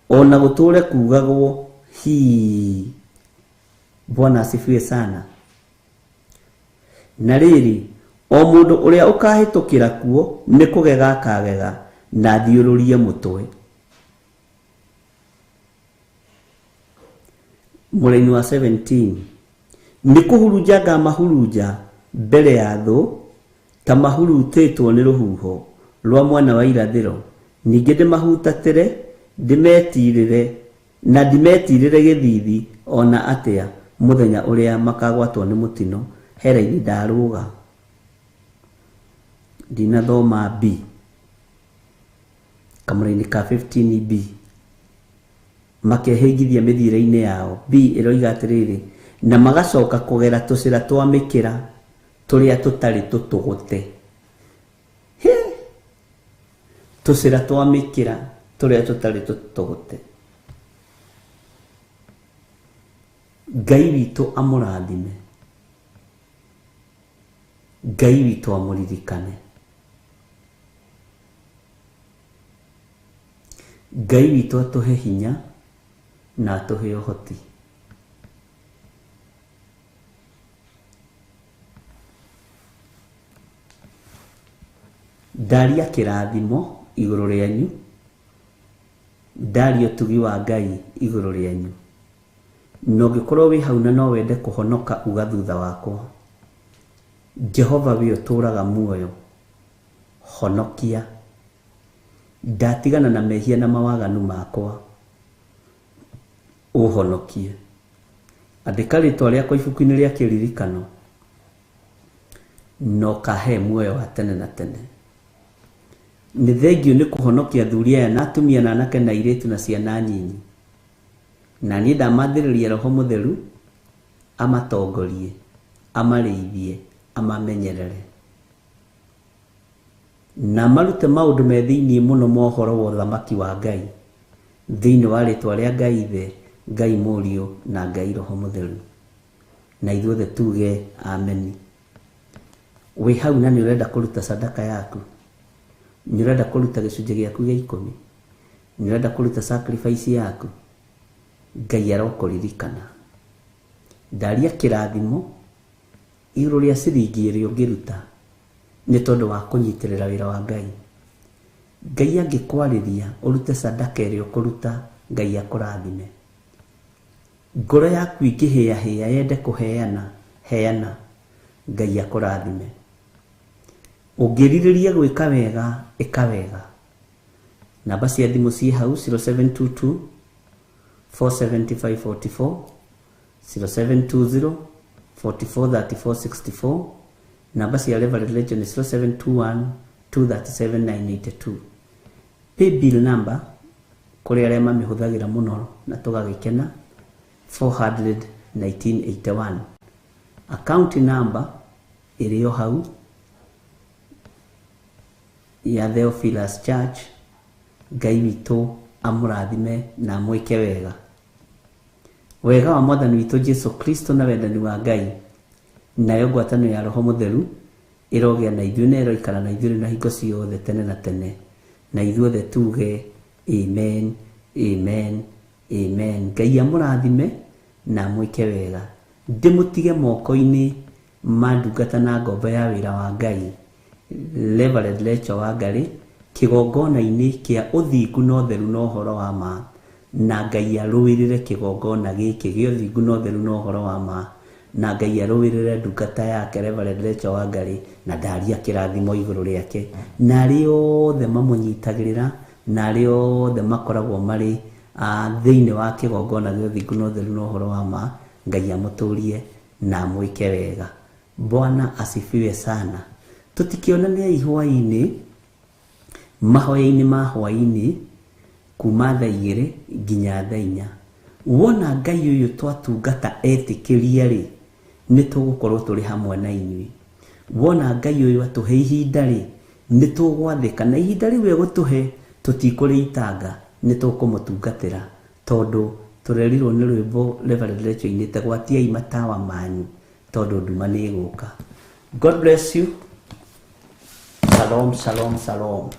ona gũtũre kugagwo hii. Bwana asifiwe sana. Na rĩrĩ, o mũndũ ũrĩa ũkahĩtũkĩra kuo nĩ kũgega akagega na thiũrũrie mũtwe. mũraini wa 17 nĩ kũhurunjanga mahurunja mbere ya thũ ta mahurutĩtwo nĩ rũhuho rwa mwena wa irathĩro, ningĩ ndĩmahutatĩre ndĩmetirĩre na ndimetirĩre gĩthithi ona atĩa mũthenya ũrĩa makagwatwo nĩ mũtino hera-inĩ ndarũga. Ndinathoma B kamũraini ka 15B makehĩngithia mĩthiĩre-inĩ yao. B ĩroiga atĩrĩrĩ, na magacoka kũgera tũcĩra twa mĩkĩra tũrĩa tũtarĩ tũtũgũte. Tũcĩra twa mĩkĩra tũrĩa tũtarĩ tũtũgũte. Ngai witũ amũrathime, Ngai witũ amũririkane, Ngai witũ atũhe hinya na atũhe ũhoti. Ndaria kĩrathimo igũrũ rĩanyu, ndaria ũtugi wa Ngai igũrũ rĩanyu. Na ũngĩkorwo wĩ hau na no wende kũhonoka uga thutha wakwa, Jehova we ũtũraga muoyo, honokia. Ndatigana na mehia na mawaganu makwa, ũhonokie. Andĩka rĩtwa rĩakwa ibuku-inĩ rĩa kĩririkano, no kahe muoyo wa tene na tene. Nĩ thengio nĩ kũhonokia athuri aya na atumia na anake na airĩtu na ciana nyinyi. Na niĩ ndamathĩrĩria Roho Mũtheru amatongorie, amarĩithie, amamenyerere, na marute maũndũ me thĩinĩ mũno ma ũhoro wa ũthamaki wa Ngai, thĩinĩ wa rĩtwa rĩa Ngai Ithe, Ngai Mũriũ na Ngai Roho Mũtheru. Na ithuothe tuge ameni. Wĩ hau na nĩ ũrenda kũruta sadaka yaku, nĩ ũrenda kũruta gĩcunjĩ gĩaku gĩa 10, nĩ ũrenda kũruta sacrifice yaku, Ngai arokũririkana. Ndaria kĩrathimo igũrũ rĩa ciringi ĩrĩa ũngĩruta nĩ tondũ wa kũnyitĩrĩra wĩra wa Ngai. Ngai angĩkwarĩria ũrute sadaka ĩrĩa ũkũruta, Ngai akũrathime. Ngoro yaku ingĩhĩahĩa yende kũheana, heana, Ngai akũrathime. Ũngĩrirĩria gwĩka wega, ĩka wega. Namba cia thimũ ciĩ hau 0722 47544, 0720 443464. Namba cia Reverend Legend 0721 237982. Paybill number kũrĩ arĩa mamĩhũthagĩra mũno na tũgagĩkena 41981. Account number ĩrĩ o hau ya Theophilus Church. Ngai witũ amũrathime na mwĩke wega. Wega wa Mwathani witũ Jesu Kristo na wendani wa Ngai nayo ngwatanĩro ya Roho Mũtheru ĩrogĩa na ithuĩ na ĩroikara na ithuĩ na hingo ciothe tene na tene. Na ithuothe tuge amen, amen, amen. Ngai amũrathime na mwĩke wega. Ndĩmũtige moko-inĩ ma ndungata na ngombo ya wĩra wa Ngai Reverend Lecho Wangarĩ, kĩgongona-inĩ kĩa ũthingu na ũtheru na ũhoro wa ma. Na Ngai arũĩrĩre kĩgongona gĩkĩ gĩa ũthingu na ũtheru na ũhoro wa ma. Na Ngai arũĩrĩre ndungata yake Reverend Lecho Wangarĩ, na ndaria kĩrathimo igũrũ rĩake na arĩa othe mamũnyitagĩrĩra na arĩa othe makoragwo marĩ thĩinĩ wa kĩgongona gĩa ũthingu na ũtheru na ũhoro wa ma. Ngai amũtũrie na mwĩke wega. Bwana asifiwe sana. Tutikionania ihwa-inĩ mahoya-inĩ ma hwa-inĩ kuma thaa 2 nginya thaa 4. Wona Ngai ũyũ twatungata etĩkĩria rĩ, nĩ tũgũkorwo tũrĩ hamwe na inyuĩ. Wona Ngai ũyũ atũhe ihinda rĩ, nĩ tũgwathĩka na ihinda rĩu egũtũhe tũtikũrĩitanga, nĩ tũkũmũtungatĩra tondũ tũrerirwo nĩ rwĩmbo Reverend Lecho ainĩte, gwatiai matawa manyu tondũ nduma nĩ ĩgũka. God bless you. Shalom, shalom, shalom.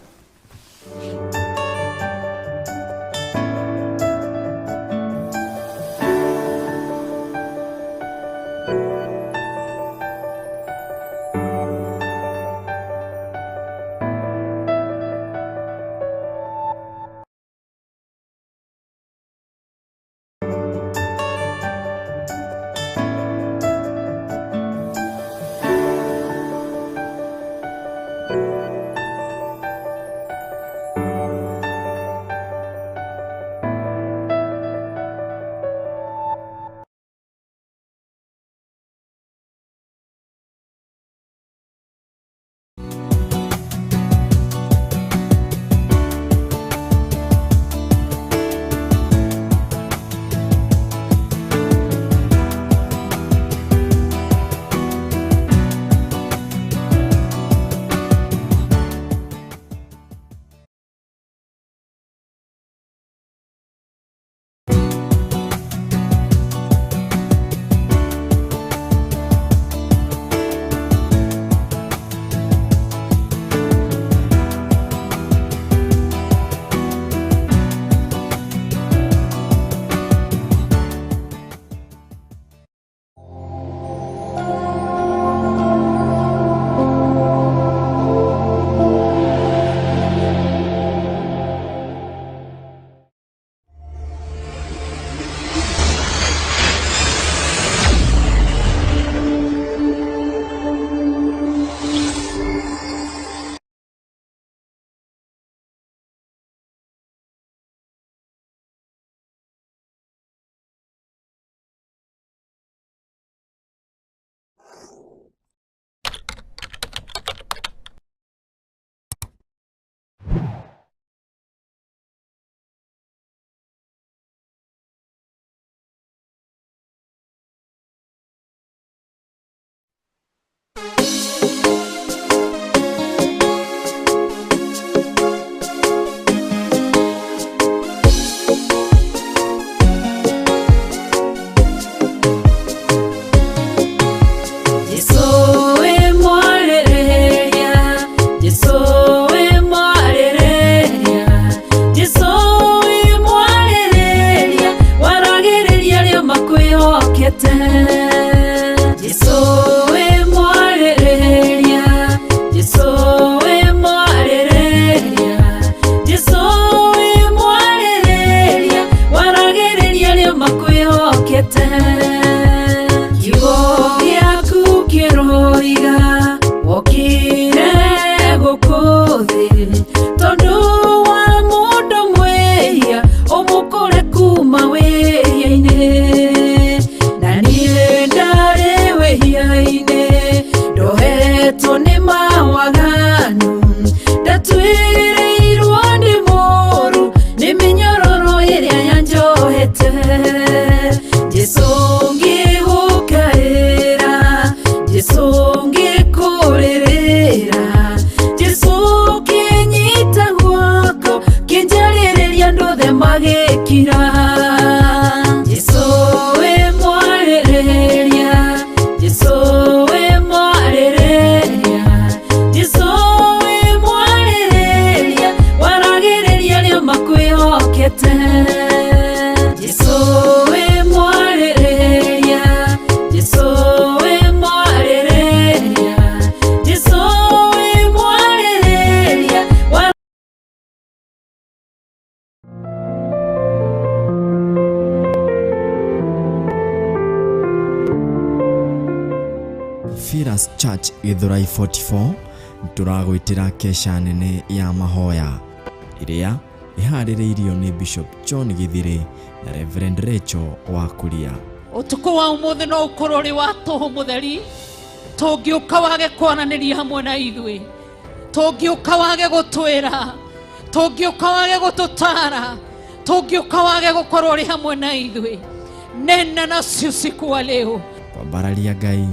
njĩrĩirwo ndĩ mũru nĩ mĩnyororo ĩrĩa yanjohete. Jesũ ngĩgũkaĩra, Jesũ ngĩkũrĩrĩra, Jesũ kĩnyita guoko kĩnjarĩrĩria ndũthe magĩkira. Jesũ wĩ mwarĩrĩria, Jesũ wĩ mwarĩrĩria, Jesũ wĩ mwarĩrĩria, waragĩrĩria arĩa makwĩhokete. Jesũ wĩ mwarĩrĩria, Jesũ wĩ mwarĩrĩria, Jesũ wĩ mwarĩrĩria. Firas Church Githurai 44 turagwitira kesha nene ya mahoya iria iharĩrĩirio nĩ Bishop John Githire na Reverend Rachel wa Kuria. Ũtukũ wa ũmũthĩ no ũkorwo ũrĩ wa tũhũ mũtheri, tũngĩũka wage kwananĩria hamwe na ithuĩ, tũngĩũka wage gũtwĩra, tũngĩũka wage gũtũtara, tũngĩũka wage gũkorwo ũrĩ hamwe na ithuĩ. Nena nacio usiku wa leo. Kwambararia Ngai.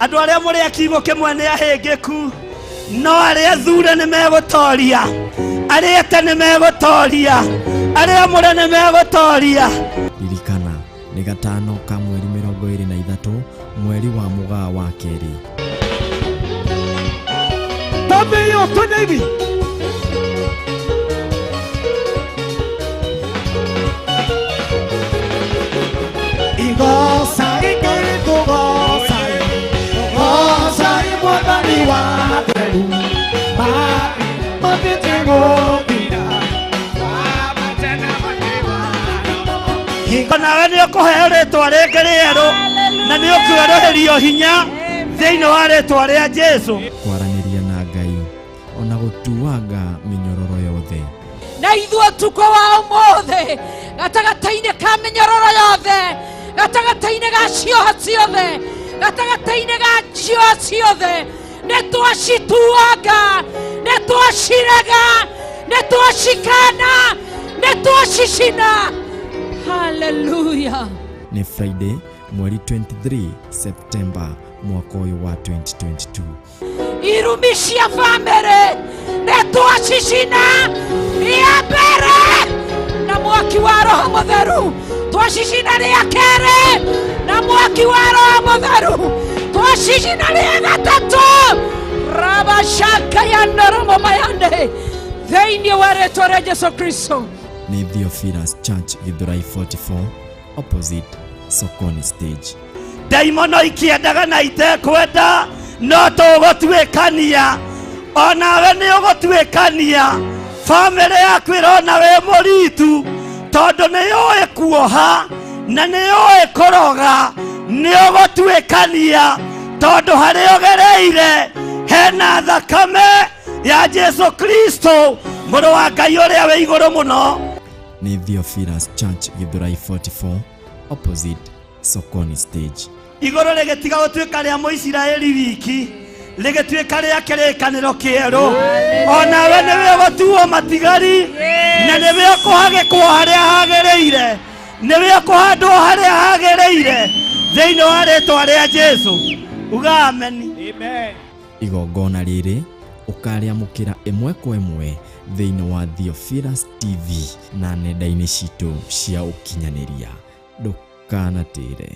Andũ arĩa mũrĩ akiugo kĩmwe nĩ ahĩngĩku, no arĩa thure nĩ megũtoria, arĩa ete nĩ megũtoria, arĩa mũrĩ nĩ megũtoria. Ririkana nĩ gatano ka mweri 23 mweri wa Mũgaa wa kerĩ. Tabeyo tunebi. Igosa ikeri tugosa, gosa imwagani wa teru, mabitengo bina, wabatena makiwa. Nawe nĩ ũkũheo rĩtwa rĩngĩ rĩerũ na nĩ ũkũeroherio hinya thĩinĩ wa rĩtwa rĩa Jesũ. Kwaranĩria na Ngai ona gũtuanga mĩnyororo yothe. Na ithuĩ ũtukũ wa ũmũthĩ gatagatĩ-inĩ ka mĩnyororo yothe, gatagatĩ-inĩ ga cioho ciothe, gatagatĩ-inĩ ga njioho ciothe, nĩ twacituanga, nĩ twacirega, nĩ twacikana, nĩ twacicina. Hallelujah. Ni Friday mweri 23 September mwaka ũyũ wa 2022. Irumi cia bamĩrĩ nĩ twacicina rĩa mbere na mwaki wa Roho Mũtheru, twacicina rĩa kerĩ na mwaki wa Roho Mũtheru, twacicina rĩa gatatũ rabashaka ya ndoromo mayande thĩinĩ wa rĩtwa rĩa Jesũ Kristo. Ni Theophilus Church Githurai 44 opposite Sokoni stage. Daimono ikiendaga na itekwenda no tũgũtuĩkania, onawe nĩ ũgũtuĩkania. Bamĩrĩ yaku ĩrona wĩ mũritu tondũ nĩ yũĩ kuoha na nĩ yũĩ kũroga, nĩ ũgũtuĩkania tondũ harĩa ũgereire hena thakame ya Jesũ Kristo mũrũ wa Ngai ũrĩa wĩ igũrũ mũno. Ni Theophilus Church Githurai 44 opposite Sokoni stage. Igũrũ rĩgĩtiga gũtuĩka rĩa Mũisiraeli wiki, rĩgĩtuĩka rĩa kĩrĩkanĩro kĩerũ. Onawe nĩwe ũgũtuo matigari na nĩwe ũkũhagĩkwo harĩa hagĩrĩire, nĩwe ũkũhandwo harĩa hagĩrĩire thĩinĩ wa rĩtwa rĩa Jesũ. Uga ameni. Amen. Igongona rĩrĩ ũkarĩamũkĩra ĩmwe kwa ĩmwe thĩinĩ wa Theophilus TV na nenda-inĩ citũ cia ũkinyanĩria. Ndũkanatĩre.